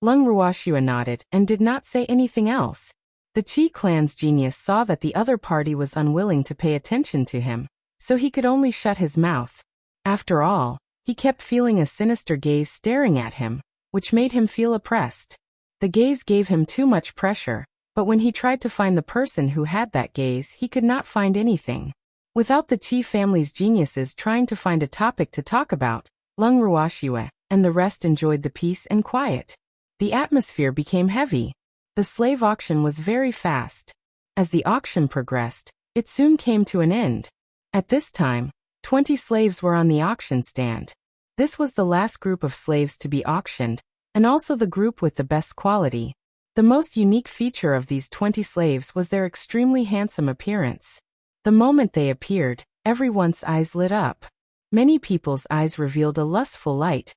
Lung Ruoxue nodded and did not say anything else. The Qi clan's genius saw that the other party was unwilling to pay attention to him, so he could only shut his mouth. After all, he kept feeling a sinister gaze staring at him, which made him feel oppressed. The gaze gave him too much pressure, but when he tried to find the person who had that gaze, he could not find anything. Without the Qi family's geniuses trying to find a topic to talk about, Lung Ruoxue and the rest enjoyed the peace and quiet. The atmosphere became heavy. The slave auction was very fast. As the auction progressed, it soon came to an end. At this time, 20 slaves were on the auction stand. This was the last group of slaves to be auctioned, and also the group with the best quality. The most unique feature of these 20 slaves was their extremely handsome appearance. The moment they appeared, everyone's eyes lit up. Many people's eyes revealed a lustful light,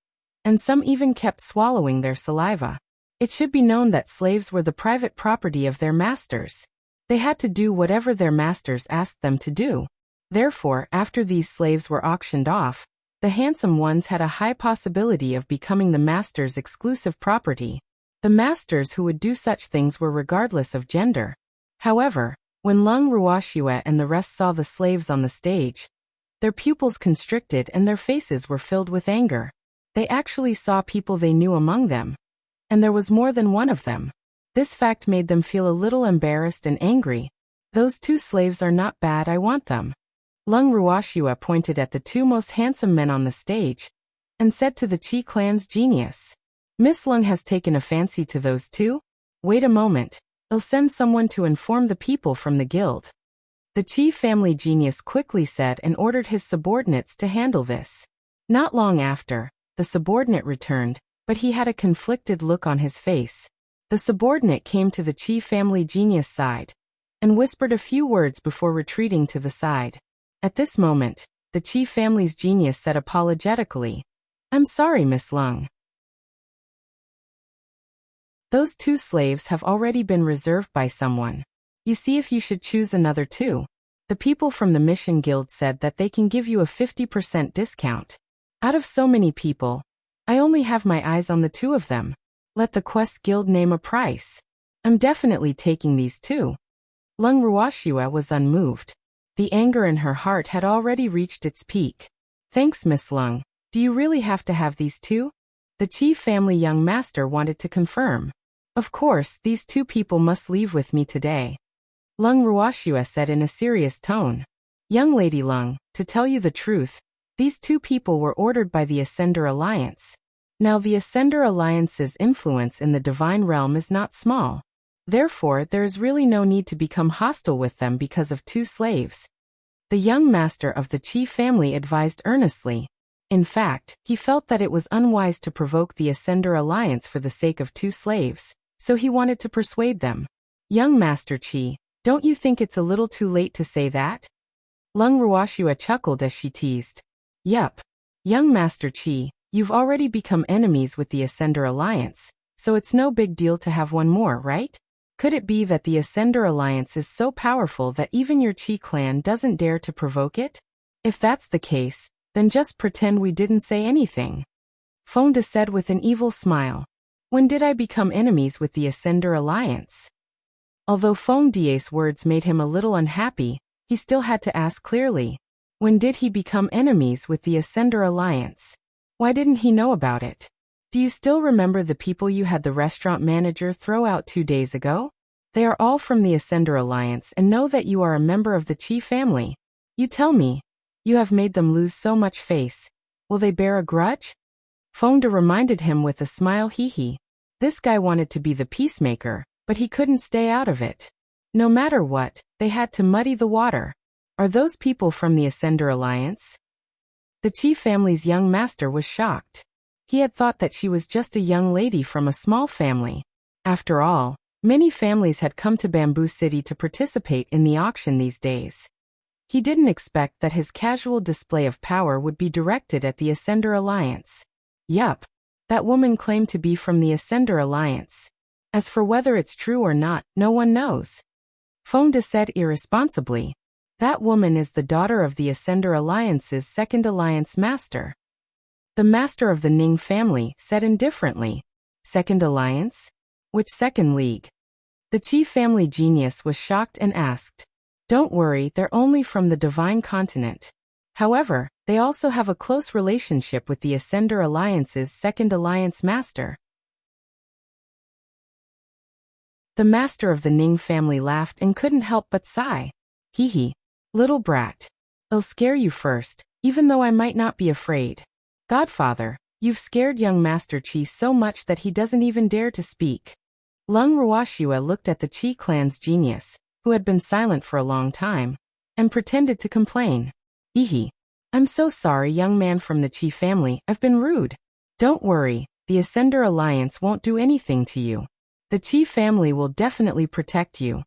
and some even kept swallowing their saliva. It should be known that slaves were the private property of their masters. They had to do whatever their masters asked them to do. Therefore, after these slaves were auctioned off, the handsome ones had a high possibility of becoming the master's exclusive property. The masters who would do such things were regardless of gender. However, when Lung Ruoxue and the rest saw the slaves on the stage, their pupils constricted and their faces were filled with anger. They actually saw people they knew among them, and there was more than one of them. This fact made them feel a little embarrassed and angry. Those 2 slaves are not bad, I want them. Lung Ruoxue pointed at the 2 most handsome men on the stage, and said to the Qi clan's genius, Miss Lung has taken a fancy to those 2? Wait a moment, I'll send someone to inform the people from the guild. The Qi family genius quickly said and ordered his subordinates to handle this. Not long after, the subordinate returned, but he had a conflicted look on his face. The subordinate came to the Qi family genius' side, and whispered a few words before retreating to the side. At this moment, the Qi family's genius said apologetically, I'm sorry, Miss Lung. Those 2 slaves have already been reserved by someone. You see if you should choose another two. The people from the Mission Guild said that they can give you a 50% discount. Out of so many people, I only have my eyes on the two of them. Let the Quest Guild name a price. I'm definitely taking these two. Lung Ruoxua was unmoved. The anger in her heart had already reached its peak. Thanks, Miss Lung. Do you really have to have these two? The Chi family young master wanted to confirm. Of course, these two people must leave with me today. Lung Ruoxua said in a serious tone. Young Lady Lung, to tell you the truth, these two people were ordered by the Ascender Alliance. Now the Ascender Alliance's influence in the divine realm is not small. Therefore, there is really no need to become hostile with them because of two slaves. The young master of the Chi family advised earnestly. In fact, he felt that it was unwise to provoke the Ascender Alliance for the sake of two slaves, so he wanted to persuade them. Young Master Chi, don't you think it's a little too late to say that? Lung Ruoxua chuckled as she teased. Yup. Young Master Chi, you've already become enemies with the Ascender Alliance, so it's no big deal to have one more, right? Could it be that the Ascender Alliance is so powerful that even your Chi clan doesn't dare to provoke it? If that's the case, then just pretend we didn't say anything. Fonda said with an evil smile. When did I become enemies with the Ascender Alliance? Although Fonda's words made him a little unhappy, he still had to ask clearly. When did he become enemies with the Ascender Alliance? Why didn't he know about it? Do you still remember the people you had the restaurant manager throw out 2 days ago? They are all from the Ascender Alliance and know that you are a member of the Chi family. You tell me. You have made them lose so much face. Will they bear a grudge? Fonda reminded him with a smile. Hee. This guy wanted to be the peacemaker, but he couldn't stay out of it. No matter what, they had to muddy the water. Are those people from the Ascender Alliance? The Chi family's young master was shocked. He had thought that she was just a young lady from a small family. After all, many families had come to Bamboo City to participate in the auction these days. He didn't expect that his casual display of power would be directed at the Ascender Alliance. Yup, that woman claimed to be from the Ascender Alliance. As for whether it's true or not, no one knows. Fonda said irresponsibly. That woman is the daughter of the Ascender Alliance's second alliance master. The master of the Ning family said indifferently. Second alliance? Which second league? The Chi family genius was shocked and asked. Don't worry, they're only from the Divine Continent. However, they also have a close relationship with the Ascender Alliance's second alliance master. The master of the Ning family laughed and couldn't help but sigh. Hee. Little brat. I'll scare you first, even though I might not be afraid. Godfather, you've scared young Master Chi so much that he doesn't even dare to speak. Lung Ruoxua looked at the Chi clan's genius, who had been silent for a long time, and pretended to complain. Hee. I'm so sorry, young man from the Chi family, I've been rude. Don't worry, the Ascender Alliance won't do anything to you. The Chi family will definitely protect you.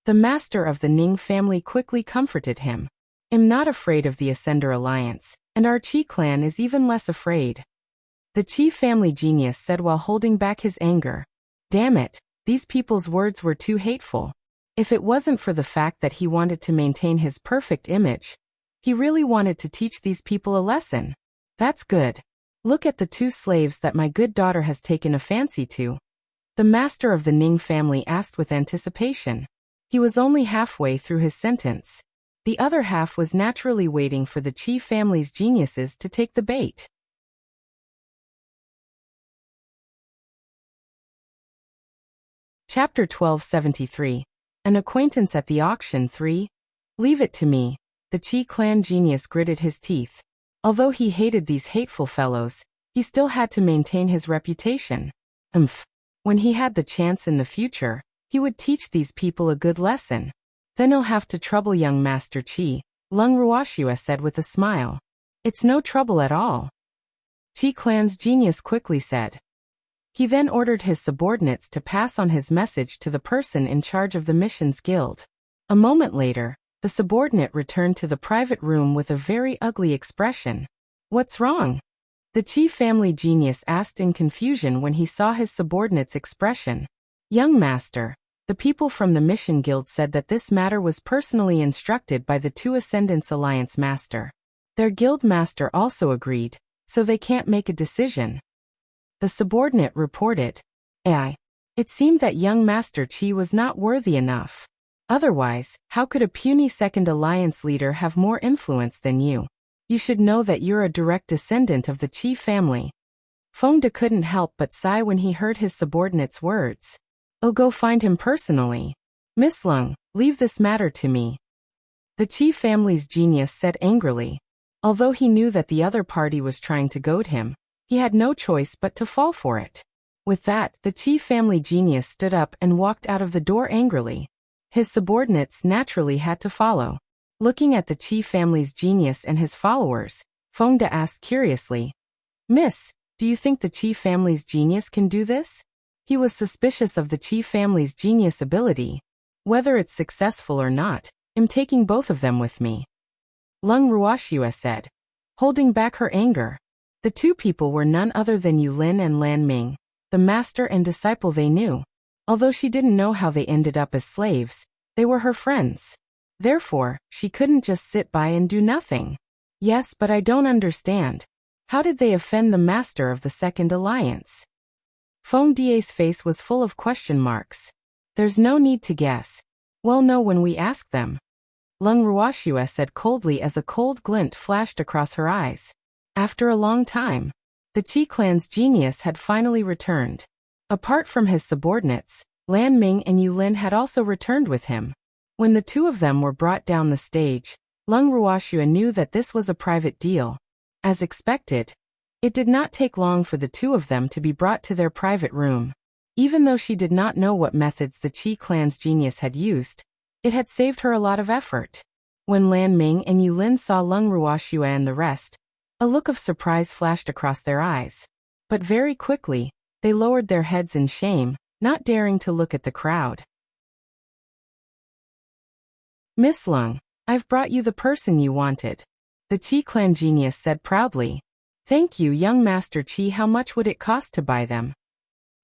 The master of the Ning family quickly comforted him. I'm not afraid of the Ascender Alliance, and our Chi clan is even less afraid. The Chi family genius said while holding back his anger. Damn it, these people's words were too hateful. If it wasn't for the fact that he wanted to maintain his perfect image, he really wanted to teach these people a lesson. That's good. Look at the 2 slaves that my good daughter has taken a fancy to. The master of the Ning family asked with anticipation. He was only halfway through his sentence. The other half was naturally waiting for the Chi family's geniuses to take the bait. Chapter 1273. An acquaintance at the auction 3. Leave it to me. The Chi clan genius gritted his teeth. Although he hated these hateful fellows, he still had to maintain his reputation. When he had the chance in the future, he would teach these people a good lesson. Then he'll have to trouble young Master Chi, Lung Ruoxua said with a smile. It's no trouble at all. Chi clan's genius quickly said. He then ordered his subordinates to pass on his message to the person in charge of the missions guild. A moment later, the subordinate returned to the private room with a very ugly expression. What's wrong? The Chi family genius asked in confusion when he saw his subordinate's expression. Young master, The people from the Mission Guild said that this matter was personally instructed by the two Ascendants Alliance master. Their guild master also agreed, so they can't make a decision. The subordinate reported. It seemed that young Master Qi was not worthy enough. Otherwise, how could a puny second alliance leader have more influence than you? You should know that you're a direct descendant of the Qi family. Feng De couldn't help but sigh when he heard his subordinate's words. I'll go find him personally. Miss Lung, leave this matter to me. The Qi family's genius said angrily. Although he knew that the other party was trying to goad him, he had no choice but to fall for it. With that, the Qi family genius stood up and walked out of the door angrily. His subordinates naturally had to follow. Looking at the Qi family's genius and his followers, Feng De asked curiously, Miss, do you think the Qi family's genius can do this? He was suspicious of the Qi family's genius ability. Whether it's successful or not, I'm taking both of them with me. Lung Ruoxue said, holding back her anger. The two people were none other than Yu Lin and Lan Ming, the master and disciple they knew. Although she didn't know how they ended up as slaves, they were her friends. Therefore, she couldn't just sit by and do nothing. Yes, but I don't understand. How did they offend the master of the Second Alliance? Feng Die's face was full of question marks. There's no need to guess. We'll know when we ask them. Lung Ruoxue said coldly as a cold glint flashed across her eyes. After a long time, the Qi clan's genius had finally returned. Apart from his subordinates, Lan Ming and Yu Lin had also returned with him. When the two of them were brought down the stage, Lung Ruoxue knew that this was a private deal. As expected, it did not take long for the two of them to be brought to their private room. Even though she did not know what methods the Qi clan's genius had used, it had saved her a lot of effort. When Lan Ming and Yu Lin saw Lung Ruoxue and the rest, a look of surprise flashed across their eyes. But very quickly, they lowered their heads in shame, not daring to look at the crowd. Miss Lung, I've brought you the person you wanted. The Qi clan genius said proudly. Thank you, young Master Qi. How much would it cost to buy them?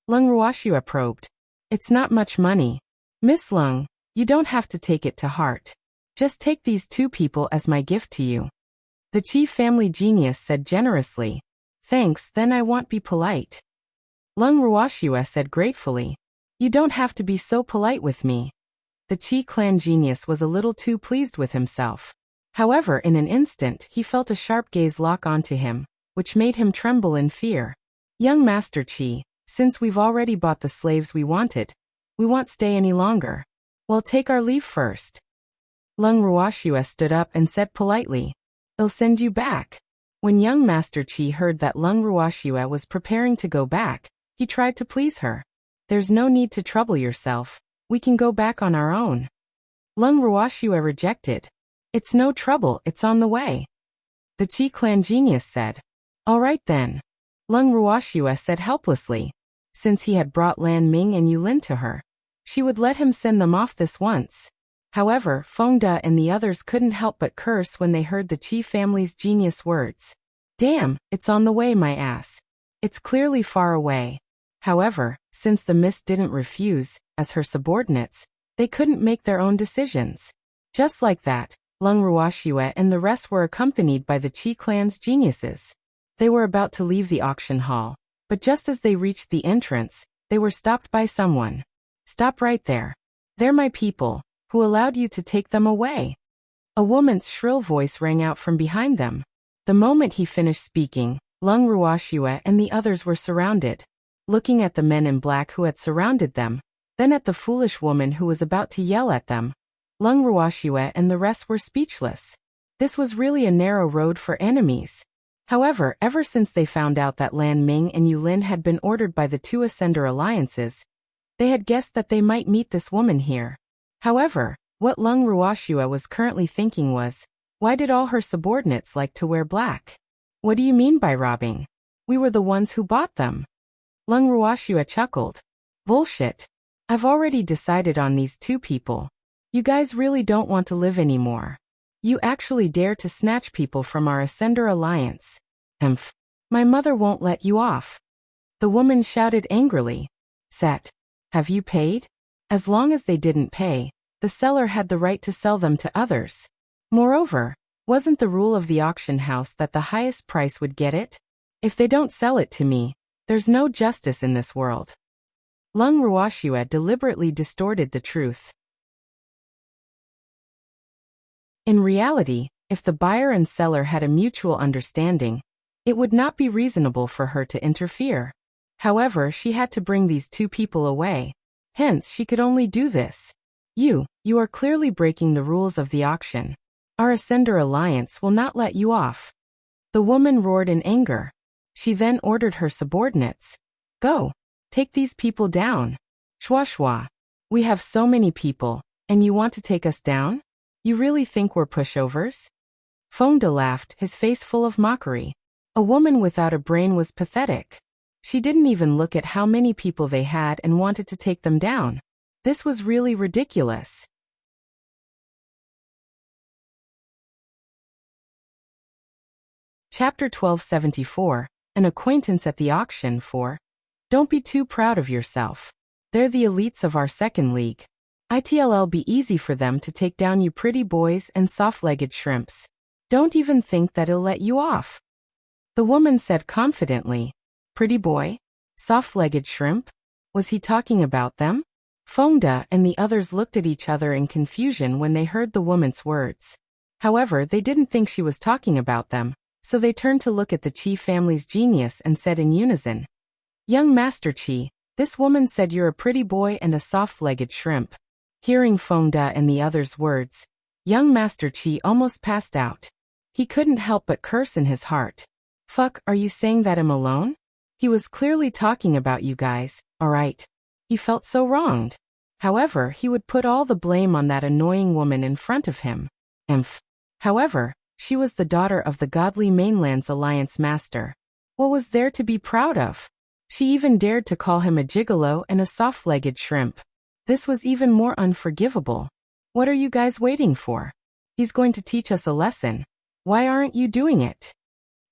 Lung Ruoxue probed. It's not much money. Miss Lung, you don't have to take it to heart. Just take these two people as my gift to you. The Qi family genius said generously. Thanks, then I won't be polite. Lung Ruoxue said gratefully. You don't have to be so polite with me. The Qi clan genius was a little too pleased with himself. However, in an instant he felt a sharp gaze lock onto him, which made him tremble in fear. Young Master Qi, since we've already bought the slaves we wanted, we won't stay any longer. We'll take our leave first. Lung Ruoxue stood up and said politely, I'll send you back. When young Master Qi heard that Lung Ruoxue was preparing to go back, he tried to please her. There's no need to trouble yourself. We can go back on our own. Lung Ruoxue rejected. It's no trouble, it's on the way. The Qi clan genius said. All right then. Lung Ruoxue said helplessly. Since he had brought Lan Ming and Yu Lin to her, she would let him send them off this once. However, Feng De and the others couldn't help but curse when they heard the Qi family's genius words. Damn, it's on the way, my ass. It's clearly far away. However, since the Miss didn't refuse, as her subordinates, they couldn't make their own decisions. Just like that, Lung Ruoxue and the rest were accompanied by the Qi clan's geniuses. They were about to leave the auction hall, but just as they reached the entrance, they were stopped by someone. Stop right there. They're my people. Who allowed you to take them away? A woman's shrill voice rang out from behind them. The moment he finished speaking, Lung Ruoxue and the others were surrounded. Looking at the men in black who had surrounded them, then at the foolish woman who was about to yell at them, Lung Ruoxue and the rest were speechless. This was really a narrow road for enemies. However, ever since they found out that Lan Ming and Yu Lin had been ordered by the two Ascender alliances, they had guessed that they might meet this woman here. However, what Lung Ruoxue was currently thinking was, why did all her subordinates like to wear black? What do you mean by robbing? We were the ones who bought them. Lung Ruoxue chuckled. Bullshit. I've already decided on these two people. You guys really don't want to live anymore. You actually dare to snatch people from our Ascender alliance. Emph. My mother won't let you off. The woman shouted angrily. Set. Have you paid? As long as they didn't pay, the seller had the right to sell them to others. Moreover, wasn't the rule of the auction house that the highest price would get it? If they don't sell it to me, there's no justice in this world. Lung Ruoxue deliberately distorted the truth. In reality, if the buyer and seller had a mutual understanding, it would not be reasonable for her to interfere. However, she had to bring these two people away. Hence, she could only do this. You are clearly breaking the rules of the auction. Our Ascender Alliance will not let you off. The woman roared in anger. She then ordered her subordinates. Go. Take these people down. Shua. We have so many people, and you want to take us down? You really think we're pushovers? Fonda laughed, his face full of mockery. A woman without a brain was pathetic. She didn't even look at how many people they had and wanted to take them down. This was really ridiculous. Chapter 1274, An Acquaintance at the Auction 4. Don't be too proud of yourself. They're the elites of our second league. It'll be easy for them to take down you pretty boys and soft-legged shrimps. Don't even think that it'll let you off. The woman said confidently. Pretty boy? Soft-legged shrimp? Was he talking about them? Fonda and the others looked at each other in confusion when they heard the woman's words. However, they didn't think she was talking about them, so they turned to look at the Qi family's genius and said in unison, Young Master Qi, this woman said you're a pretty boy and a soft-legged shrimp. Hearing Fonda and the others' words, young Master Qi almost passed out. He couldn't help but curse in his heart. Fuck, are you saying that I'm alone? He was clearly talking about you guys, alright. He felt so wronged. However, he would put all the blame on that annoying woman in front of him. However, she was the daughter of the Godly Mainland's Alliance Master. What was there to be proud of? She even dared to call him a gigolo and a soft-legged shrimp. This was even more unforgivable. What are you guys waiting for? He's going to teach us a lesson. Why aren't you doing it?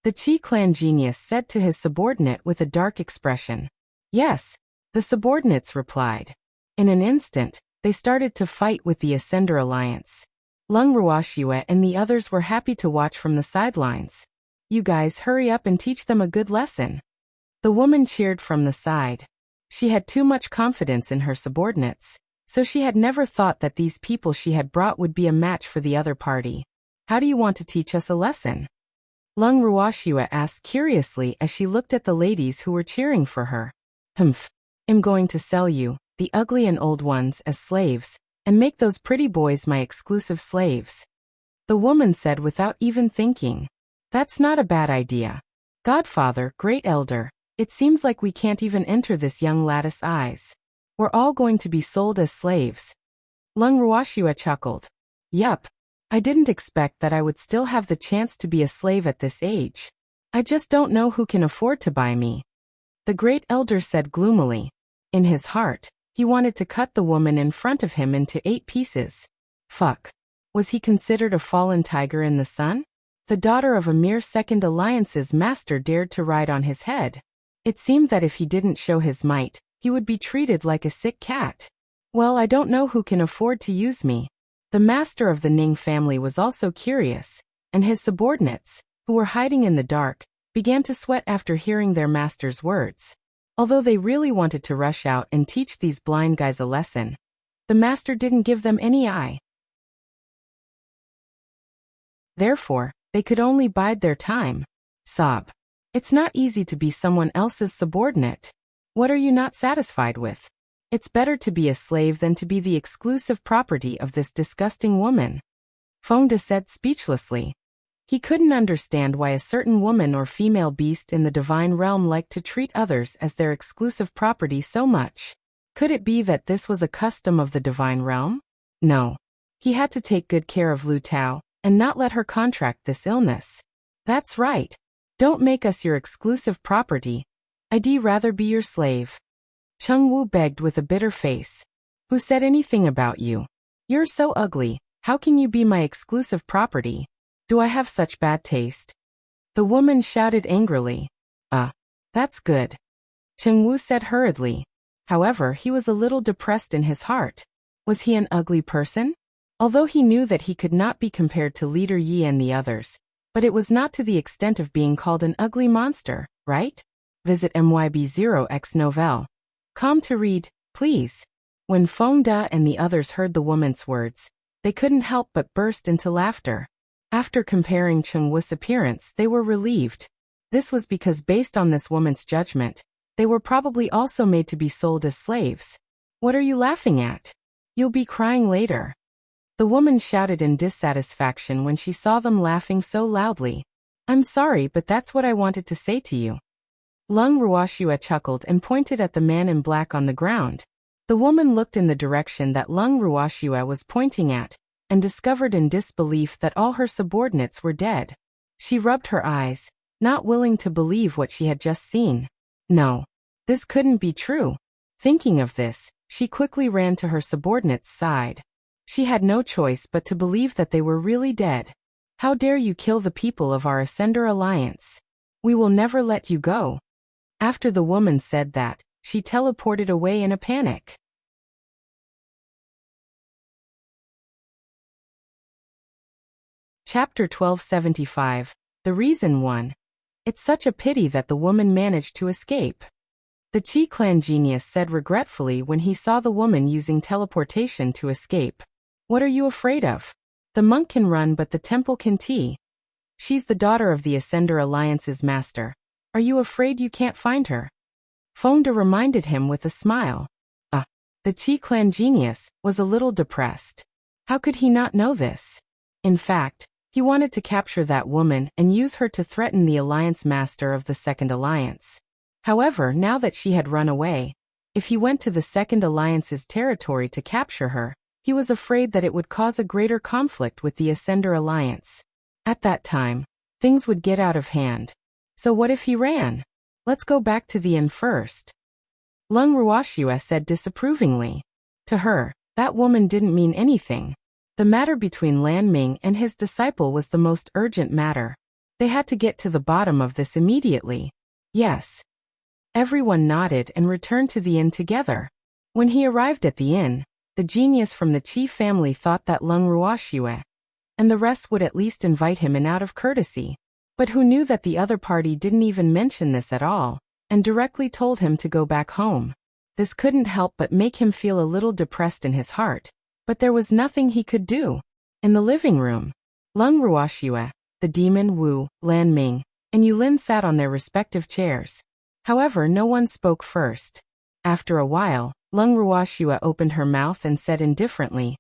The Qi clan genius said to his subordinate with a dark expression. Yes, the subordinates replied. In an instant, they started to fight with the Ascender Alliance. Lung Ruoxue and the others were happy to watch from the sidelines. You guys hurry up and teach them a good lesson. The woman cheered from the side. She had too much confidence in her subordinates, so she had never thought that these people she had brought would be a match for the other party. How do you want to teach us a lesson? Lung Ruoxue asked curiously as she looked at the ladies who were cheering for her. I'm going to sell you, the ugly and old ones, as slaves, and make those pretty boys my exclusive slaves. The woman said without even thinking. That's not a bad idea. Godfather, Great Elder, it seems like we can't even enter this young lad's eyes. We're all going to be sold as slaves. Lung Ruoxue chuckled. Yup. I didn't expect that I would still have the chance to be a slave at this age. I just don't know who can afford to buy me. The Great Elder said gloomily. In his heart, he wanted to cut the woman in front of him into 8 pieces. Fuck. Was he considered a fallen tiger in the sun? The daughter of a mere Second Alliance's master dared to ride on his head. It seemed that if he didn't show his might, he would be treated like a sick cat. Well, I don't know who can afford to use me. The master of the Ning family was also curious, and his subordinates, who were hiding in the dark, began to sweat after hearing their master's words. Although they really wanted to rush out and teach these blind guys a lesson, the master didn't give them any eye. Therefore, they could only bide their time. Sob. It's not easy to be someone else's subordinate. What are you not satisfied with? It's better to be a slave than to be the exclusive property of this disgusting woman. Fonda said speechlessly. He couldn't understand why a certain woman or female beast in the divine realm liked to treat others as their exclusive property so much. Could it be that this was a custom of the divine realm? No. He had to take good care of Lu Tao, and not let her contract this illness. That's right. Don't make us your exclusive property. I'd rather be your slave. Cheng Wu begged with a bitter face. Who said anything about you? You're so ugly, how can you be my exclusive property? Do I have such bad taste? The woman shouted angrily. That's good. Cheng Wu said hurriedly. However, he was a little depressed in his heart. Was he an ugly person? Although he knew that he could not be compared to Leader Yi and the others, but it was not to the extent of being called an ugly monster, right? Visit MYB0X Novel. Com to read, please. When Feng Da and the others heard the woman's words, they couldn't help but burst into laughter. After comparing Cheng Wu's appearance, they were relieved. This was because based on this woman's judgment, they were probably also made to be sold as slaves. What are you laughing at? You'll be crying later. The woman shouted in dissatisfaction when she saw them laughing so loudly. I'm sorry, but that's what I wanted to say to you. Lung Ruoxue chuckled and pointed at the man in black on the ground. The woman looked in the direction that Lung Ruoxue was pointing at, and discovered in disbelief that all her subordinates were dead. She rubbed her eyes, not willing to believe what she had just seen. No, this couldn't be true. Thinking of this, she quickly ran to her subordinate's side. She had no choice but to believe that they were really dead. How dare you kill the people of our Ascender Alliance? We will never let you go. After the woman said that, she teleported away in a panic. Chapter 1275. The Reason 1. It's such a pity that the woman managed to escape. The Qi clan genius said regretfully when he saw the woman using teleportation to escape. What are you afraid of? The monk can run but the temple can tea. She's the daughter of the Ascender Alliance's master. Are you afraid you can't find her? Feng Da reminded him with a smile. The Qi clan genius was a little depressed. How could he not know this? In fact, he wanted to capture that woman and use her to threaten the Alliance Master of the Second Alliance. However, now that she had run away, if he went to the Second Alliance's territory to capture her, he was afraid that it would cause a greater conflict with the Ascender Alliance. At that time, things would get out of hand. So what if he ran? Let's go back to the inn first. Lung Ruoxue said disapprovingly. To her, that woman didn't mean anything. The matter between Lan Ming and his disciple was the most urgent matter. They had to get to the bottom of this immediately. Yes. Everyone nodded and returned to the inn together. When he arrived at the inn, the genius from the Qi family thought that Lung Ruoxue and the rest would at least invite him in out of courtesy. But who knew that the other party didn't even mention this at all, and directly told him to go back home. This couldn't help but make him feel a little depressed in his heart. But there was nothing he could do. In the living room, Lung Ruoxue, the demon Wu, Lan Ming, and Yulin sat on their respective chairs. However, no one spoke first. After a while, Lung Ruoxue opened her mouth and said indifferently,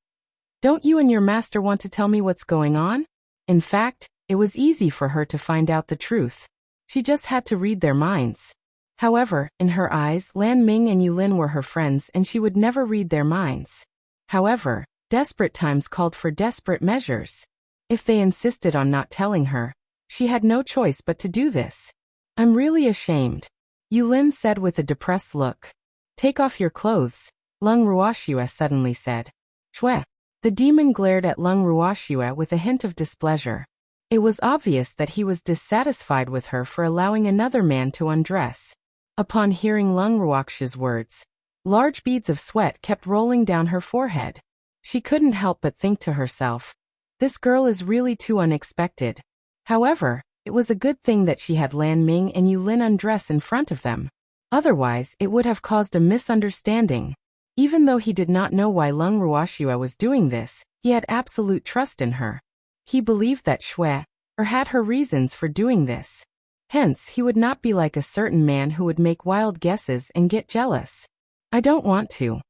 "Don't you and your master want to tell me what's going on?" In fact, it was easy for her to find out the truth. She just had to read their minds. However, in her eyes, Lan Ming and Yulin were her friends and she would never read their minds. However, desperate times called for desperate measures. If they insisted on not telling her, she had no choice but to do this. "I'm really ashamed," Yulin said with a depressed look. "Take off your clothes," Lung Ruoxue suddenly said. "Shwe." The demon glared at Lung Ruoxue with a hint of displeasure. It was obvious that he was dissatisfied with her for allowing another man to undress. Upon hearing Lung Ruoxue's words, large beads of sweat kept rolling down her forehead. She couldn't help but think to herself, this girl is really too unexpected. However, it was a good thing that she had Lan Ming and Yulin undress in front of them. Otherwise, it would have caused a misunderstanding. Even though he did not know why Lung Ruoxue was doing this, he had absolute trust in her. He believed that Shue, or had her reasons for doing this. Hence, he would not be like a certain man who would make wild guesses and get jealous. "I don't want to."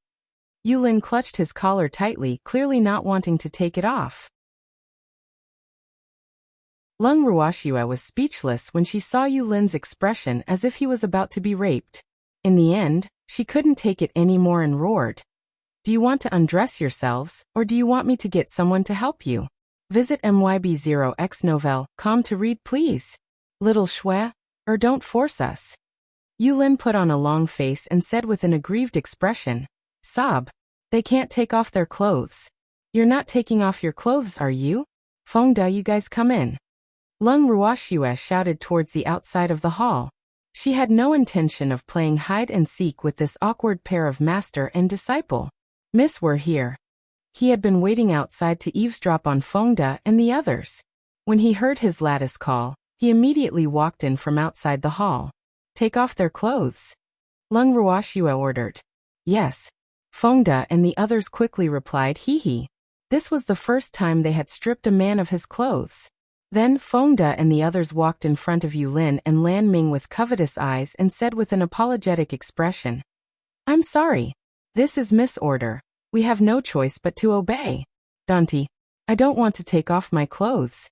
Yulin clutched his collar tightly, clearly not wanting to take it off. Lung Ruoxue was speechless when she saw Yulin's expression as if he was about to be raped. In the end, she couldn't take it anymore and roared. "Do you want to undress yourselves, or do you want me to get someone to help you? Visit MYB0X Novel, com to read please. Little Shue, or don't force us." Yulin put on a long face and said with an aggrieved expression, "Sob. They can't take off their clothes." "You're not taking off your clothes, are you? Feng Da, you guys come in." Lung Ruoxue shouted towards the outside of the hall. She had no intention of playing hide and seek with this awkward pair of master and disciple. Miss were here. He had been waiting outside to eavesdrop on Fengda and the others. When he heard his lattice call, he immediately walked in from outside the hall. Take off their clothes. Lung Ruoxue ordered. Yes. Fengda and the others quickly replied hee. This was the first time they had stripped a man of his clothes. Then Fengda and the others walked in front of Yulin and Lan Ming with covetous eyes and said with an apologetic expression, I'm sorry. This is Miss' order. We have no choice but to obey. Dante, I don't want to take off my clothes.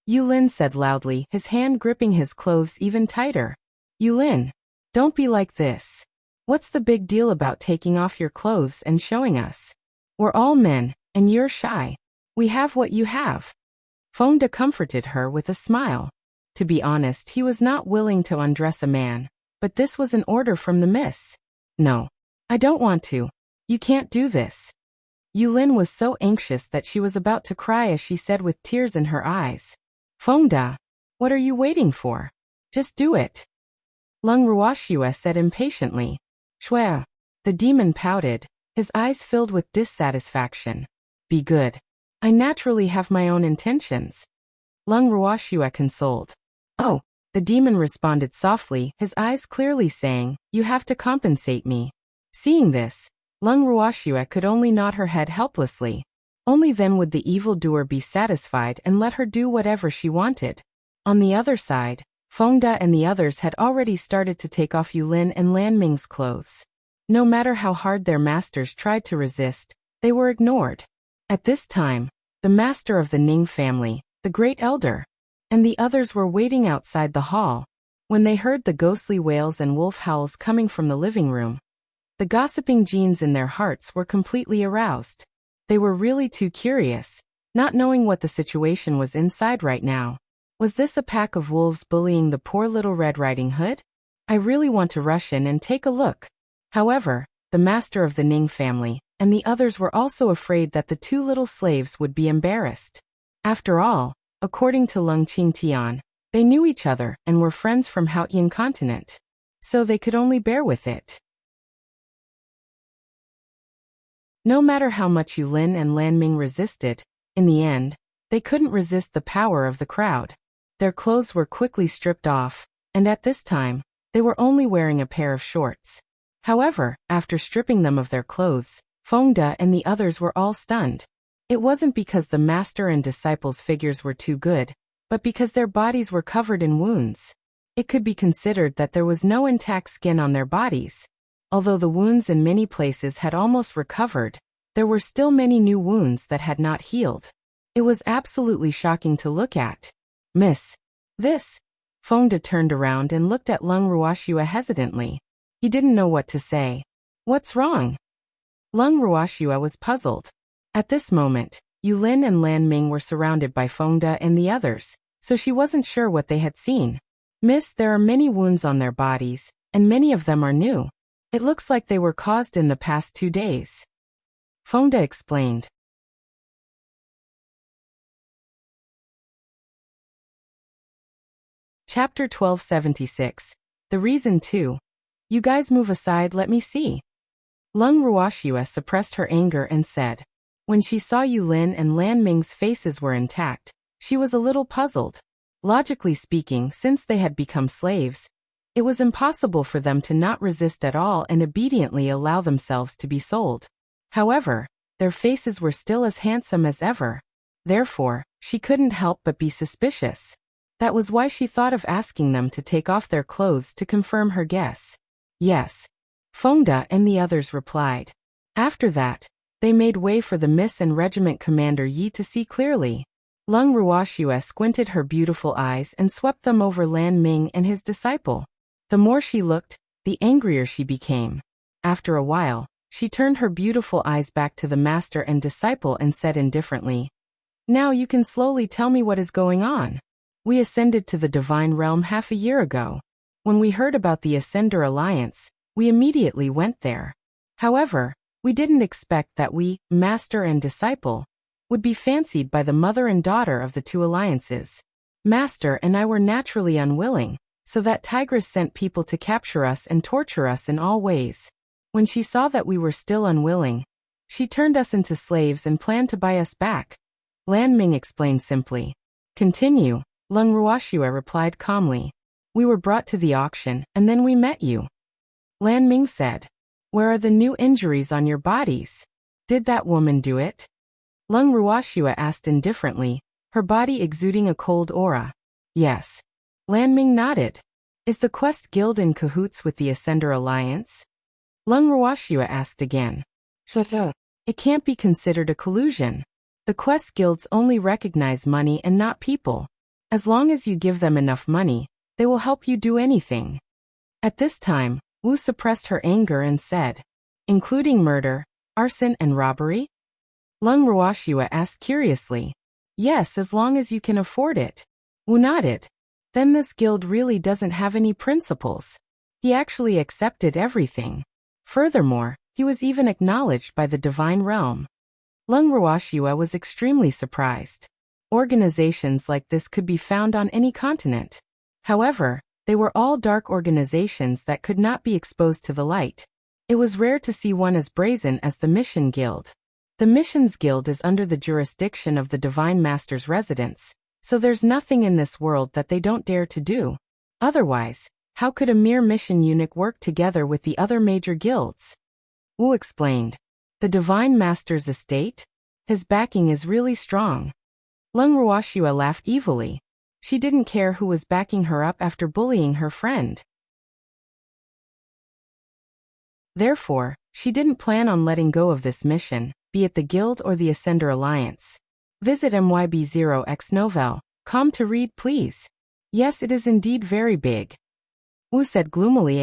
Yulin said loudly, his hand gripping his clothes even tighter. Yulin, don't be like this. What's the big deal about taking off your clothes and showing us? We're all men, and you're shy. We have what you have. Fengda comforted her with a smile. To be honest, he was not willing to undress a man, but this was an order from the miss. No. I don't want to. You can't do this. Yulin was so anxious that she was about to cry as she said with tears in her eyes. Fengda, what are you waiting for? Just do it. Lung Ruoxue said impatiently. Shui. The demon pouted, his eyes filled with dissatisfaction. Be good. I naturally have my own intentions. Lung Ruoxue consoled. Oh, the demon responded softly, his eyes clearly saying, you have to compensate me. Seeing this, Lung Ruoxue could only nod her head helplessly. Only then would the evildoer be satisfied and let her do whatever she wanted. On the other side, Fengda and the others had already started to take off Yulin and Lan Ming's clothes. No matter how hard their masters tried to resist, they were ignored. At this time, the master of the Ning family, the great elder, and the others were waiting outside the hall. When they heard the ghostly wails and wolf howls coming from the living room, the gossiping genes in their hearts were completely aroused. They were really too curious, not knowing what the situation was inside right now. Was this a pack of wolves bullying the poor little Red Riding Hood? I really want to rush in and take a look. However, the master of the Ning family and the others were also afraid that the two little slaves would be embarrassed. After all, according to Lung Qingtian, they knew each other and were friends from Haotian continent. So they could only bear with it. No matter how much Yulin and Lan Ming resisted, in the end, they couldn't resist the power of the crowd. Their clothes were quickly stripped off, and at this time, they were only wearing a pair of shorts. However, after stripping them of their clothes, Fengda and the others were all stunned. It wasn't because the master and disciples' figures were too good, but because their bodies were covered in wounds. It could be considered that there was no intact skin on their bodies. Although the wounds in many places had almost recovered, there were still many new wounds that had not healed. It was absolutely shocking to look at. Miss. This. Fengda turned around and looked at Lung Ruoxue hesitantly. He didn't know what to say. What's wrong? Lung Ruoxue was puzzled. At this moment, Yulin and Lan Ming were surrounded by Fengda and the others, so she wasn't sure what they had seen. Miss, there are many wounds on their bodies, and many of them are new. It looks like they were caused in the past 2 days. Fengda explained. Chapter 1276. The reason too. You guys move aside, let me see. Lung Ruoxue suppressed her anger and said. When she saw Yulin and Lan Ming's faces were intact, she was a little puzzled. Logically speaking, since they had become slaves, it was impossible for them to not resist at all and obediently allow themselves to be sold. However, their faces were still as handsome as ever. Therefore, she couldn't help but be suspicious. That was why she thought of asking them to take off their clothes to confirm her guess. Yes. Fengda and the others replied. After that, they made way for the Miss and Regiment Commander Yi to see clearly. Lung Ruoxue squinted her beautiful eyes and swept them over Lan Ming and his disciple. The more she looked, the angrier she became. After a while, she turned her beautiful eyes back to the master and disciple and said indifferently, Now you can slowly tell me what is going on. We ascended to the divine realm half a year ago. When we heard about the Ascender Alliance, we immediately went there. However, we didn't expect that we, master and disciple, would be fancied by the mother and daughter of the two alliances. Master and I were naturally unwilling, So that tigress sent people to capture us and torture us in all ways. When she saw that we were still unwilling, she turned us into slaves and planned to buy us back. Lan Ming explained simply. Continue, Lung Ruoxue replied calmly. We were brought to the auction, and then we met you. Lan Ming said. Where are the new injuries on your bodies? Did that woman do it? Lung Ruoxue asked indifferently, her body exuding a cold aura. Yes. Lan Ming nodded. Is the Quest Guild in cahoots with the Ascender Alliance? Lung Ruoxue asked again. It can't be considered a collusion. The Quest Guilds only recognize money and not people. As long as you give them enough money, they will help you do anything. At this time, Wu suppressed her anger and said, including murder, arson and robbery? Lung Ruoxue asked curiously. Yes, as long as you can afford it. Wu nodded. Then this guild really doesn't have any principles. He actually accepted everything. Furthermore, he was even acknowledged by the divine realm. Lung Ruoxue was extremely surprised. Organizations like this could be found on any continent. However, they were all dark organizations that could not be exposed to the light. It was rare to see one as brazen as the Mission Guild. The Missions Guild is under the jurisdiction of the Divine Master's residence, so there's nothing in this world that they don't dare to do. Otherwise, how could a mere mission eunuch work together with the other major guilds? Wu explained. The Divine Master's estate? His backing is really strong. Lung Ruoxue laughed evilly. She didn't care who was backing her up after bullying her friend. Therefore, she didn't plan on letting go of this mission, be it the Guild or the Ascender Alliance. Visit MYB0X Novel. Com to read please. Yes, it is indeed very big. Wu said gloomily.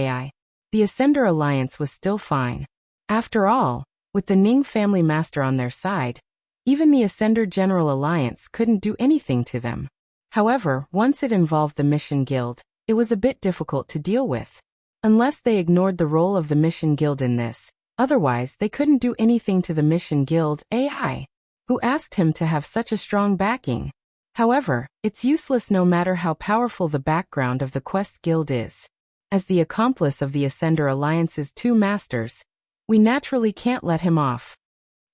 The Ascender Alliance was still fine. After all, with the Ning family master on their side, even the Ascender General Alliance couldn't do anything to them. However, once it involved the Mission Guild, it was a bit difficult to deal with. Unless they ignored the role of the Mission Guild in this, otherwise they couldn't do anything to the Mission Guild AI, who asked him to have such a strong backing. However, it's useless no matter how powerful the background of the Quest Guild is. As the accomplice of the Ascender Alliance's two masters, we naturally can't let him off.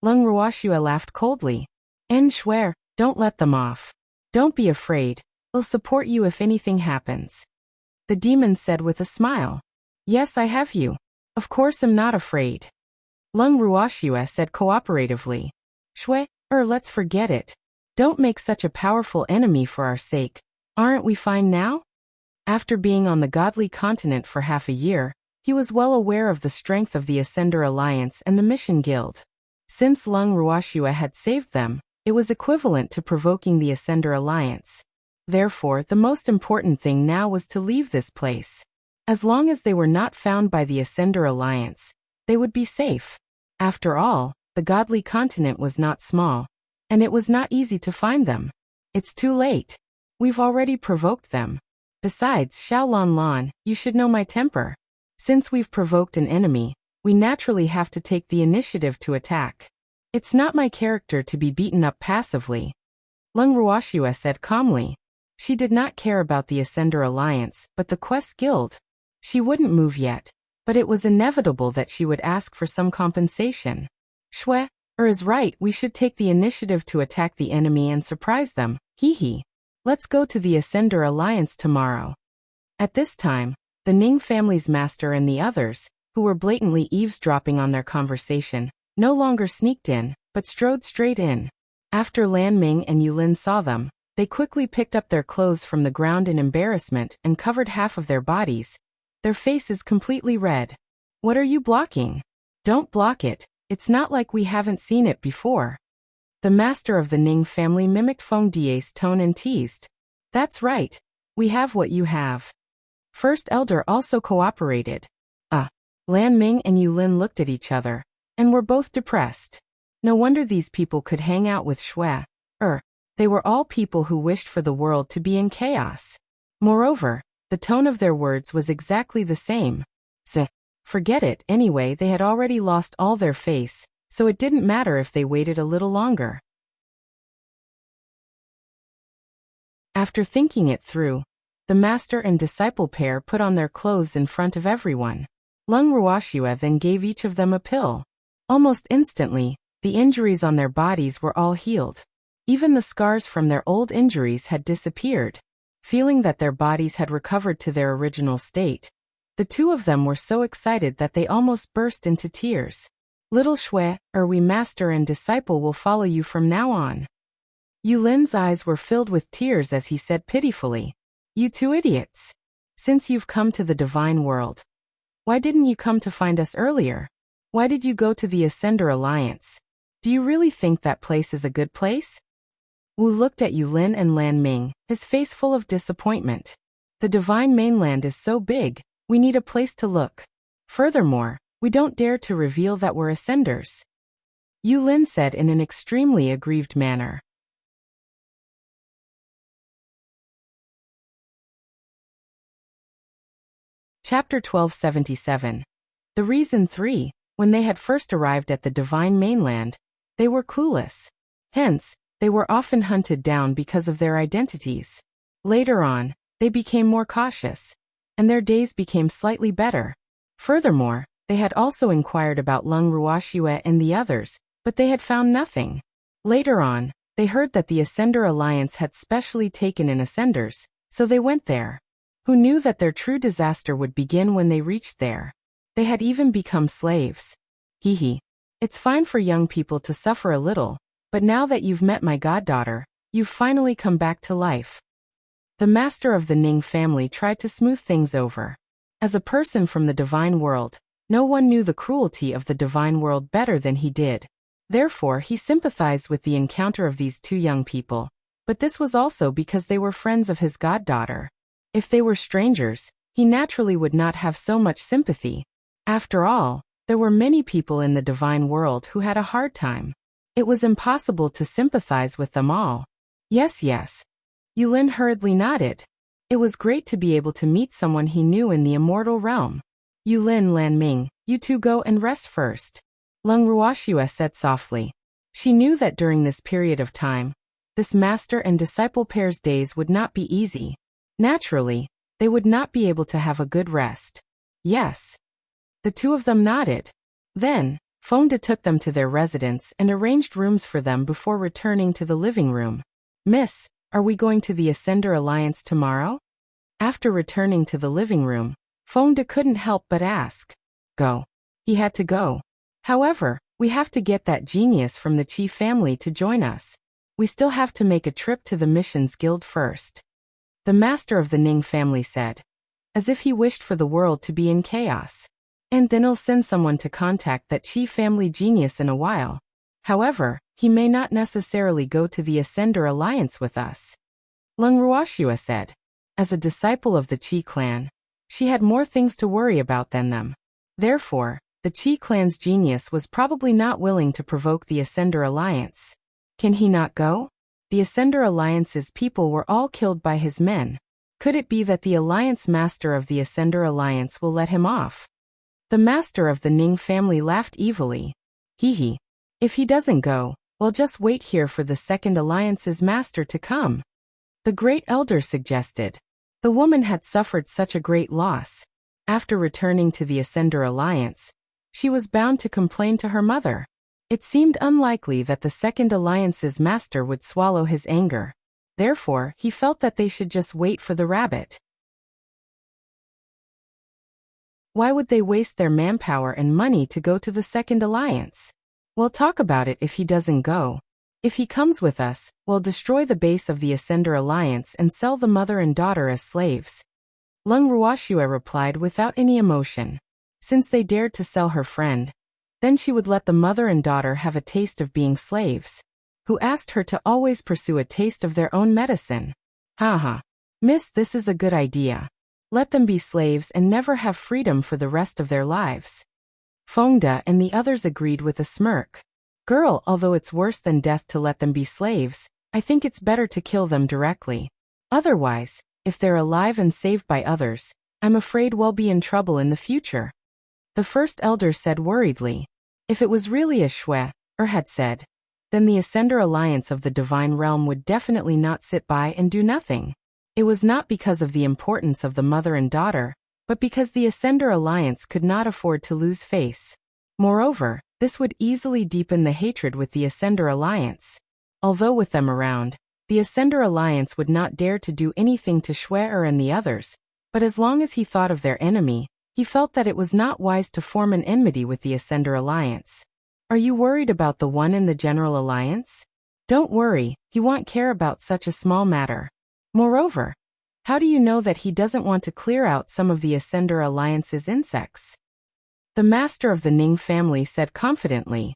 Lung Ruoxue laughed coldly. Swear, don't let them off. Don't be afraid, we'll support you if anything happens. The demon said with a smile. Yes, I have you. Of course I'm not afraid. Lung Ruoxue said cooperatively. Let's forget it. Don't make such a powerful enemy for our sake. Aren't we fine now? After being on the godly continent for half a year, he was well aware of the strength of the Ascender Alliance and the Mission Guild. Since Lung Ruoxue had saved them, it was equivalent to provoking the Ascender Alliance. Therefore, the most important thing now was to leave this place. As long as they were not found by the Ascender Alliance, they would be safe. After all, the godly continent was not small, and it was not easy to find them. It's too late. We've already provoked them. Besides, Xiao Lan, you should know my temper. Since we've provoked an enemy, we naturally have to take the initiative to attack. It's not my character to be beaten up passively. Lung Ruoxue said calmly. She did not care about the Ascender Alliance, but the Quest Guild. She wouldn't move yet, but it was inevitable that she would ask for some compensation. Is right, we should take the initiative to attack the enemy and surprise them, hee. Let's go to the Ascender Alliance tomorrow. At this time, the Ning family's master and the others, who were blatantly eavesdropping on their conversation, no longer sneaked in, but strode straight in. After Lan Ming and Yulin saw them, they quickly picked up their clothes from the ground in embarrassment and covered half of their bodies, their faces completely red. What are you blocking? Don't block it, it's not like we haven't seen it before. The master of the Ning family mimicked Feng Die's tone and teased. That's right, we have what you have. First Elder also cooperated. Lan Ming and Yulin looked at each other, and were both depressed. No wonder these people could hang out with Shui. They were all people who wished for the world to be in chaos. Moreover, the tone of their words was exactly the same. Forget it, anyway they had already lost all their face, so it didn't matter if they waited a little longer. After thinking it through, The master and disciple pair put on their clothes in front of everyone. Lung Ruoxue then gave each of them a pill. Almost instantly, the injuries on their bodies were all healed. Even the scars from their old injuries had disappeared. Feeling that their bodies had recovered to their original state, the two of them were so excited that they almost burst into tears. Little Shui, we master and disciple will follow you from now on. Yulin's eyes were filled with tears as he said pitifully, "You two idiots. Since you've come to the divine world, why didn't you come to find us earlier? Why did you go to the Ascender Alliance? Do you really think that place is a good place?" Wu looked at Yulin and Lan Ming, his face full of disappointment. "The divine mainland is so big, we need a place to look. Furthermore, we don't dare to reveal that we're Ascenders," Yulin said in an extremely aggrieved manner. Chapter 1277. The reason 3. When they had first arrived at the divine mainland, they were clueless. Hence, they were often hunted down because of their identities. Later on, they became more cautious, and their days became slightly better. Furthermore, they had also inquired about Lung Ruoxue and the others, but they had found nothing. Later on, they heard that the Ascender Alliance had specially taken in Ascenders, so they went there. Who knew that their true disaster would begin when they reached there? They had even become slaves. Hee. It's fine for young people to suffer a little, but now that you've met my goddaughter, you've finally come back to life. The master of the Ning family tried to smooth things over. As a person from the divine world, no one knew the cruelty of the divine world better than he did. Therefore, he sympathized with the encounter of these two young people, but this was also because they were friends of his goddaughter. If they were strangers, he naturally would not have so much sympathy. After all, there were many people in the divine world who had a hard time. It was impossible to sympathize with them all. Yes. Yulin hurriedly nodded. It was great to be able to meet someone he knew in the immortal realm. Yulin, Lan Ming, you two go and rest first, Lung Ruoxue said softly. She knew that during this period of time, this master and disciple pair's days would not be easy. Naturally, they would not be able to have a good rest. Yes. The two of them nodded. Then, Fonda took them to their residence and arranged rooms for them before returning to the living room. "Miss, are we going to the Ascender Alliance tomorrow?" After returning to the living room, Fonda couldn't help but ask. Go. He had to go. However, we have to get that genius from the Chi family to join us. We still have to make a trip to the Missions Guild first, the master of the Ning family said, as if he wished for the world to be in chaos. And then he'll send someone to contact that Chi family genius in a while. However, he may not necessarily go to the Ascender Alliance with us, Lung Ruoxue said. As a disciple of the Chi clan, she had more things to worry about than them. Therefore, the Chi clan's genius was probably not willing to provoke the Ascender Alliance. Can he not go? The Ascender Alliance's people were all killed by his men. Could it be that the Alliance Master of the Ascender Alliance will let him off? The master of the Ning family laughed evilly. Hee. If he doesn't go, we'll just wait here for the Second Alliance's master to come, the great elder suggested. The woman had suffered such a great loss. After returning to the Ascender Alliance, she was bound to complain to her mother. It seemed unlikely that the Second Alliance's master would swallow his anger. Therefore, he felt that they should just wait for the rabbit. Why would they waste their manpower and money to go to the Second Alliance? We'll talk about it if he doesn't go. If he comes with us, we'll destroy the base of the Ascender Alliance and sell the mother and daughter as slaves. Lung Ruoxue replied without any emotion. Since they dared to sell her friend, then she would let the mother and daughter have a taste of being slaves. Who asked her to always pursue a taste of their own medicine? Haha. Miss, this is a good idea. Let them be slaves and never have freedom for the rest of their lives. Fonda and the others agreed with a smirk. Girl, although it's worse than death to let them be slaves, I think it's better to kill them directly. Otherwise, if they're alive and saved by others, I'm afraid we'll be in trouble in the future. The first elder said worriedly. If it was really as Shui had said, then the Ascender Alliance of the Divine Realm would definitely not sit by and do nothing. It was not because of the importance of the mother and daughter, but because the Ascender Alliance could not afford to lose face. Moreover, this would easily deepen the hatred with the Ascender Alliance. Although with them around, the Ascender Alliance would not dare to do anything to Schwer and the others, but as long as he thought of their enemy, he felt that it was not wise to form an enmity with the Ascender Alliance. Are you worried about the one in the General Alliance? Don't worry, he won't care about such a small matter. Moreover, how do you know that he doesn't want to clear out some of the Ascender Alliance's insects? The master of the Ning family said confidently.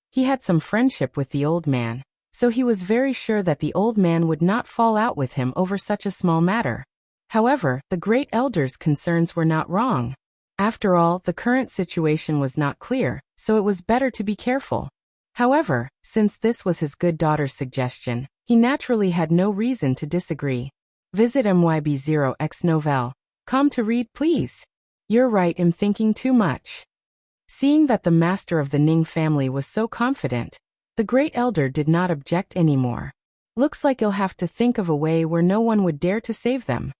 He had some friendship with the old man, so he was very sure that the old man would not fall out with him over such a small matter. However, the great elder's concerns were not wrong. After all, the current situation was not clear, so it was better to be careful. However, since this was his good daughter's suggestion, he naturally had no reason to disagree. Visit myb0x.novel.com to read, please. You're right, I'm thinking too much. Seeing that the master of the Ning family was so confident, the great elder did not object anymore. Looks like you'll have to think of a way where no one would dare to save them.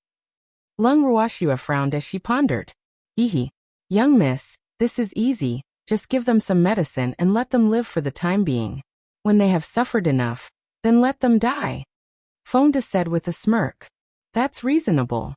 Lung Ruoxua frowned as she pondered. Young miss, this is easy, just give them some medicine and let them live for the time being. When they have suffered enough, then let them die. Fonda said with a smirk. That's reasonable.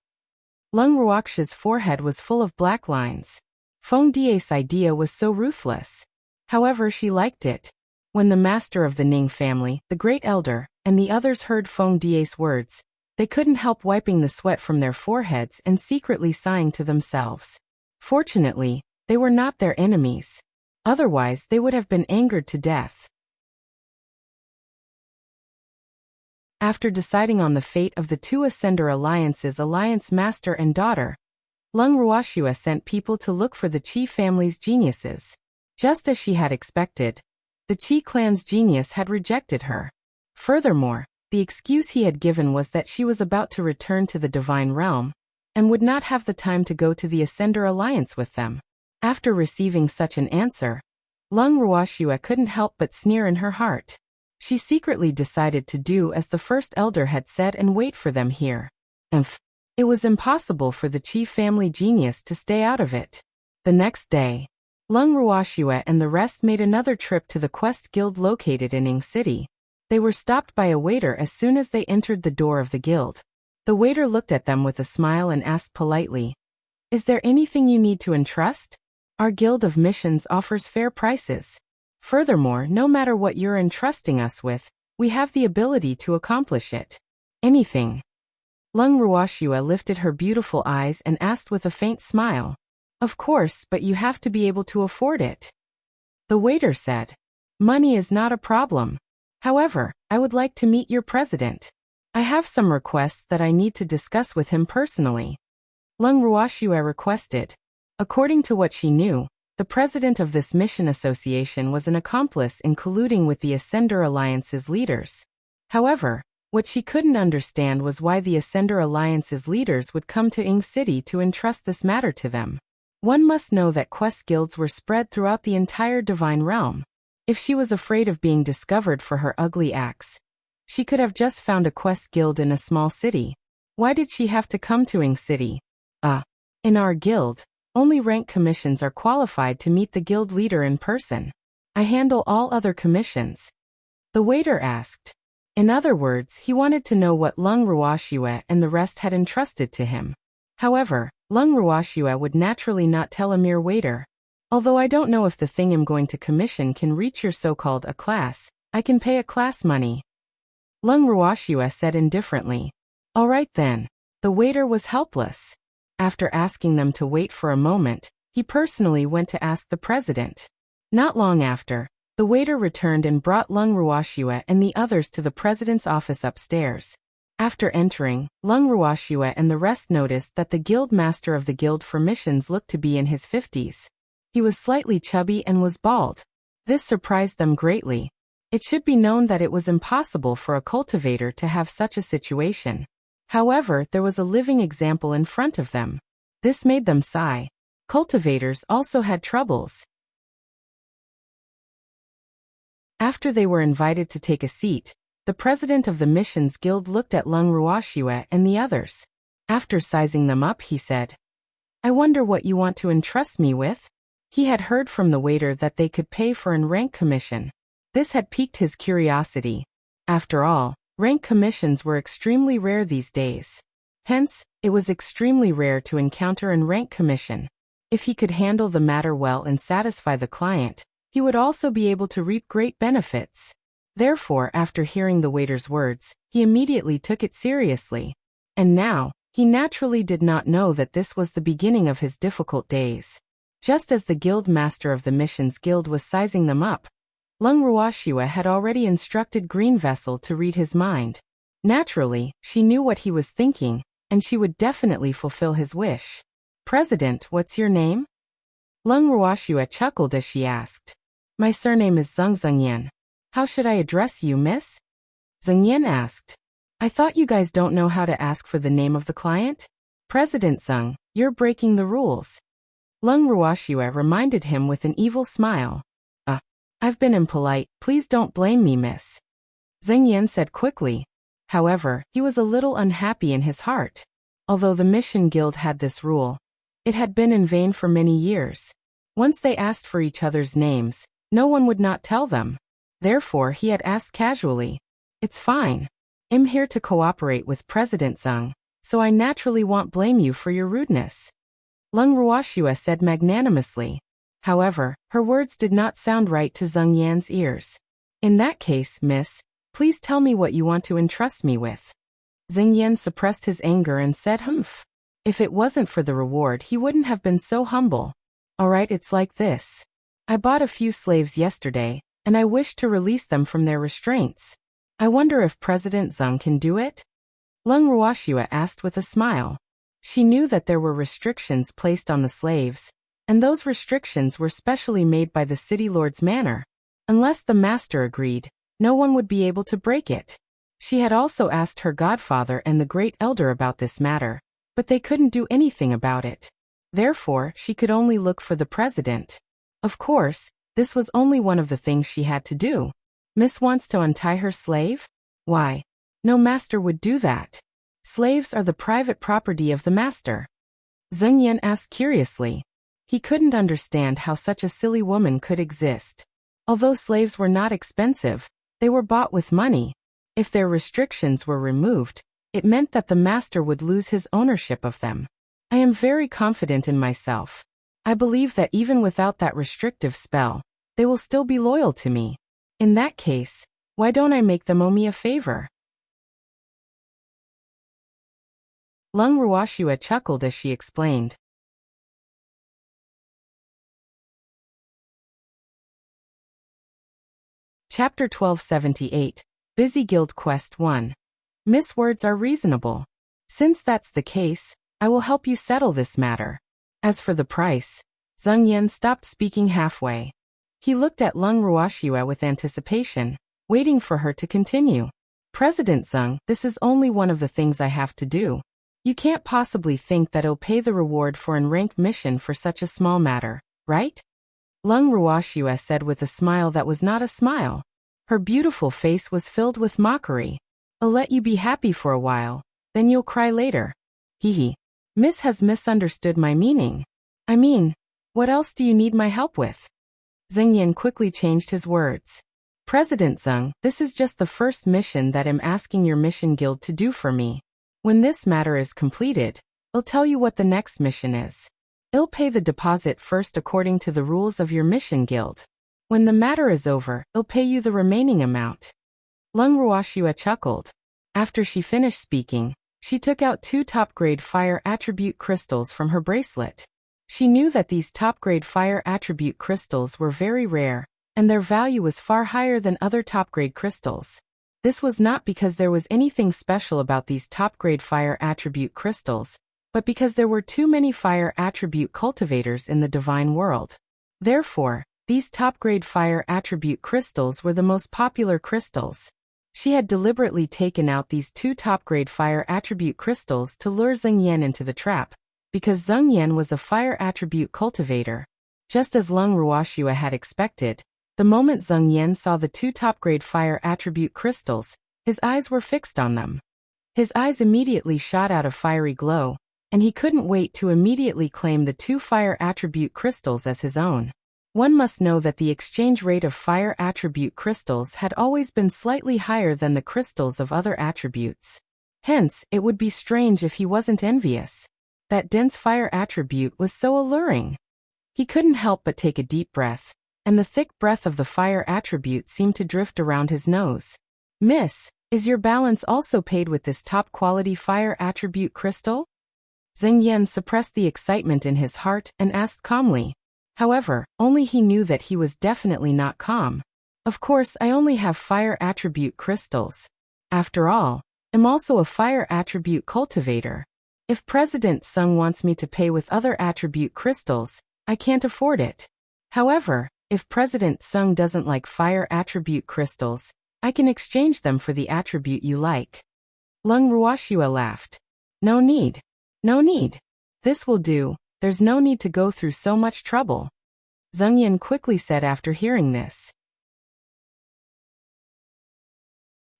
Lung Ruoxia's forehead was full of black lines. Fonda's idea was so ruthless. However, she liked it. When the master of the Ning family, the great elder, and the others heard Fonda's words, they couldn't help wiping the sweat from their foreheads and secretly sighing to themselves. Fortunately, they were not their enemies. Otherwise, they would have been angered to death. After deciding on the fate of the two Ascender Alliance's alliance master and daughter, Lung Ruoxua sent people to look for the Qi family's geniuses. Just as she had expected, the Qi clan's genius had rejected her. Furthermore, the excuse he had given was that she was about to return to the Divine Realm, and would not have the time to go to the Ascender Alliance with them. After receiving such an answer, Lung Ruoxua couldn't help but sneer in her heart. She secretly decided to do as the first elder had said and wait for them here. It was impossible for the Qi family genius to stay out of it. The next day, Lung Ruoxua and the rest made another trip to the Quest Guild located in Ing City. They were stopped by a waiter as soon as they entered the door of the guild. The waiter looked at them with a smile and asked politely, "Is there anything you need to entrust? Our Guild of Missions offers fair prices. Furthermore, no matter what you're entrusting us with, we have the ability to accomplish it. Anything." Lung Ruoxua lifted her beautiful eyes and asked with a faint smile, "Of course, but you have to be able to afford it." The waiter said, "Money is not a problem. However, I would like to meet your president. I have some requests that I need to discuss with him personally." Lung Ruoxua requested. According to what she knew, the president of this mission association was an accomplice in colluding with the Ascender Alliance's leaders. However, what she couldn't understand was why the Ascender Alliance's leaders would come to Ing City to entrust this matter to them. One must know that quest guilds were spread throughout the entire Divine Realm. If she was afraid of being discovered for her ugly acts, she could have just found a quest guild in a small city. Why did she have to come to Ing City? In our guild, only rank commissions are qualified to meet the guild leader in person. I handle all other commissions. The waiter asked. In other words, he wanted to know what Lung Ruoxua and the rest had entrusted to him. However, Lung Ruoxua would naturally not tell a mere waiter. "Although I don't know if the thing I'm going to commission can reach your so-called a class, I can pay a class money." Lung Ruoxua said indifferently. "All right then." The waiter was helpless. After asking them to wait for a moment, he personally went to ask the president. Not long after, the waiter returned and brought Lung Ruoxua and the others to the president's office upstairs. After entering, Lung Ruoxua and the rest noticed that the guild master of the guild for missions looked to be in his 50s. He was slightly chubby and was bald. This surprised them greatly. It should be known that it was impossible for a cultivator to have such a situation. However, there was a living example in front of them. This made them sigh. Cultivators also had troubles. After they were invited to take a seat, The president of the Missions Guild looked at Lung Ruoxue and the others. After sizing them up, he said, "I wonder what you want to entrust me with?" He had heard from the waiter that they could pay for an rank commission. This had piqued his curiosity. After all, rank commissions were extremely rare these days. Hence, it was extremely rare to encounter an rank commission. If he could handle the matter well and satisfy the client, he would also be able to reap great benefits. Therefore, after hearing the waiter's words, he immediately took it seriously. And now, he naturally did not know that this was the beginning of his difficult days. Just as the guild master of the Missions Guild was sizing them up, Lung Ruoxue had already instructed Green Vessel to read his mind. Naturally, she knew what he was thinking, and she would definitely fulfill his wish. "President, what's your name?" Lung Ruoxue chuckled as she asked. "My surname is Zhengyan. How should I address you, miss?" Zhengyan asked. "I thought you guys don't know how to ask for the name of the client?" "President Zheng, you're breaking the rules." Lung Ruoxue reminded him with an evil smile. I've been impolite, please don't blame me, miss," Zhengyan said quickly. However, he was a little unhappy in his heart. Although the Mission Guild had this rule, it had been in vain for many years. Once they asked for each other's names, no one would not tell them. Therefore, he had asked casually, "It's fine. I'm here to cooperate with President Zheng, so I naturally won't blame you for your rudeness," Lung Ruoxue said magnanimously. However, her words did not sound right to Zhengyan's ears. "In that case, miss, please tell me what you want to entrust me with." Zhengyan suppressed his anger and said, "Humph. If it wasn't for the reward, he wouldn't have been so humble. All right, it's like this. I bought a few slaves yesterday, and I wish to release them from their restraints. I wonder if President Zheng can do it?" Lung Ruoxue asked with a smile. She knew that there were restrictions placed on the slaves, and those restrictions were specially made by the city lord's manor. Unless the master agreed, no one would be able to break it. She had also asked her godfather and the great elder about this matter, but they couldn't do anything about it. Therefore, she could only look for the president. Of course, this was only one of the things she had to do. Miss wants to untie her slave? Why? No master would do that. Slaves are the private property of the master. Zhengyan asked curiously. He couldn't understand how such a silly woman could exist. Although slaves were not expensive, they were bought with money. If their restrictions were removed, it meant that the master would lose his ownership of them. I am very confident in myself. I believe that even without that restrictive spell, they will still be loyal to me. In that case, why don't I make them owe me a favor? Lung Ruoxue chuckled as she explained. Chapter 1278, Busy Guild Quest 1. Miss words are reasonable. Since that's the case, I will help you settle this matter. As for the price, Zhengyan stopped speaking halfway. He looked at Lung Ruoxue with anticipation, waiting for her to continue. "President Zheng, this is only one of the things I have to do. You can't possibly think that I'll pay the reward for an rank mission for such a small matter, right?" Lung Ruoxue said with a smile that was not a smile. Her beautiful face was filled with mockery. "I'll let you be happy for a while, then you'll cry later. Hee. Miss has misunderstood my meaning. I mean, what else do you need my help with?" Zhengyan quickly changed his words. "President Zheng, this is just the first mission that I'm asking your mission guild to do for me. When this matter is completed, I'll tell you what the next mission is. I'll pay the deposit first according to the rules of your mission guild. When the matter is over, I'll pay you the remaining amount." Lung Ruoxue chuckled. After she finished speaking, she took out 2 top-grade fire attribute crystals from her bracelet. She knew that these top-grade fire attribute crystals were very rare, and their value was far higher than other top-grade crystals. This was not because there was anything special about these top-grade fire attribute crystals, but because there were too many fire attribute cultivators in the divine world. Therefore, these top-grade fire attribute crystals were the most popular crystals. She had deliberately taken out these 2 top-grade fire attribute crystals to lure Zhengyan into the trap, because Zhengyan was a fire attribute cultivator. Just as Lung Ruoxue had expected, the moment Zhengyan saw the 2 top-grade fire attribute crystals, His eyes were fixed on them. His eyes immediately shot out a fiery glow, and he couldn't wait to immediately claim the 2 fire attribute crystals as his own. One must know that the exchange rate of fire attribute crystals had always been slightly higher than the crystals of other attributes. Hence, it would be strange if he wasn't envious. That dense fire attribute was so alluring. He couldn't help but take a deep breath, and the thick breath of the fire attribute seemed to drift around his nose. "Miss, is your balance also paid with this top-quality fire attribute crystal?" Zheng Yan suppressed the excitement in his heart and asked calmly. However, only he knew that he was definitely not calm. "Of course, I only have fire attribute crystals. After all, I'm also a fire attribute cultivator. If President Sung wants me to pay with other attribute crystals, I can't afford it. However, if President Sung doesn't like fire attribute crystals, I can exchange them for the attribute you like." Lung Ruoxua laughed. "No need. No need. This will do. There's no need to go through so much trouble," Zheng Yan quickly said after hearing this.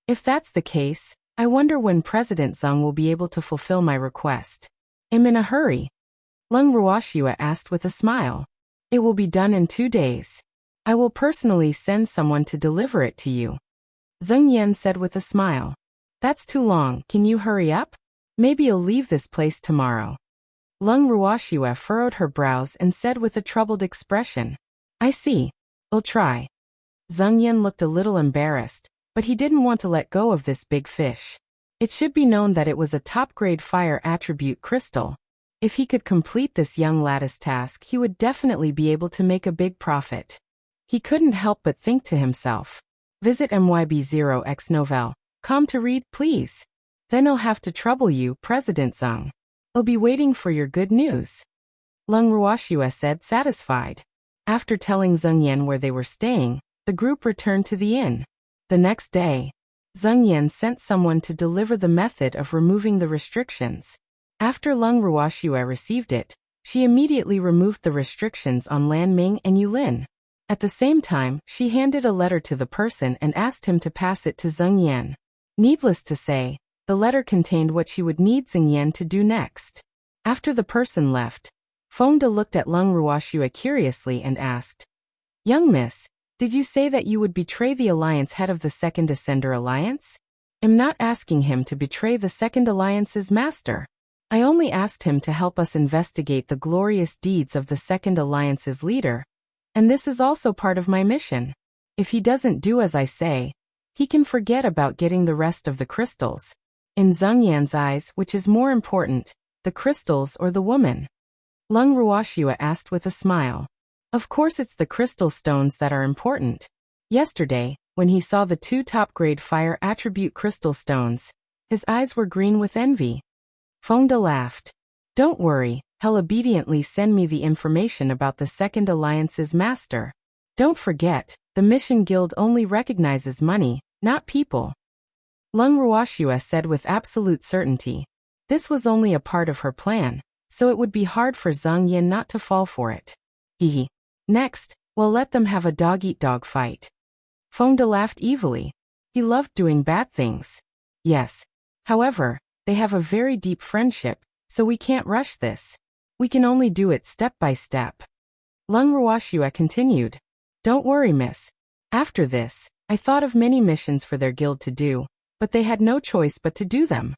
"If that's the case, I wonder when President Zhang will be able to fulfill my request. I'm in a hurry," Lung Ruoxua asked with a smile. "It will be done in 2 days. I will personally send someone to deliver it to you," Zheng Yan said with a smile. "That's too long. Can you hurry up? Maybe you'll leave this place tomorrow." Lung Ruoxua furrowed her brows and said with a troubled expression, "I see. I'll try." Zheng Yan looked a little embarrassed, but he didn't want to let go of this big fish. It should be known that it was a top-grade fire attribute crystal. If he could complete this young lad's task, he would definitely be able to make a big profit. He couldn't help but think to himself, "Visit MYB0X Novel. Come to read, please. Then I'll have to trouble you, President Zhang. I'll be waiting for your good news," Lung Ruoxua said, satisfied. After telling Zheng Yan where they were staying, the group returned to the inn. The next day, Zheng Yan sent someone to deliver the method of removing the restrictions. After Lung Ruoxua received it, she immediately removed the restrictions on Lan Ming and Yulin. At the same time, she handed a letter to the person and asked him to pass it to Zheng Yan. Needless to say, the letter contained what she would need Zheng Yan to do next. After the person left, Fengde looked at Lung Ruoxua curiously and asked, "Young miss, did you say that you would betray the alliance head of the Second Ascender Alliance?" "I'm not asking him to betray the Second Alliance's master. I only asked him to help us investigate the glorious deeds of the Second Alliance's leader, and this is also part of my mission. If he doesn't do as I say, he can forget about getting the rest of the crystals. In Zheng Yan's eyes, which is more important, the crystals or the woman?" Lung Ruoxua asked with a smile. "Of course it's the crystal stones that are important. Yesterday, when he saw the 2 top-grade fire attribute crystal stones, his eyes were green with envy." Fengde laughed. "Don't worry, he'll obediently send me the information about the Second Alliance's master. Don't forget, the Mission Guild only recognizes money, not people," Lung Ruoxua said with absolute certainty. This was only a part of her plan, so it would be hard for Zheng Yan not to fall for it. Hehe. "Next, we'll let them have a dog-eat-dog fight." Fengde laughed evilly. He loved doing bad things. "Yes. However, they have a very deep friendship, so we can't rush this. We can only do it step by step." Lung Ruoxua continued. "Don't worry, miss. After this, I thought of many missions for their guild to do, but they had no choice but to do them."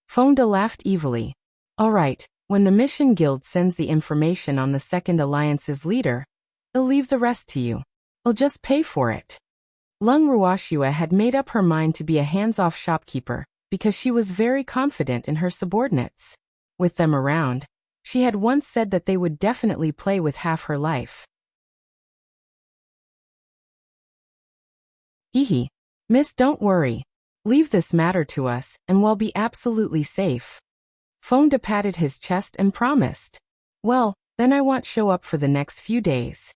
Fengde laughed evilly. "All right, when the Mission Guild sends the information on the Second Alliance's leader, I'll leave the rest to you. I'll just pay for it." Lung Ruoxua had made up her mind to be a hands-off shopkeeper, because she was very confident in her subordinates. With them around, she had once said that they would definitely play with half her life. "Hehe. Miss, don't worry. Leave this matter to us, and we'll be absolutely safe." Fengde patted his chest and promised. "Well, then I won't show up for the next few days."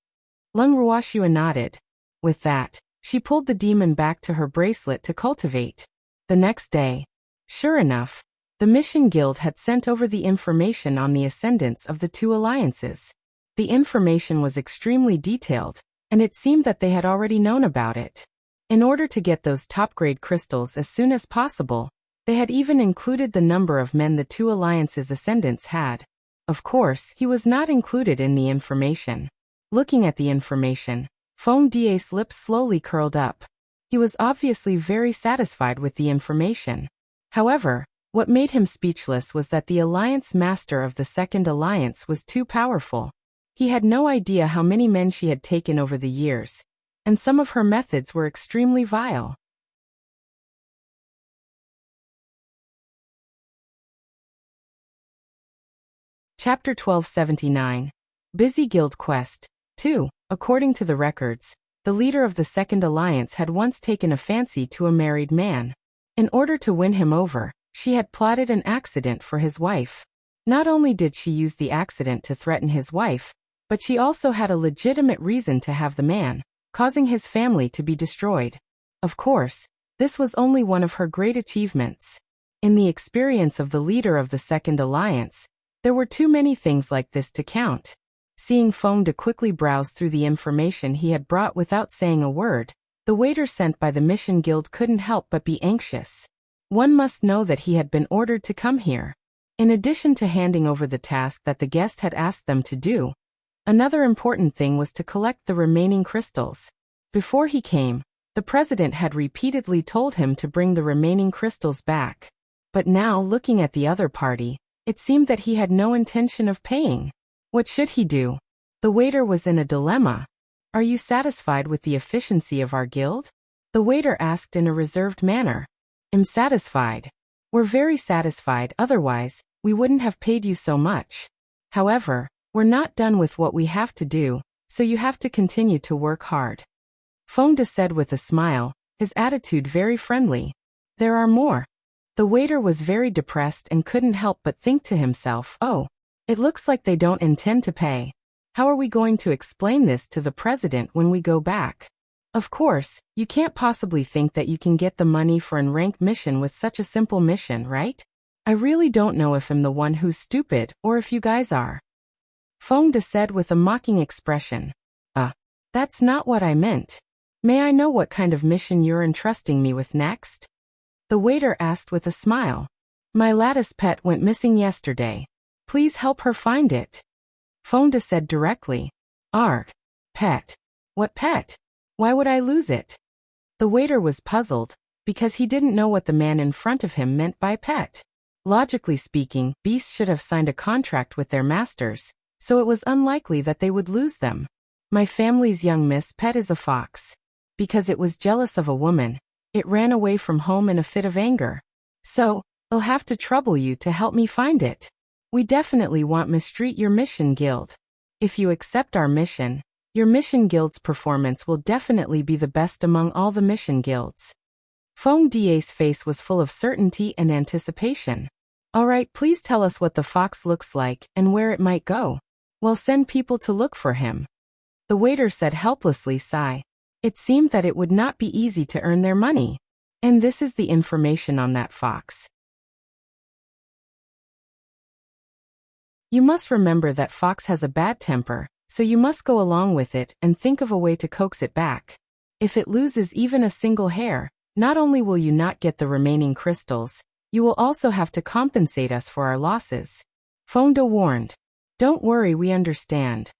Lung Ruoxua nodded. With that, she pulled the demon back to her bracelet to cultivate. The next day, sure enough, the Mission Guild had sent over the information on the ascendants of the 2 alliances. The information was extremely detailed, and it seemed that they had already known about it. In order to get those top-grade crystals as soon as possible, they had even included the number of men the two alliances' ascendants had. Of course, he was not included in the information. Looking at the information, Feng Die's lips slowly curled up. He was obviously very satisfied with the information. However, what made him speechless was that the alliance master of the second alliance was too powerful. He had no idea how many men she had taken over the years, and some of her methods were extremely vile. Chapter 1279. Busy Guild Quest. 2. According to the records, the leader of the Second Alliance had once taken a fancy to a married man. In order to win him over, she had plotted an accident for his wife. Not only did she use the accident to threaten his wife, but she also had a legitimate reason to have the man, causing his family to be destroyed. Of course, this was only one of her great achievements. In the experience of the leader of the Second Alliance, there were too many things like this to count. Seeing Feng De quickly browse through the information he had brought without saying a word, the waiter sent by the Mission Guild couldn't help but be anxious. One must know that he had been ordered to come here. In addition to handing over the task that the guest had asked them to do, another important thing was to collect the remaining crystals. Before he came, the president had repeatedly told him to bring the remaining crystals back. But now, looking at the other party, it seemed that he had no intention of paying. What should he do? The waiter was in a dilemma. Are you satisfied with the efficiency of our guild? The waiter asked in a reserved manner. I'm satisfied. We're very satisfied, otherwise, we wouldn't have paid you so much. However, we're not done with what we have to do, so you have to continue to work hard. Feng De said with a smile, his attitude very friendly. There are more. The waiter was very depressed and couldn't help but think to himself, oh, it looks like they don't intend to pay. How are we going to explain this to the president when we go back? Of course, you can't possibly think that you can get the money for an ranked mission with such a simple mission, right? I really don't know if I'm the one who's stupid or if you guys are. Feng De said with a mocking expression. That's not what I meant. May I know what kind of mission you're entrusting me with next? The waiter asked with a smile. My lattice pet went missing yesterday. Please help her find it. Feng De said directly. Arg. Pet. What pet? Why would I lose it? The waiter was puzzled, because he didn't know what the man in front of him meant by pet. Logically speaking, beasts should have signed a contract with their masters, so it was unlikely that they would lose them. My family's young miss pet is a fox. Because it was jealous of a woman, it ran away from home in a fit of anger. So, I'll have to trouble you to help me find it. We definitely want to mistreat your mission guild. If you accept our mission, your mission guild's performance will definitely be the best among all the mission guilds. Feng Die's face was full of certainty and anticipation. Alright, please tell us what the fox looks like and where it might go. We'll send people to look for him. The waiter said helplessly sigh. It seemed that it would not be easy to earn their money. And this is the information on that fox. You must remember that fox has a bad temper, so you must go along with it and think of a way to coax it back. If it loses even a single hair, not only will you not get the remaining crystals, you will also have to compensate us for our losses. Feng De warned. Don't worry, we understand.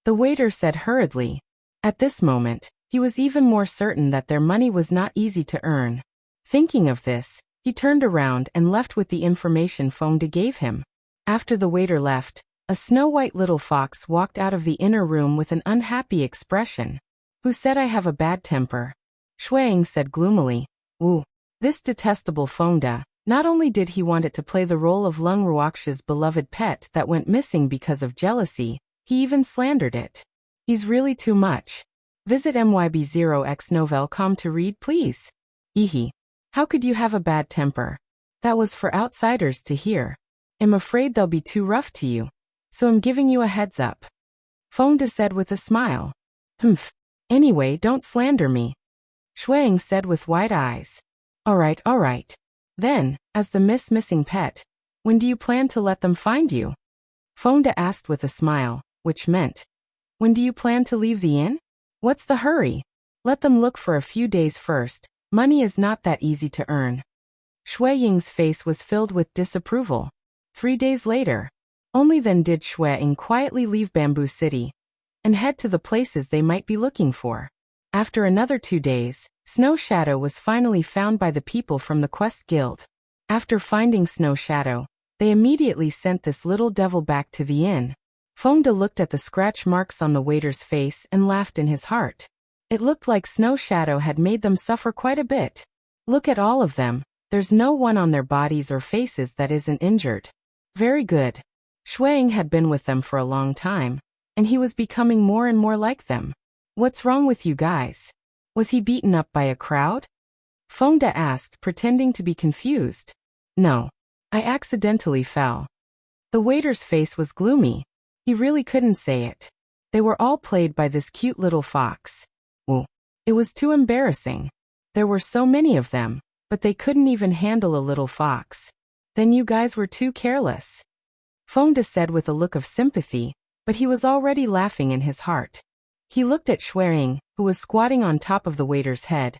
The waiter said hurriedly. At this moment, he was even more certain that their money was not easy to earn. Thinking of this, he turned around and left with the information Feng De gave him. After the waiter left, a snow-white little fox walked out of the inner room with an unhappy expression. Who said I have a bad temper? Shuang said gloomily. Woo. This detestable Feng De, not only did he want it to play the role of Lung Ruoxia's beloved pet that went missing because of jealousy, he even slandered it. He's really too much. Visit myb0xnovel.com to read, please. Ehe. How could you have a bad temper? That was for outsiders to hear. I'm afraid they'll be too rough to you. So I'm giving you a heads up. Feng De said with a smile. Humph. Anyway, don't slander me. Shuang said with wide eyes. Alright. Then, as the missing pet, when do you plan to let them find you? Feng De asked with a smile, which meant, when do you plan to leave the inn? What's the hurry? Let them look for a few days first. Money is not that easy to earn. Shui Ying's face was filled with disapproval. 3 days later. Only then did Shui Ying quietly leave Bamboo City and head to the places they might be looking for. After another 2 days, Snow Shadow was finally found by the people from the Quest Guild. After finding Snow Shadow, they immediately sent this little devil back to the inn. Fonda looked at the scratch marks on the waiter's face and laughed in his heart. It looked like Snow Shadow had made them suffer quite a bit. Look at all of them, there's no one on their bodies or faces that isn't injured. Very good. Shui Ying had been with them for a long time, and he was becoming more and more like them. What's wrong with you guys? Was he beaten up by a crowd? Fonda asked, pretending to be confused. No. I accidentally fell. The waiter's face was gloomy. He really couldn't say it. They were all played by this cute little fox. Woo. It was too embarrassing. There were so many of them, but they couldn't even handle a little fox. Then you guys were too careless. Fonda said with a look of sympathy, but he was already laughing in his heart. He looked at Shui Ying, who was squatting on top of the waiter's head,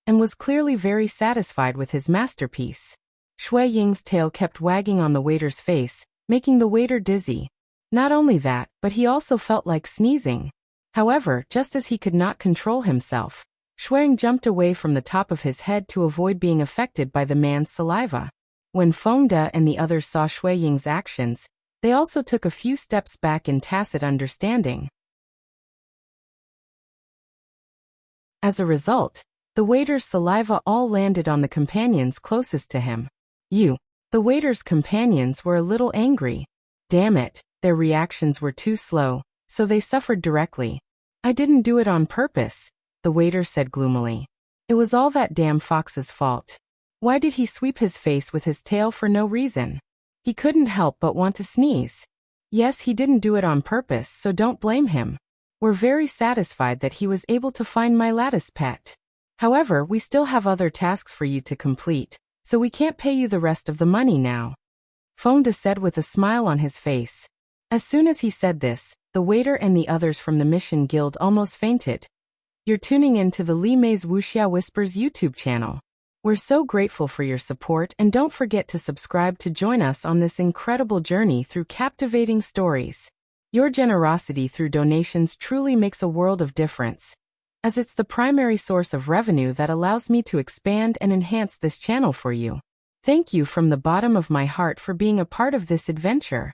and was clearly very satisfied with his masterpiece. Shui Ying's tail kept wagging on the waiter's face, making the waiter dizzy. Not only that, but he also felt like sneezing. However, just as he could not control himself, Shui Ying jumped away from the top of his head to avoid being affected by the man's saliva. When Fonda and the others saw Shui Ying's actions, they also took a few steps back in tacit understanding. As a result, the waiter's saliva all landed on the companions closest to him. The waiter's companions were a little angry. Damn it, their reactions were too slow, so they suffered directly. I didn't do it on purpose, the waiter said gloomily. It was all that damn fox's fault. Why did he sweep his face with his tail for no reason? He couldn't help but want to sneeze. Yes, he didn't do it on purpose, so don't blame him. We're very satisfied that he was able to find my lattice pet. However, we still have other tasks for you to complete, so we can't pay you the rest of the money now. Fonda said with a smile on his face. As soon as he said this, the waiter and the others from the Mission Guild almost fainted. You're tuning in to the Li Mei's Wuxia Whispers YouTube channel. We're so grateful for your support, and don't forget to subscribe to join us on this incredible journey through captivating stories. Your generosity through donations truly makes a world of difference, as it's the primary source of revenue that allows me to expand and enhance this channel for you. Thank you from the bottom of my heart for being a part of this adventure.